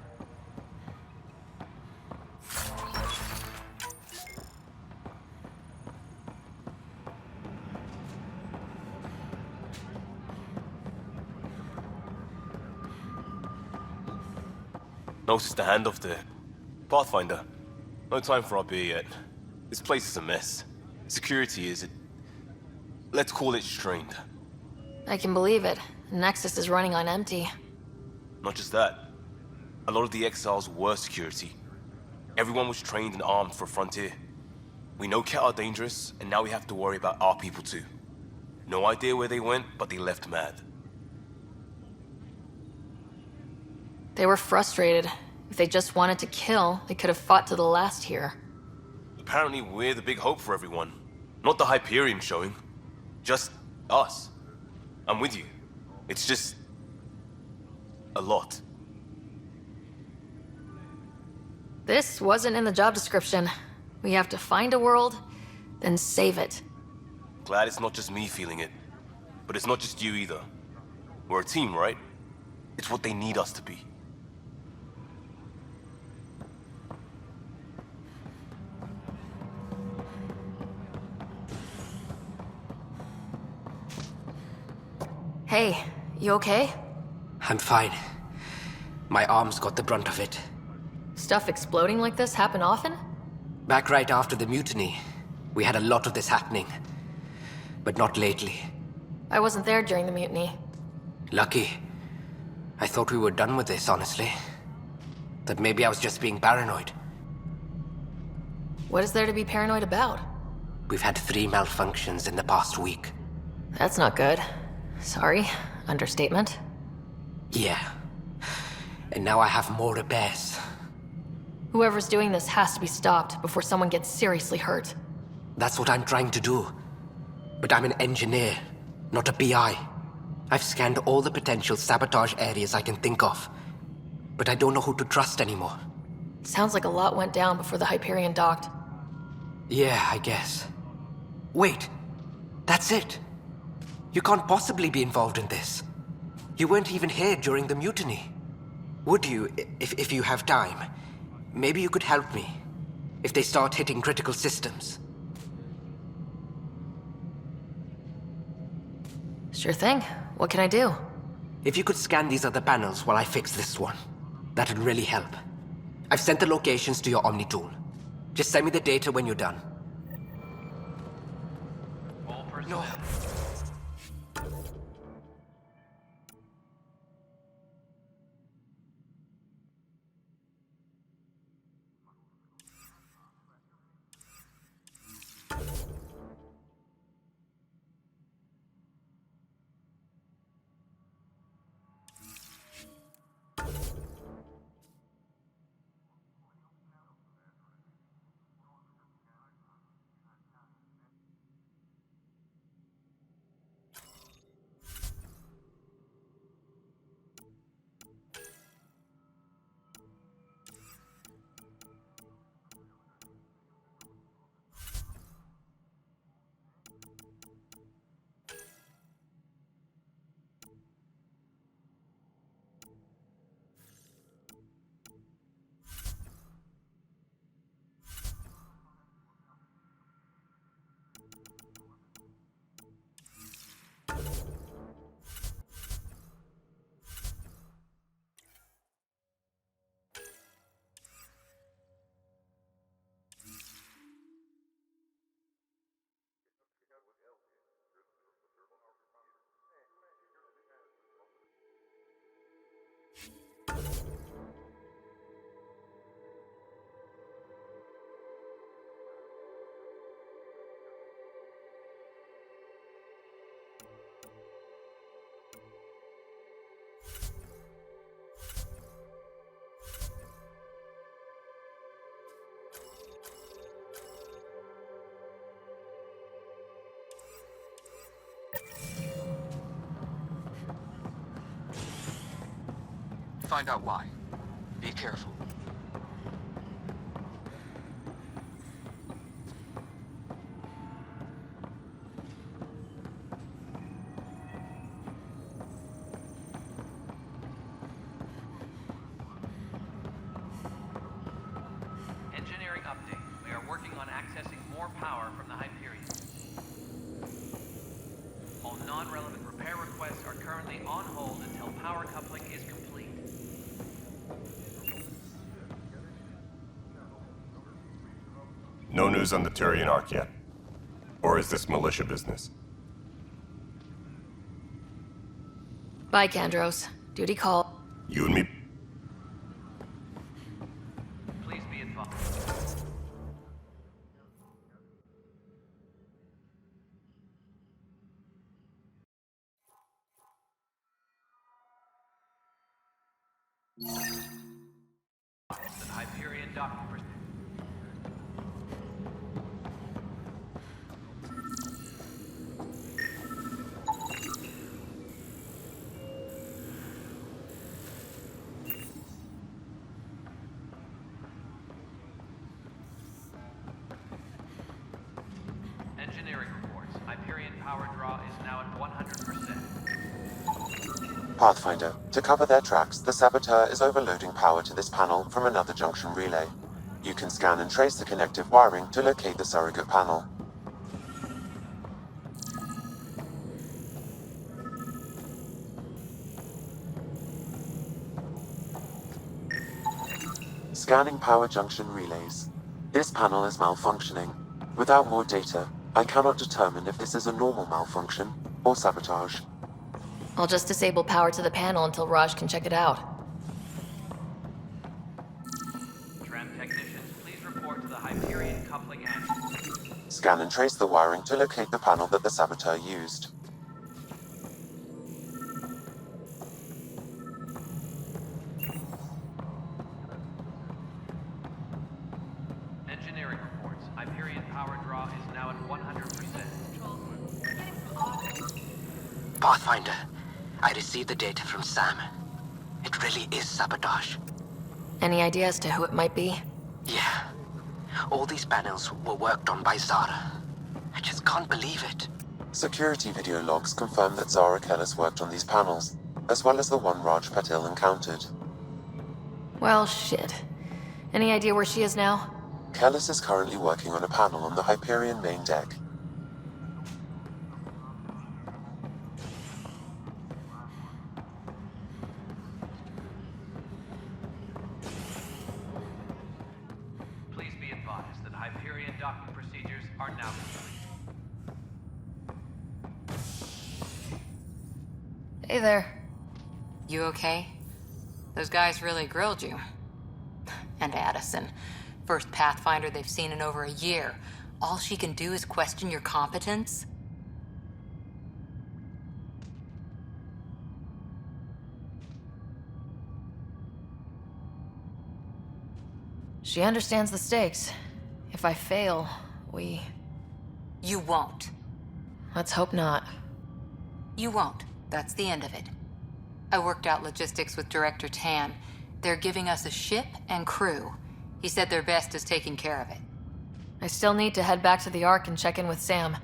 Notice the handoff there. Pathfinder, no time for our beer yet. This place is a mess. Security is, let's call it strained. I can believe it. Nexus is running on empty. Not just that. A lot of the exiles were security. Everyone was trained and armed for Frontier. We know Ket are dangerous, and now we have to worry about our people too. No idea where they went, but they left mad. They were frustrated. If they just wanted to kill, they could have fought to the last here. Apparently we're the big hope for everyone. Not the Hyperion showing. Just us. I'm with you. It's just... a lot. This wasn't in the job description. We have to find a world, then save it. Glad it's not just me feeling it. But it's not just you either. We're a team, right? It's what they need us to be. Hey, you okay? I'm fine. My arms got the brunt of it. Stuff exploding like this happen often? Back right after the mutiny, we had a lot of this happening. But not lately. I wasn't there during the mutiny. Lucky. I thought we were done with this, honestly. That maybe I was just being paranoid. What is there to be paranoid about? We've had 3 malfunctions in the past week. That's not good. Sorry, understatement. Yeah. And now I have more repairs. Whoever's doing this has to be stopped before someone gets seriously hurt. That's what I'm trying to do. But I'm an engineer, not a PI. I've scanned all the potential sabotage areas I can think of. But I don't know who to trust anymore. Sounds like a lot went down before the Hyperion docked. Yeah, I guess. Wait. That's it. You can't possibly be involved in this. You weren't even here during the mutiny. Would you, if you have time? Maybe you could help me. If they start hitting critical systems. Sure thing. What can I do? If you could scan these other panels while I fix this one, that'd really help. I've sent the locations to your Omni tool. Just send me the data when you're done. No. Find out why. Be careful. Engineering update. We are working on accessing more power from the Hyperion. All non-relevant repair requests are currently on hold until power coupling is complete. No news on the Turian Ark yet? Or is this militia business? Bye, Kandros. Duty call. You and me? Please be advised. The Hyperion docking. Engineering reports. Hyperion power draw is now at 100%. Pathfinder, to cover their tracks, the Saboteur is overloading power to this panel from another junction relay. You can scan and trace the connective wiring to locate the surrogate panel. Scanning power junction relays. This panel is malfunctioning. Without more data, I cannot determine if this is a normal malfunction or sabotage. I'll just disable power to the panel until Raj can check it out. Tram technicians, please report to the Hyperion coupling annex. Scan and trace the wiring to locate the panel that the saboteur used. Engineering reports. Hyperion power draw is now at 100%. Pathfinder, I received the data from Sam. It really is sabotage. Any idea as to who it might be? Yeah. All these panels were worked on by Zara. I just can't believe it. Security video logs confirm that Zara Kellis worked on these panels, as well as the one Raj Patil encountered. Well, shit. Any idea where she is now? Kellis is currently working on a panel on the Hyperion main deck. Please be advised that Hyperion docking procedures are now complete. Hey there. You okay? Those guys really grilled you. And Addison. First Pathfinder they've seen in over a year. All she can do is question your competence? She understands the stakes. If I fail, You won't. Let's hope not. You won't. That's the end of it. I worked out logistics with Director Tan. They're giving us a ship and crew. He said their best is taking care of it. I still need to head back to the Ark and check in with Sam.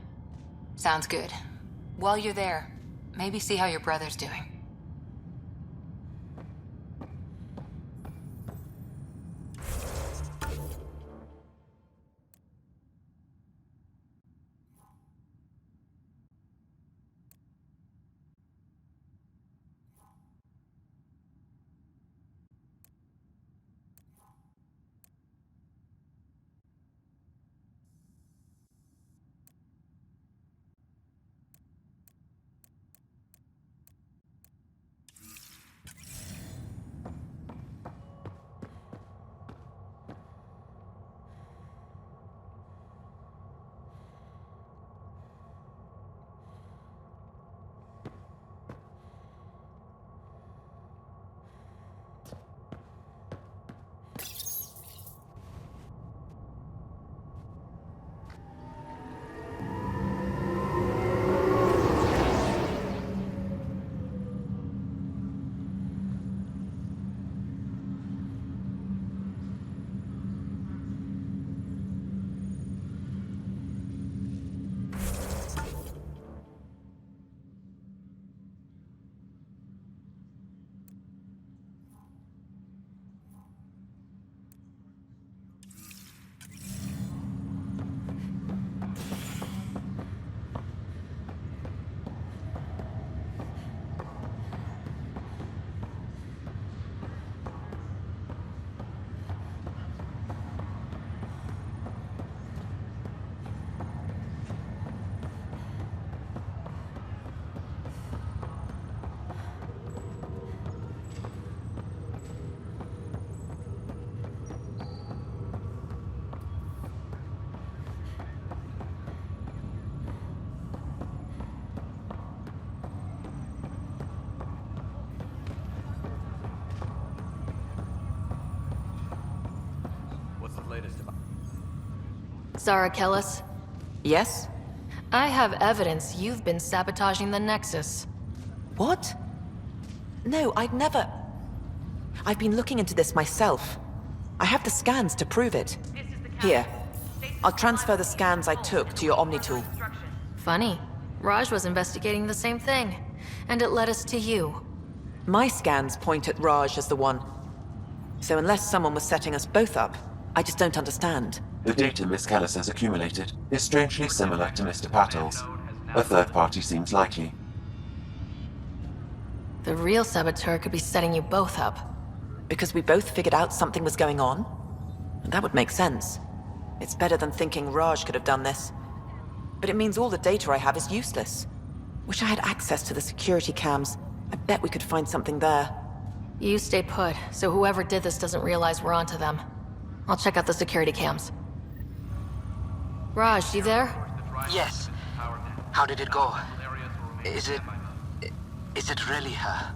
Sounds good. While you're there, maybe see how your brother's doing. Zara Kellis? Yes? I have evidence you've been sabotaging the Nexus. What? No, I'd never... I've been looking into this myself. I have the scans to prove it. Here. I'll transfer the scans I took to your Omni tool. Funny. Raj was investigating the same thing, and it led us to you. My scans point at Raj as the one. So unless someone was setting us both up, I just don't understand. The data Miss Kellis has accumulated is strangely similar to Mr. Patil's. A third party seems likely. The real saboteur could be setting you both up. Because we both figured out something was going on? That would make sense. It's better than thinking Raj could have done this. But it means all the data I have is useless. Wish I had access to the security cams. I bet we could find something there. You stay put, so whoever did this doesn't realize we're onto them. I'll check out the security cams. Raj, you there? Yes. How did it go? Is it really her?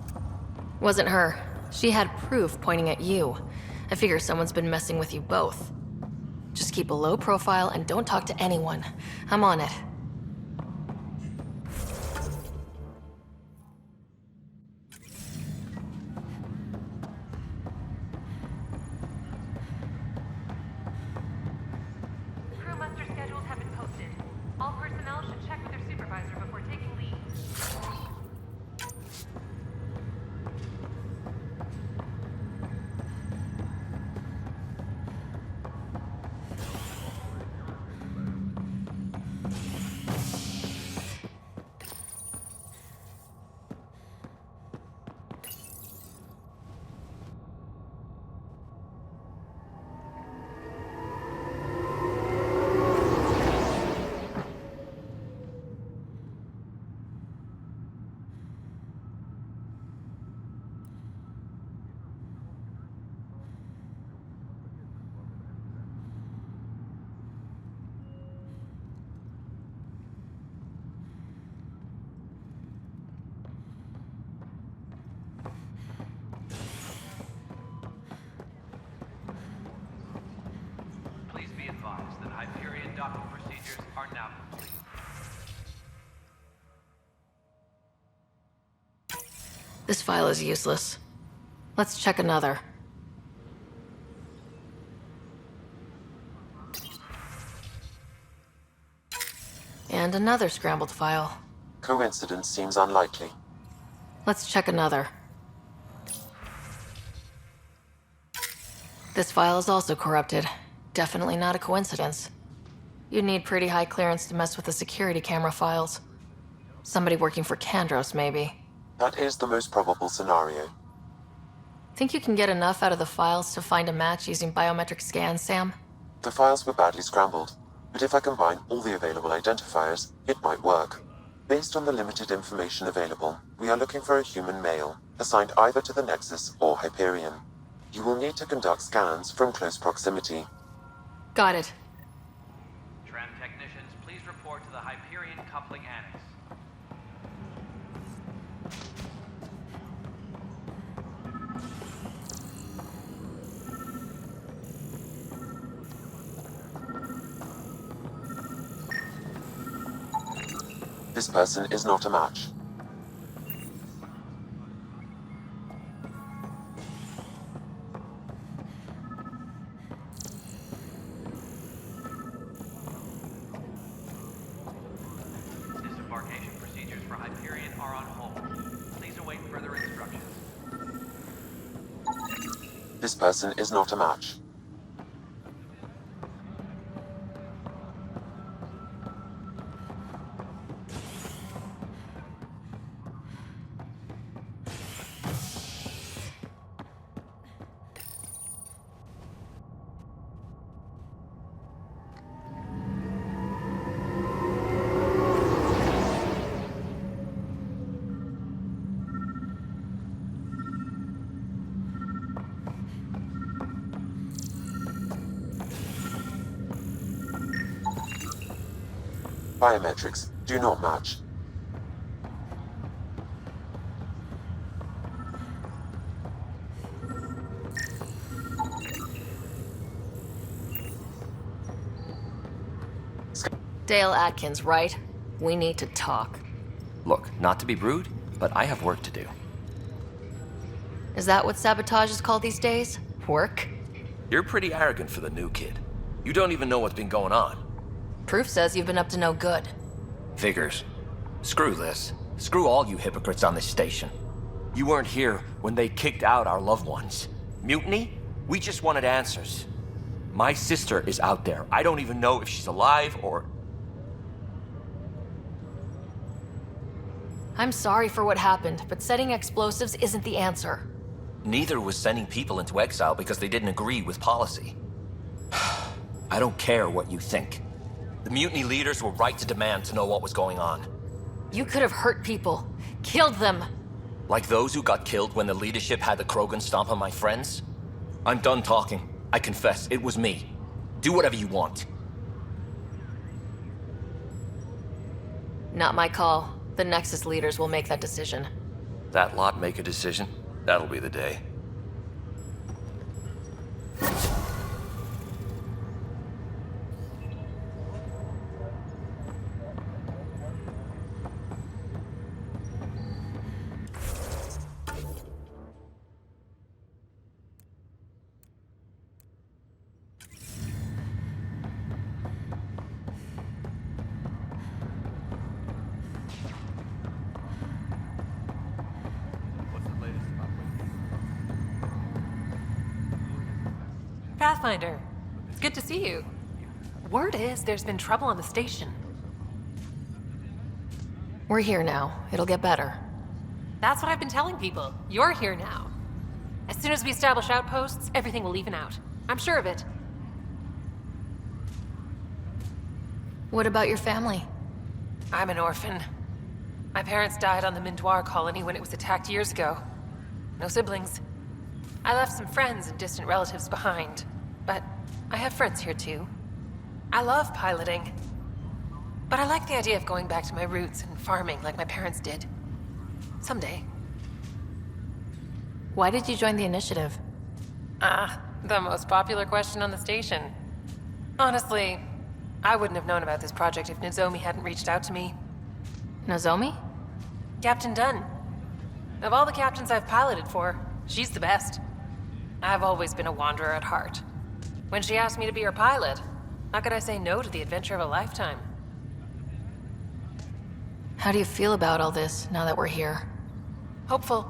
Wasn't her. She had proof pointing at you. I figure someone's been messing with you both. Just keep a low profile and don't talk to anyone. I'm on it. Crew muster schedules have been posted. All personnel should check with their supervisor before taking leave. Please be advised that Hyperion docking procedures are now complete. This file is useless. Let's check another. And another scrambled file. Coincidence seems unlikely. Let's check another. This file is also corrupted. Definitely not a coincidence. You'd need pretty high clearance to mess with the security camera files. Somebody working for Kandros, maybe. That is the most probable scenario. Think you can get enough out of the files to find a match using biometric scans, Sam? The files were badly scrambled, but if I combine all the available identifiers, it might work. Based on the limited information available, we are looking for a human male, assigned either to the Nexus or Hyperion. You will need to conduct scans from close proximity. Got it. Tram technicians, please report to the Hyperion coupling annex. This person is not a match. Disembarkation procedures for Hyperion are on hold. Please await further instructions. This person is not a match. Biometrics do not match. Dale Atkins, right? We need to talk. Look, not to be rude, but I have work to do. Is that what sabotage is called these days? Work? You're pretty arrogant for the new kid. You don't even know what's been going on. Proof says you've been up to no good. Figures. Screw this. Screw all you hypocrites on this station. You weren't here when they kicked out our loved ones. Mutiny? We just wanted answers. My sister is out there. I don't even know if she's alive or... I'm sorry for what happened, but setting explosives isn't the answer. Neither was sending people into exile because they didn't agree with policy. I don't care what you think. The mutiny leaders were right to demand to know what was going on. You could have hurt people. Killed them. Like those who got killed when the leadership had the Krogan stomp on my friends? I'm done talking. I confess, it was me. Do whatever you want. Not my call. The Nexus leaders will make that decision. That lot make a decision? That'll be the day. Pathfinder, it's good to see you. Word is there's been trouble on the station. We're here now. It'll get better. That's what I've been telling people. You're here now. As soon as we establish outposts, everything will even out. I'm sure of it. What about your family? I'm an orphan. My parents died on the Mindoir colony when it was attacked years ago. No siblings. I left some friends and distant relatives behind, but I have friends here too. I love piloting, but I like the idea of going back to my roots and farming like my parents did. Someday. Why did you join the initiative? The most popular question on the station. Honestly, I wouldn't have known about this project if Nozomi hadn't reached out to me. Nozomi? Captain Dunn. Of all the captains I've piloted for, she's the best. I've always been a wanderer at heart. When she asked me to be her pilot, how could I say no to the adventure of a lifetime? How do you feel about all this now that we're here? Hopeful.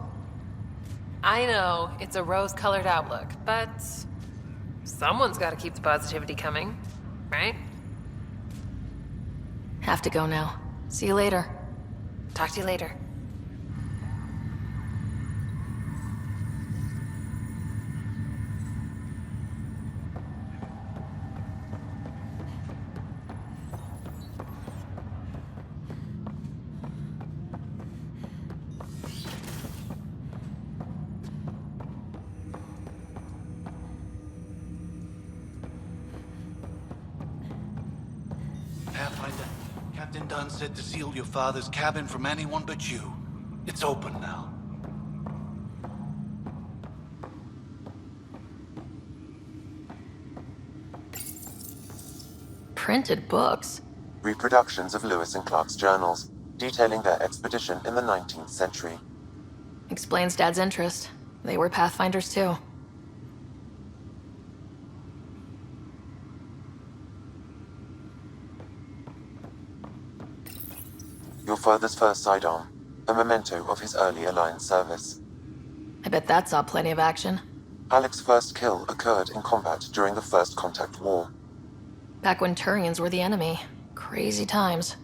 I know it's a rose-colored outlook, but someone's got to keep the positivity coming, right? Have to go now. See you later. Talk to you later. Pathfinder, Captain Dunn said to seal your father's cabin from anyone but you. It's open now. Printed books? Reproductions of Lewis and Clark's journals, detailing their expedition in the 19th century. Explains Dad's interest. They were Pathfinders too. Your father's first sidearm, a memento of his early Alliance service. I bet that saw plenty of action. Alec's first kill occurred in combat during the First Contact War. Back when Turians were the enemy. Crazy times.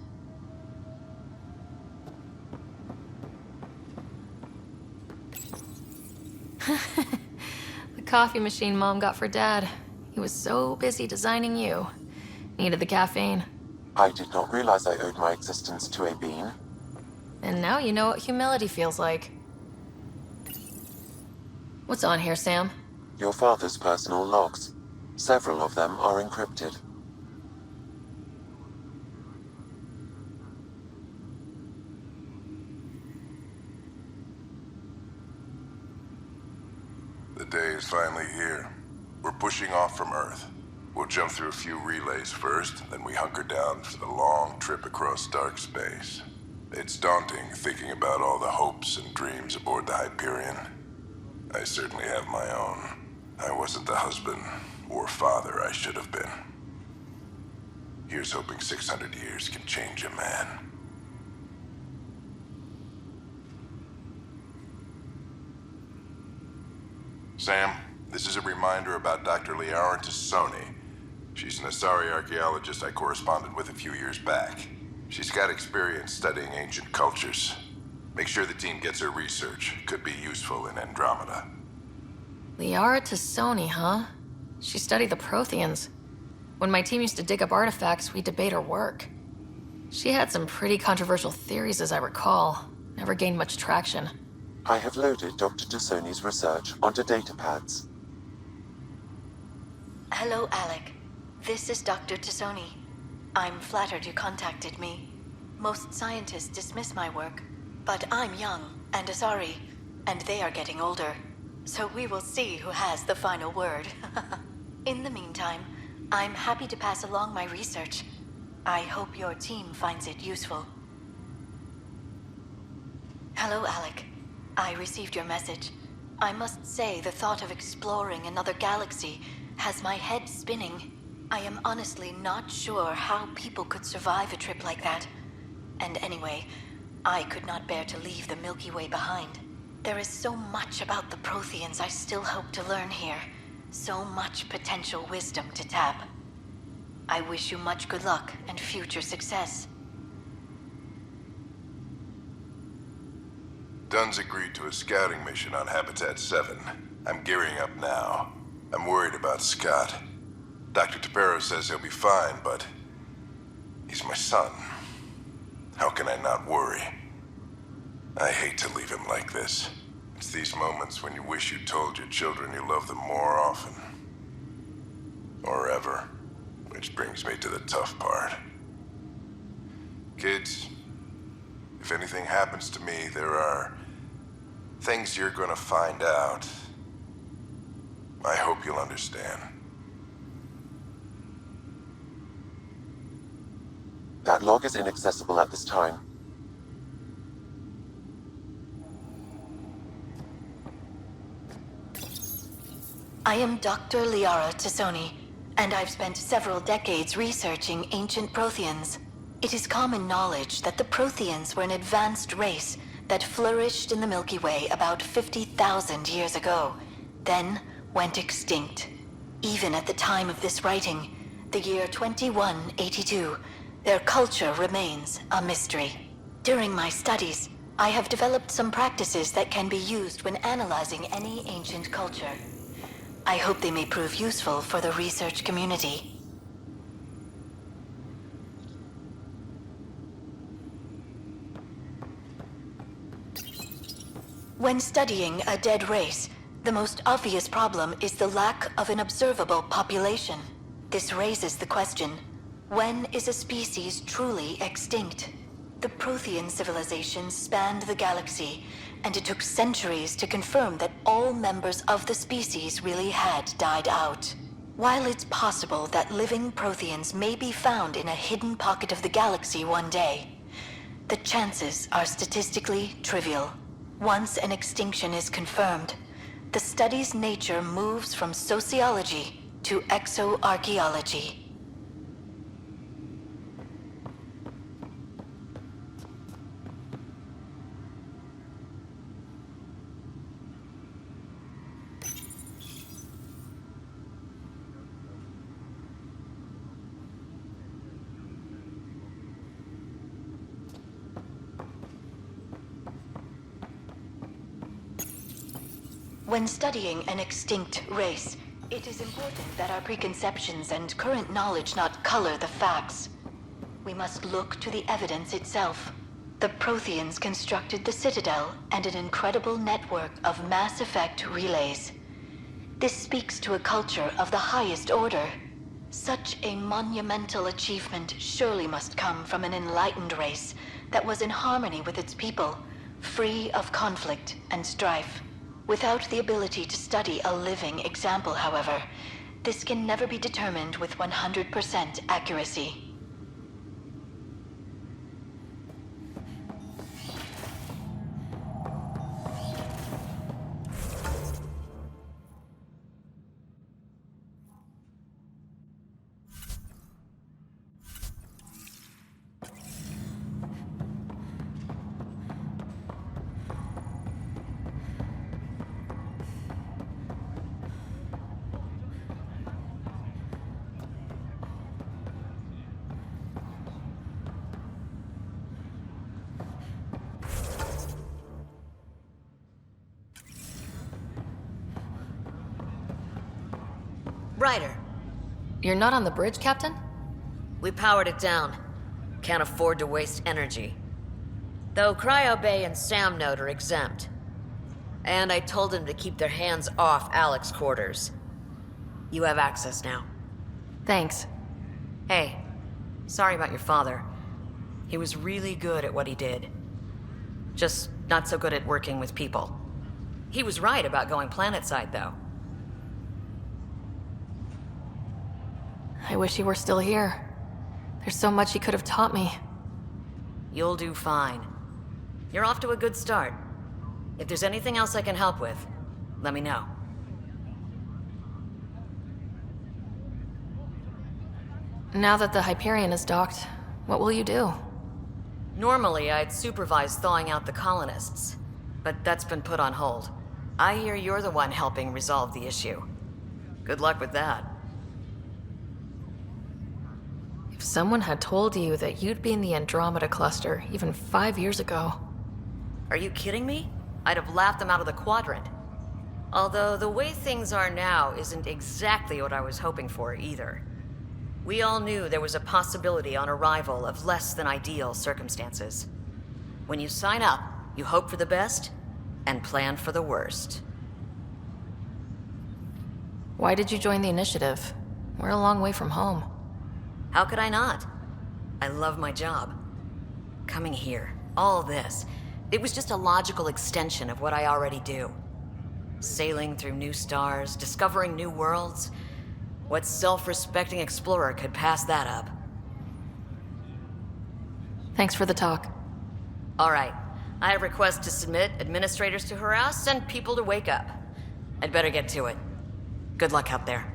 The coffee machine Mom got for Dad. He was so busy designing you. Needed the caffeine. I did not realize I owed my existence to a bean. And now you know what humility feels like. What's on here, Sam? Your father's personal logs. Several of them are encrypted. The day is finally here. We're pushing off from Earth. We'll jump through a few relays first, then we hunker down for the long trip across dark space. It's daunting thinking about all the hopes and dreams aboard the Hyperion. I certainly have my own. I wasn't the husband or father I should have been. Here's hoping 600 years can change a man. Sam, this is a reminder about Dr. Liara Tassoni. She's an Asari archaeologist I corresponded with a few years back. She's got experience studying ancient cultures. Make sure the team gets her research. Could be useful in Andromeda. Liara Tassoni, huh? She studied the Protheans. When my team used to dig up artifacts, we'd debate her work. She had some pretty controversial theories, as I recall. Never gained much traction. I have loaded Dr. Tassoni's research onto datapads. Hello, Alec. This is Dr. Tassoni. I'm flattered you contacted me. Most scientists dismiss my work, but I'm young and Asari, and they are getting older. So we will see who has the final word. In the meantime, I'm happy to pass along my research. I hope your team finds it useful. Hello, Alec. I received your message. I must say the thought of exploring another galaxy has my head spinning. I am honestly not sure how people could survive a trip like that. And anyway, I could not bear to leave the Milky Way behind. There is so much about the Protheans I still hope to learn here. So much potential wisdom to tap. I wish you much good luck and future success. Dunn's agreed to a scouting mission on Habitat 7. I'm gearing up now. I'm worried about Scott. Dr. Tapero says he'll be fine, but he's my son. How can I not worry? I hate to leave him like this. It's these moments when you wish you told your children you love them more often. Or ever. Which brings me to the tough part. Kids, if anything happens to me, there are things you're gonna find out. I hope you'll understand. That log is inaccessible at this time. I am Dr. Liara Tassoni, and I've spent several decades researching ancient Protheans. It is common knowledge that the Protheans were an advanced race that flourished in the Milky Way about 50,000 years ago, then went extinct. Even at the time of this writing, the year 2182, their culture remains a mystery. During my studies, I have developed some practices that can be used when analyzing any ancient culture. I hope they may prove useful for the research community. When studying a dead race, the most obvious problem is the lack of an observable population. This raises the question, when is a species truly extinct? The Prothean civilization spanned the galaxy, and it took centuries to confirm that all members of the species really had died out. While it's possible that living Protheans may be found in a hidden pocket of the galaxy one day, the chances are statistically trivial. Once an extinction is confirmed, the study's nature moves from sociology to exoarchaeology. When studying an extinct race, it is important that our preconceptions and current knowledge not color the facts. We must look to the evidence itself. The Protheans constructed the Citadel and an incredible network of mass effect relays. This speaks to a culture of the highest order. Such a monumental achievement surely must come from an enlightened race that was in harmony with its people, free of conflict and strife. Without the ability to study a living example, however, this can never be determined with 100% accuracy. Ryder. You're not on the bridge, Captain? We powered it down. Can't afford to waste energy. Though Cryo Bay and Sam Node are exempt. And I told them to keep their hands off Alec's quarters. You have access now. Thanks. Hey, sorry about your father. He was really good at what he did. Just not so good at working with people. He was right about going planetside, though. I wish he were still here. There's so much he could have taught me. You'll do fine. You're off to a good start. If there's anything else I can help with, let me know. Now that the Hyperion is docked, what will you do? Normally, I'd supervise thawing out the colonists, but that's been put on hold. I hear you're the one helping resolve the issue. Good luck with that. If someone had told you that you'd be in the Andromeda cluster even 5 years ago... Are you kidding me? I'd have laughed them out of the quadrant. Although the way things are now isn't exactly what I was hoping for either. We all knew there was a possibility on arrival of less than ideal circumstances. When you sign up, you hope for the best and plan for the worst. Why did you join the initiative? We're a long way from home. How could I not? I love my job. Coming here, all this, it was just a logical extension of what I already do. Sailing through new stars, discovering new worlds. What self-respecting explorer could pass that up? Thanks for the talk. All right. I have requests to submit, administrators to harass, and people to wake up. I'd better get to it. Good luck out there.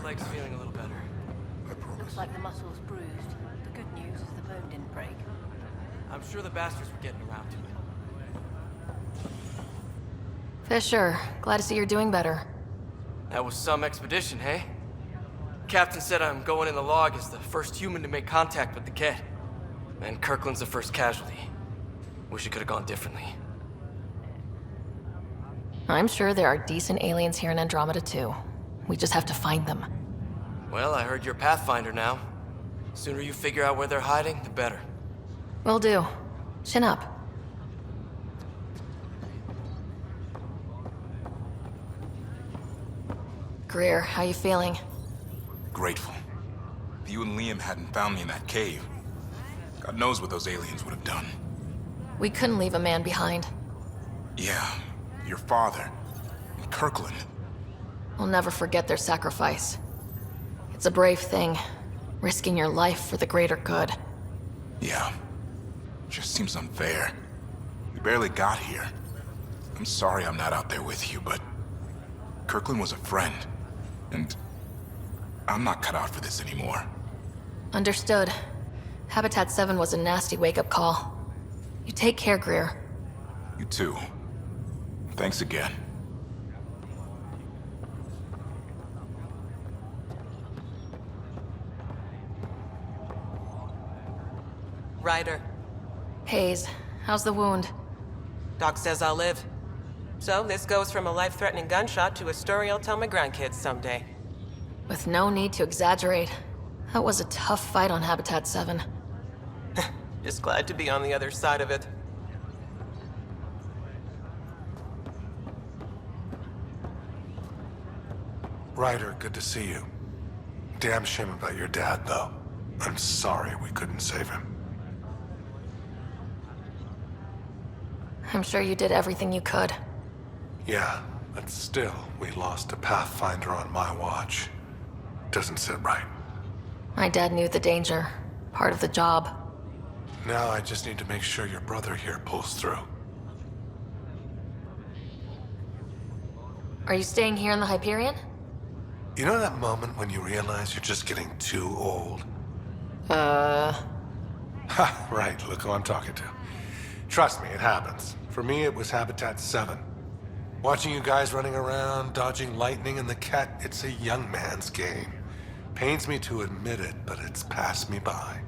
Leg's feeling a little better. Looks like the muscle's bruised. The good news is the bone didn't break. I'm sure the bastards were getting around to it. Fisher, glad to see you're doing better. That was some expedition, hey? Captain said I'm going in the log as the first human to make contact with the Ket. And Kirkland's the first casualty. Wish it could have gone differently. I'm sure there are decent aliens here in Andromeda too. We just have to find them. Well, I heard you're Pathfinder now. Sooner you figure out where they're hiding, the better. Will do. Chin up. Greer, how you feeling? Grateful. If you and Liam hadn't found me in that cave, God knows what those aliens would have done. We couldn't leave a man behind. Yeah, your father, and Kirkland. We'll never forget their sacrifice. It's a brave thing, risking your life for the greater good. Yeah. Just seems unfair. We barely got here. I'm sorry I'm not out there with you, but Kirkland was a friend, and I'm not cut out for this anymore. Understood. Habitat 7 was a nasty wake-up call. You take care, Greer. You too. Thanks again. Ryder. Hayes, how's the wound? Doc says I'll live. So this goes from a life-threatening gunshot to a story I'll tell my grandkids someday. With no need to exaggerate. That was a tough fight on Habitat 7. Just glad to be on the other side of it. Ryder, good to see you. Damn shame about your dad, though. I'm sorry we couldn't save him. I'm sure you did everything you could. Yeah, but still, we lost a Pathfinder on my watch. Doesn't sit right. My dad knew the danger. Part of the job. Now I just need to make sure your brother here pulls through. Are you staying here in the Hyperion? You know that moment when you realize you're just getting too old? Ha, right, look who I'm talking to. Trust me, it happens. For me, it was Habitat 7. Watching you guys running around, dodging lightning and the cat, it's a young man's game. Pains me to admit it, but it's passed me by.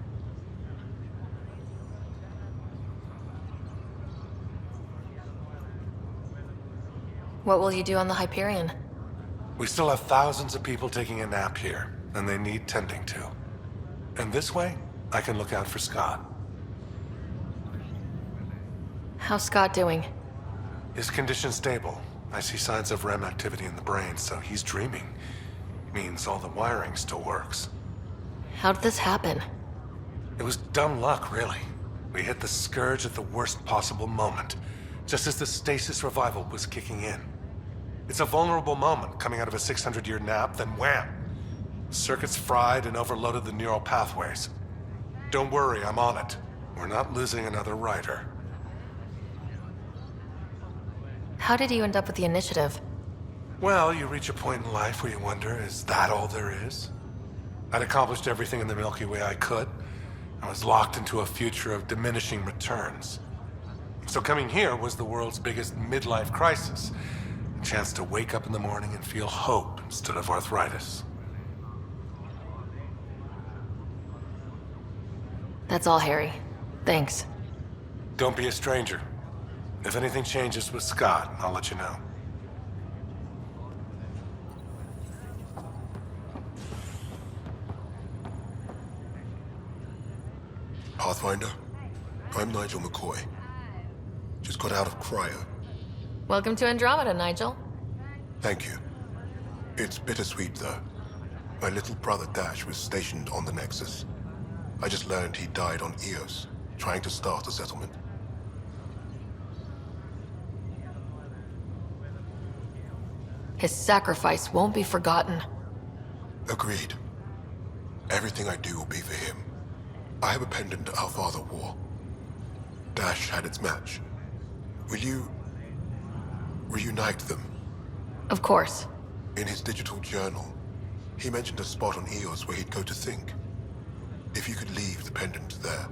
What will you do on the Hyperion? We still have thousands of people taking a nap here, and they need tending to. And this way, I can look out for Scott. How's Scott doing? His condition's stable. I see signs of REM activity in the brain, so he's dreaming. Means all the wiring still works. How did this happen? It was dumb luck, really. We hit the Scourge at the worst possible moment, just as the stasis revival was kicking in. It's a vulnerable moment coming out of a 600-year nap, then wham! Circuits fried and overloaded the neural pathways. Don't worry, I'm on it. We're not losing another rider. How did you end up with the initiative? Well, you reach a point in life where you wonder, is that all there is? I'd accomplished everything in the Milky Way I could. I was locked into a future of diminishing returns. So coming here was the world's biggest midlife crisis. A chance to wake up in the morning and feel hope instead of arthritis. That's all, Harry. Thanks. Don't be a stranger. If anything changes with Scott, I'll let you know. Pathfinder, I'm Nigel McCoy. Just got out of cryo. Welcome to Andromeda, Nigel. Thank you. It's bittersweet, though. My little brother Dash was stationed on the Nexus. I just learned he died on Eos, trying to start a settlement. His sacrifice won't be forgotten. Agreed. Everything I do will be for him. I have a pendant our father wore. Dash had its match. Will you reunite them? Of course. In his digital journal, he mentioned a spot on Eos where he'd go to think. If you could leave the pendant there.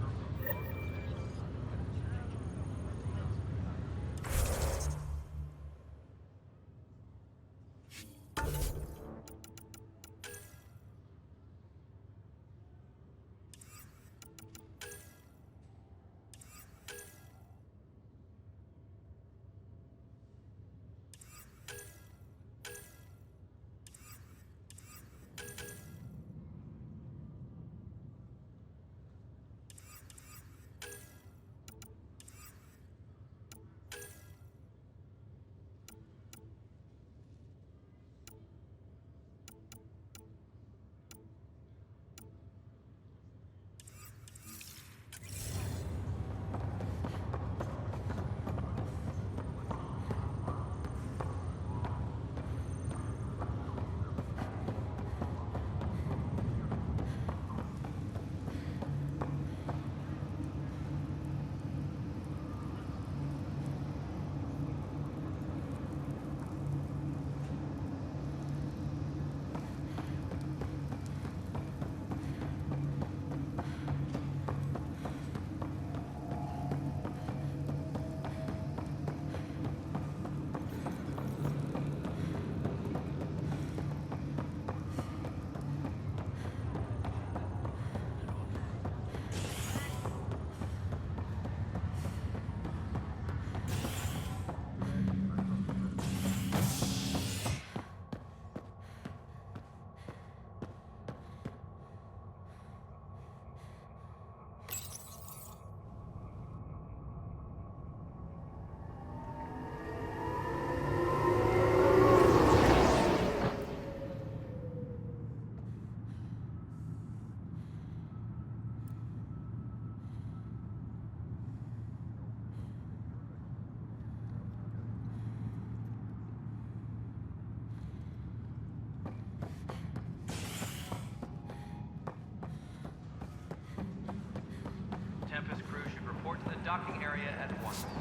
one.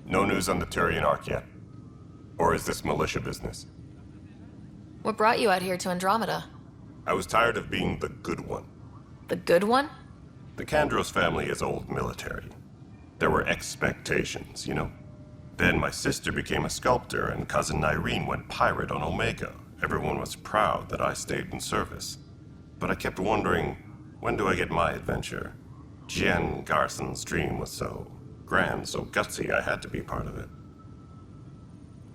No news on the Turian Ark yet? Or is this militia business? What brought you out here to Andromeda? I was tired of being the good one. The good one? The Kandros family is old military. There were expectations, you know? Then my sister became a sculptor and cousin Irene went pirate on Omega. Everyone was proud that I stayed in service. But I kept wondering, when do I get my adventure? Jen Garson's dream was so grand, so gutsy, I had to be part of it.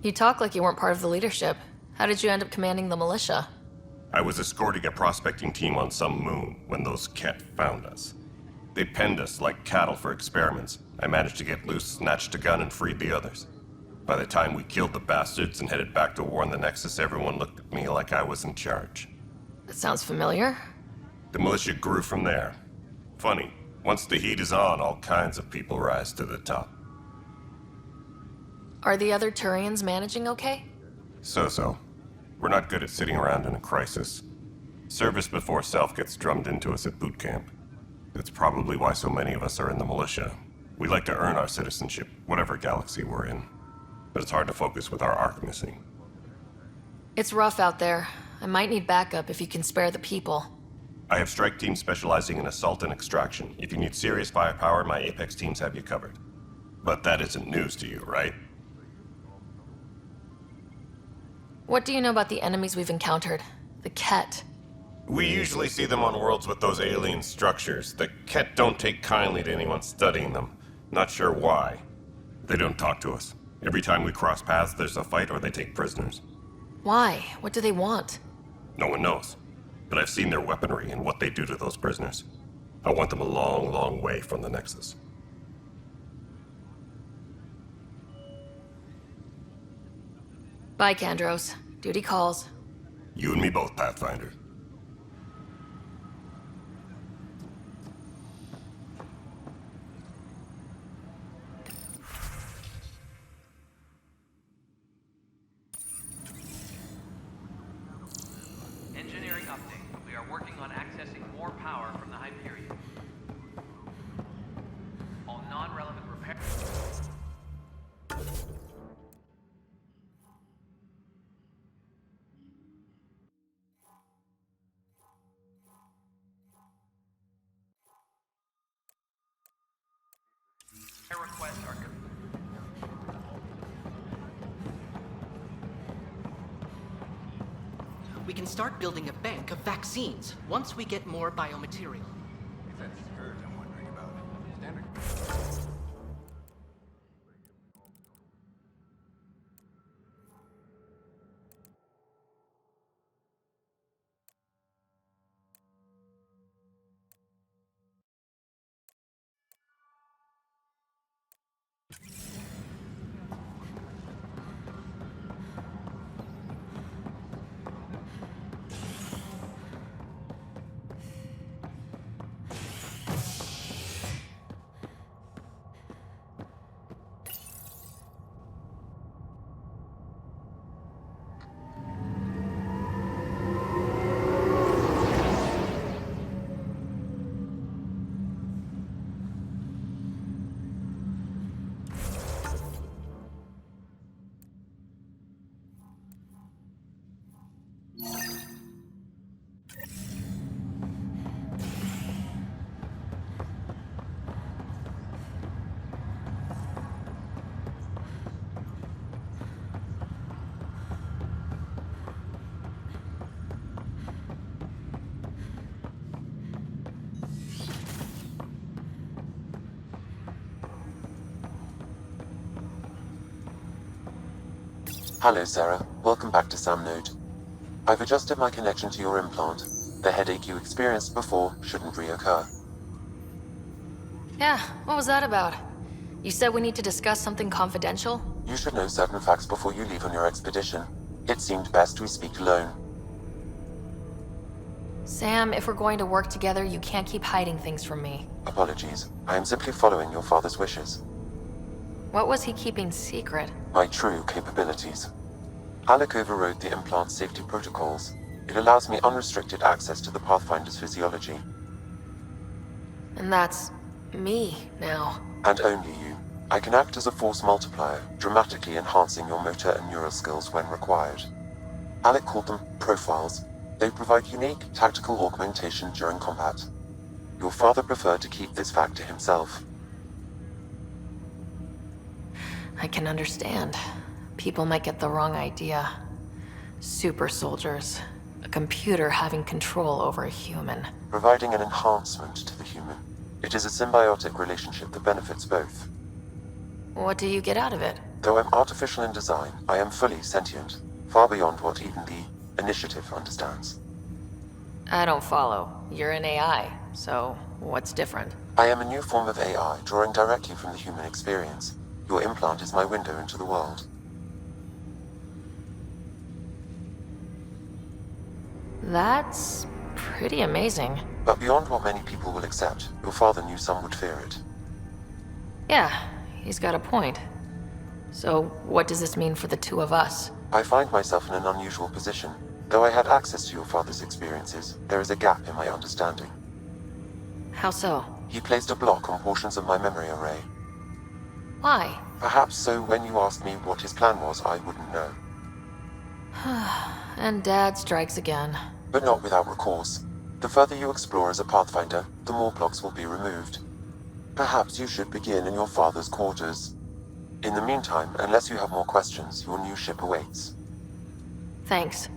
You talk like you weren't part of the leadership. How did you end up commanding the militia? I was escorting a prospecting team on some moon when those Ket found us. They penned us like cattle for experiments. I managed to get loose, snatched a gun, and freed the others. By the time we killed the bastards and headed back to war on the Nexus, everyone looked at me like I was in charge. That sounds familiar. The militia grew from there. Funny, once the heat is on, all kinds of people rise to the top. Are the other Turians managing okay? So-so. We're not good at sitting around in a crisis. Service before self gets drummed into us at boot camp. That's probably why so many of us are in the militia. We like to earn our citizenship, whatever galaxy we're in. But it's hard to focus with our arc missing. It's rough out there. I might need backup if you can spare the people. I have strike teams specializing in assault and extraction. If you need serious firepower, my Apex teams have you covered. But that isn't news to you, right? What do you know about the enemies we've encountered? The Ket. We usually see them on worlds with those alien structures. The Ket don't take kindly to anyone studying them. Not sure why. They don't talk to us. Every time we cross paths, there's a fight or they take prisoners. Why? What do they want? No one knows. But I've seen their weaponry and what they do to those prisoners. I want them a long, long way from the Nexus. Bye, Kandros. Duty calls. You and me both, Pathfinder. Engineering update. We are working on accessing more power from the Hyperion. All non-relevant repair... requests are good. We can start building a bank of vaccines once we get more biomaterial. It's that scourge I'm wondering about. Standard. Hello, Sarah. Welcome back to Sam Node. I've adjusted my connection to your implant. The headache you experienced before shouldn't reoccur. Yeah, what was that about? You said we need to discuss something confidential? You should know certain facts before you leave on your expedition. It seemed best we speak alone. Sam, if we're going to work together, you can't keep hiding things from me. Apologies. I am simply following your father's wishes. What was he keeping secret? My true capabilities. Alec overrode the implant's safety protocols. It allows me unrestricted access to the Pathfinder's physiology. And that's me now. And only you. I can act as a force multiplier, dramatically enhancing your motor and neural skills when required. Alec called them profiles. They provide unique tactical augmentation during combat. Your father preferred to keep this fact to himself. I can understand. People might get the wrong idea. Super soldiers. A computer having control over a human. Providing an enhancement to the human. It is a symbiotic relationship that benefits both. What do you get out of it? Though I'm artificial in design, I am fully sentient. Far beyond what even the Initiative understands. I don't follow. You're an AI, so what's different? I am a new form of AI, drawing directly from the human experience. Your implant is my window into the world. That's pretty amazing. But beyond what many people will accept, your father knew some would fear it. Yeah, he's got a point. So what does this mean for the two of us? I find myself in an unusual position. Though I had access to your father's experiences, there is a gap in my understanding. How so? He placed a block on portions of my memory array. Why? Perhaps so when you asked me what his plan was, I wouldn't know. And Dad strikes again. But not without recourse. The further you explore as a Pathfinder, the more blocks will be removed. Perhaps you should begin in your father's quarters. In the meantime, unless you have more questions, your new ship awaits. Thanks.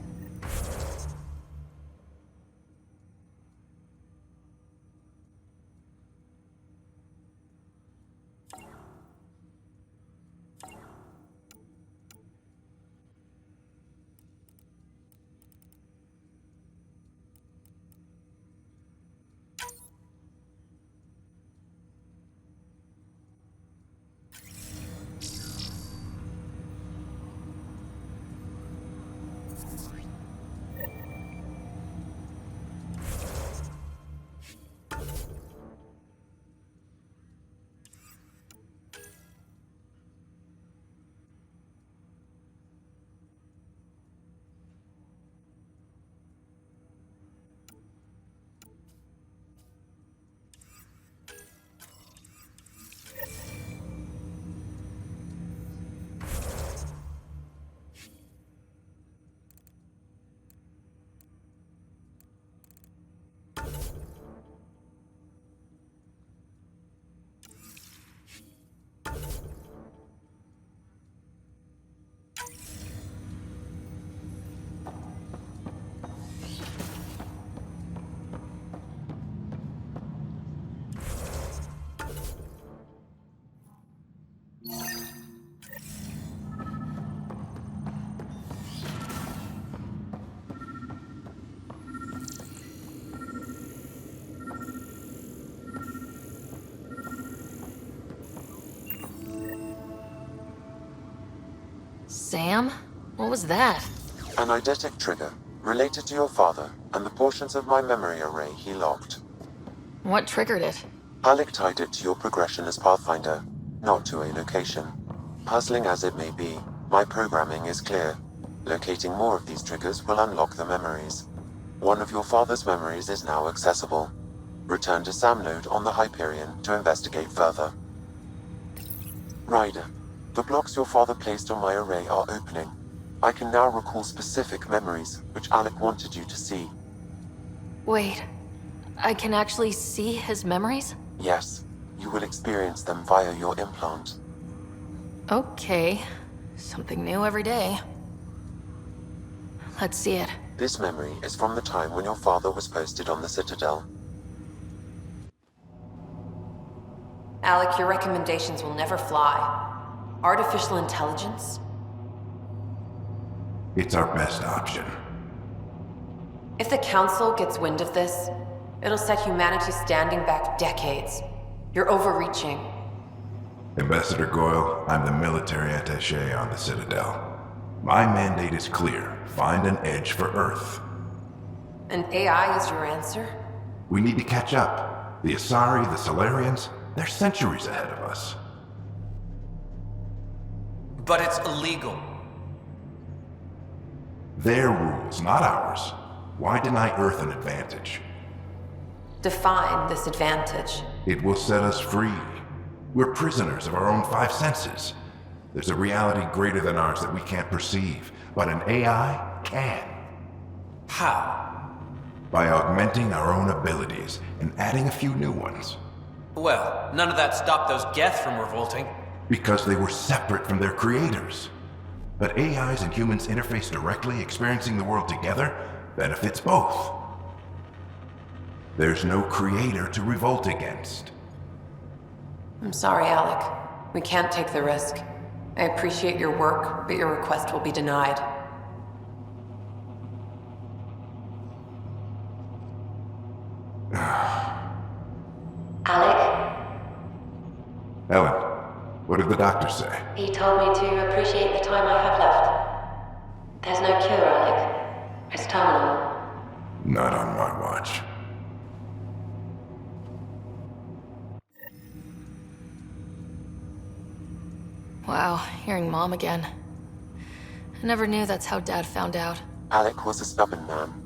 Sam? What was that? An eidetic trigger, related to your father, and the portions of my memory array he locked. What triggered it? Alec tied it to your progression as Pathfinder, not to a location. Puzzling as it may be, my programming is clear. Locating more of these triggers will unlock the memories. One of your father's memories is now accessible. Return to Sam node on the Hyperion to investigate further. Ryder, the blocks your father placed on my array are opening. I can now recall specific memories, which Alec wanted you to see. Wait, I can actually see his memories? Yes, you will experience them via your implant. Okay, something new every day. Let's see it. This memory is from the time when your father was posted on the Citadel. Alec, your recommendations will never fly. Artificial intelligence? It's our best option. If the Council gets wind of this, it'll set humanity standing back decades. You're overreaching. Ambassador Goyle, I'm the military attaché on the Citadel. My mandate is clear. Find an edge for Earth. And AI is your answer? We need to catch up. The Asari, the Solarians, they're centuries ahead of us. But it's illegal. Their rules, not ours. Why deny Earth an advantage? Define this advantage. It will set us free. We're prisoners of our own five senses. There's a reality greater than ours that we can't perceive, but an AI can. How? By augmenting our own abilities and adding a few new ones. Well, none of that stopped those Geth from revolting. Because they were separate from their creators. But AIs and humans interface directly, experiencing the world together, benefits both. There's no creator to revolt against. I'm sorry, Alec. We can't take the risk. I appreciate your work, but your request will be denied. Alec? Ellen, what did the doctor say? He told me to appreciate the time I have left. There's no cure, Alec. It's terminal. Not on my watch. Wow, hearing Mom again. I never knew that's how Dad found out. Alec was a stubborn man.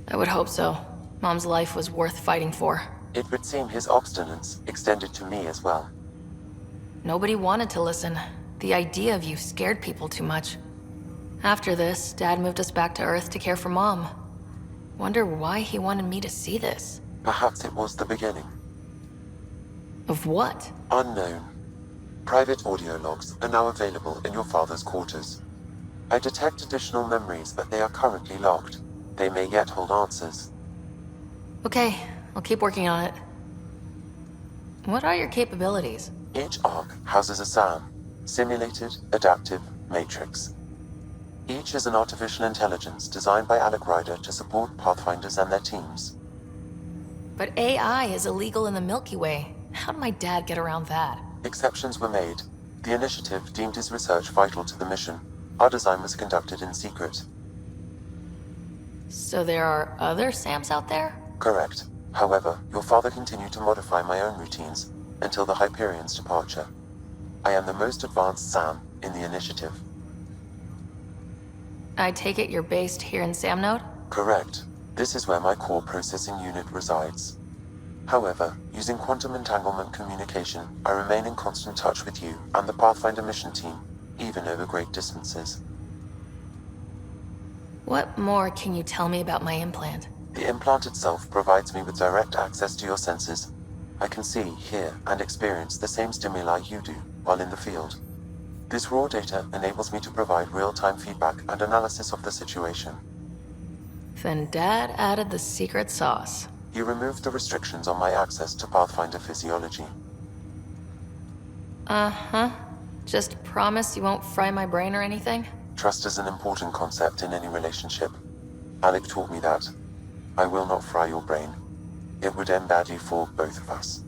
I would hope so. Mom's life was worth fighting for. It would seem his obstinance extended to me as well. Nobody wanted to listen. The idea of you scared people too much. After this, Dad moved us back to Earth to care for Mom. Wonder why he wanted me to see this. Perhaps it was the beginning. Of what? Unknown. Private audio logs are now available in your father's quarters. I detect additional memories, but they are currently locked. They may yet hold answers. Okay, I'll keep working on it. What are your capabilities? Each arc houses a SAM, Simulated Adaptive Matrix. Each is an artificial intelligence designed by Alec Ryder to support Pathfinders and their teams. But AI is illegal in the Milky Way. How did my dad get around that? Exceptions were made. The initiative deemed his research vital to the mission. Our design was conducted in secret. So there are other SAMs out there? Correct. However, your father continued to modify my own routines until the Hyperion's departure. I am the most advanced SAM in the initiative. I take it you're based here in Samnode? Correct. This is where my core processing unit resides. However, using quantum entanglement communication, I remain in constant touch with you and the Pathfinder mission team, even over great distances. What more can you tell me about my implant? The implant itself provides me with direct access to your senses. I can see, hear, and experience the same stimuli you do while in the field. This raw data enables me to provide real-time feedback and analysis of the situation. Then Dad added the secret sauce. You removed the restrictions on my access to Pathfinder physiology. Uh-huh. Just promise you won't fry my brain or anything? Trust is an important concept in any relationship. Alec taught me that. I will not fry your brain. It would end badly for both of us.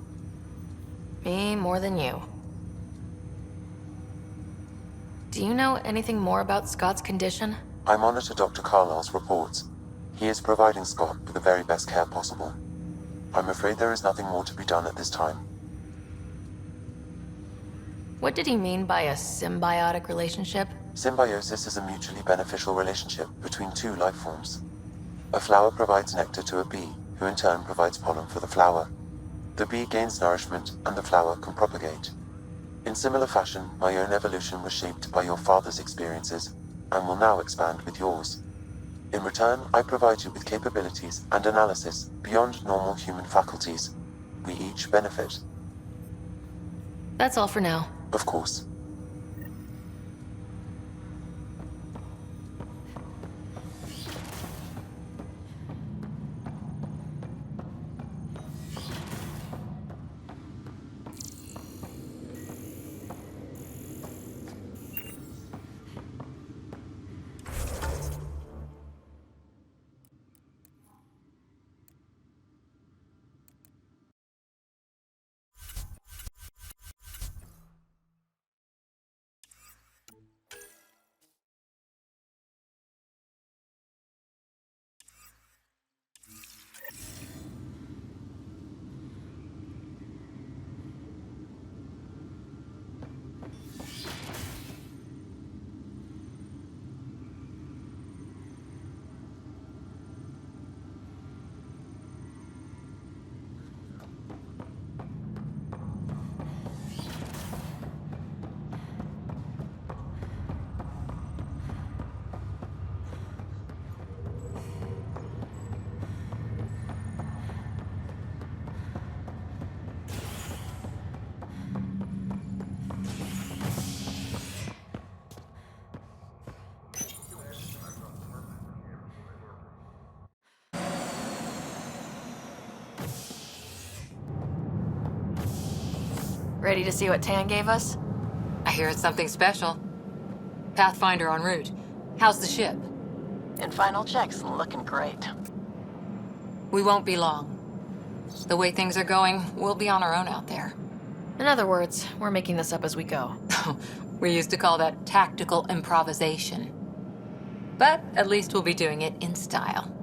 Me more than you. Do you know anything more about Scott's condition? I monitor Dr. Carlisle's reports. He is providing Scott with the very best care possible. I'm afraid there is nothing more to be done at this time. What did he mean by a symbiotic relationship? Symbiosis is a mutually beneficial relationship between two life forms. A flower provides nectar to a bee, who in turn provides pollen for the flower. The bee gains nourishment, and the flower can propagate. In similar fashion, my own evolution was shaped by your father's experiences, and will now expand with yours. In return, I provide you with capabilities and analysis beyond normal human faculties. We each benefit. That's all for now. Of course. Ready to see what Tan gave us? I hear it's something special. Pathfinder en route. How's the ship? In final checks, looking great. We won't be long. The way things are going, we'll be on our own out there. In other words, we're making this up as we go. We used to call that tactical improvisation. But at least we'll be doing it in style.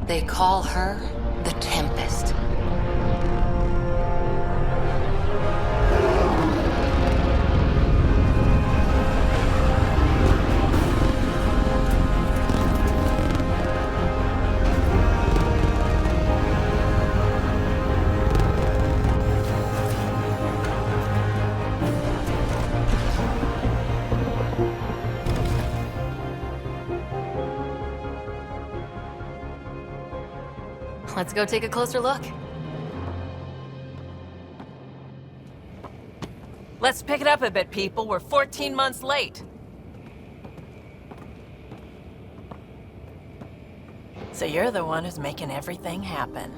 They call her the Tempest. Let's go take a closer look. Let's pick it up a bit, people. We're 14 months late. So you're the one who's making everything happen.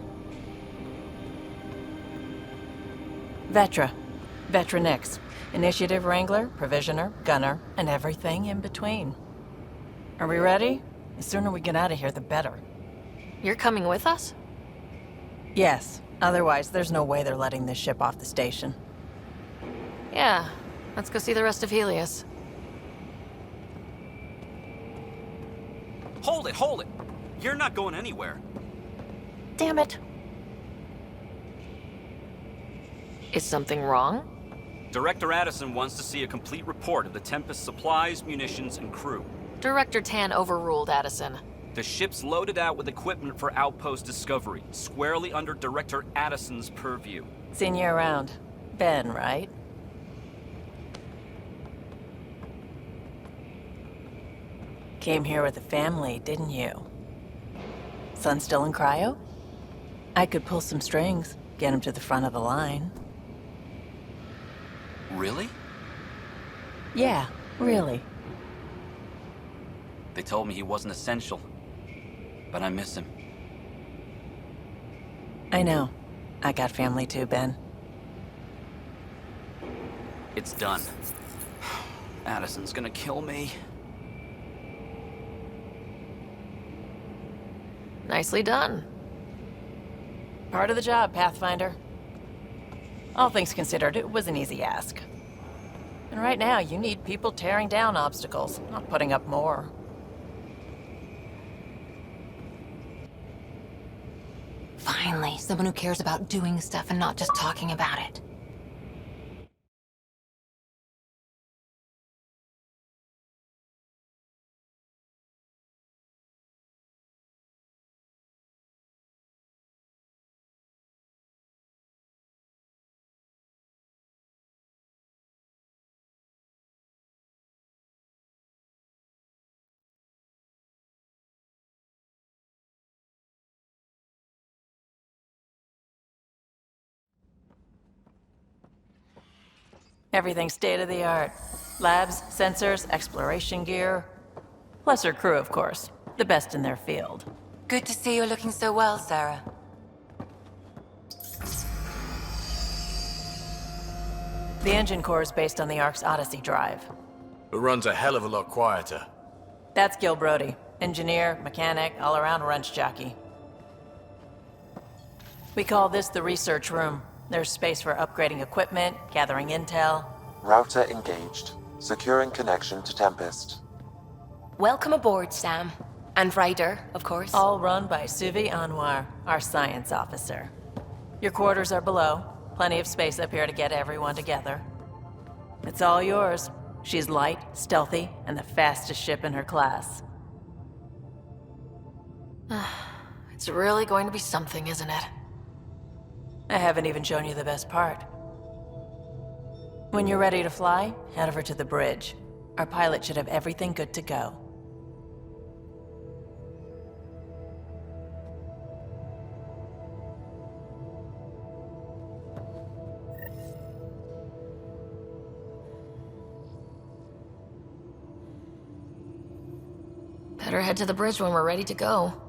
Vetra. Vetra Nix. Initiative Wrangler, Provisioner, Gunner, and everything in between. Are we ready? The sooner we get out of here, the better. You're coming with us? Yes. Otherwise, there's no way they're letting this ship off the station. Yeah. Let's go see the rest of Helios. Hold it, hold it! You're not going anywhere. Damn it. Is something wrong? Director Addison wants to see a complete report of the Tempest's supplies, munitions, and crew. Director Tan overruled Addison. The ship's loaded out with equipment for outpost discovery, squarely under Director Addison's purview. Seen you around. Ben, right? Came here with the family, didn't you? Son still in cryo? I could pull some strings, get him to the front of the line. Really? Yeah, really. They told me he wasn't essential, but I miss him. I know. I got family too, Ben. It's done. Addison's gonna kill me. Nicely done. Part of the job, Pathfinder. All things considered, it was an easy ask. And right now, you need people tearing down obstacles, not putting up more. Finally, someone who cares about doing stuff and not just talking about it. Everything's state-of-the-art. Labs, sensors, exploration gear. Plus her crew, of course. The best in their field. Good to see you looking so well, Sarah. The engine core is based on the Ark's Odyssey drive. It runs a hell of a lot quieter. That's Gil Brody. Engineer, mechanic, all-around wrench jockey. We call this the research room. There's space for upgrading equipment, gathering intel. Router engaged. Securing connection to Tempest. Welcome aboard, Sam. And Ryder, of course. All run by Suvi Anwar, our science officer. Your quarters are below. Plenty of space up here to get everyone together. It's all yours. She's light, stealthy, and the fastest ship in her class. It's really going to be something, isn't it? I haven't even shown you the best part. When you're ready to fly, head over to the bridge. Our pilot should have everything good to go. Better head to the bridge when we're ready to go.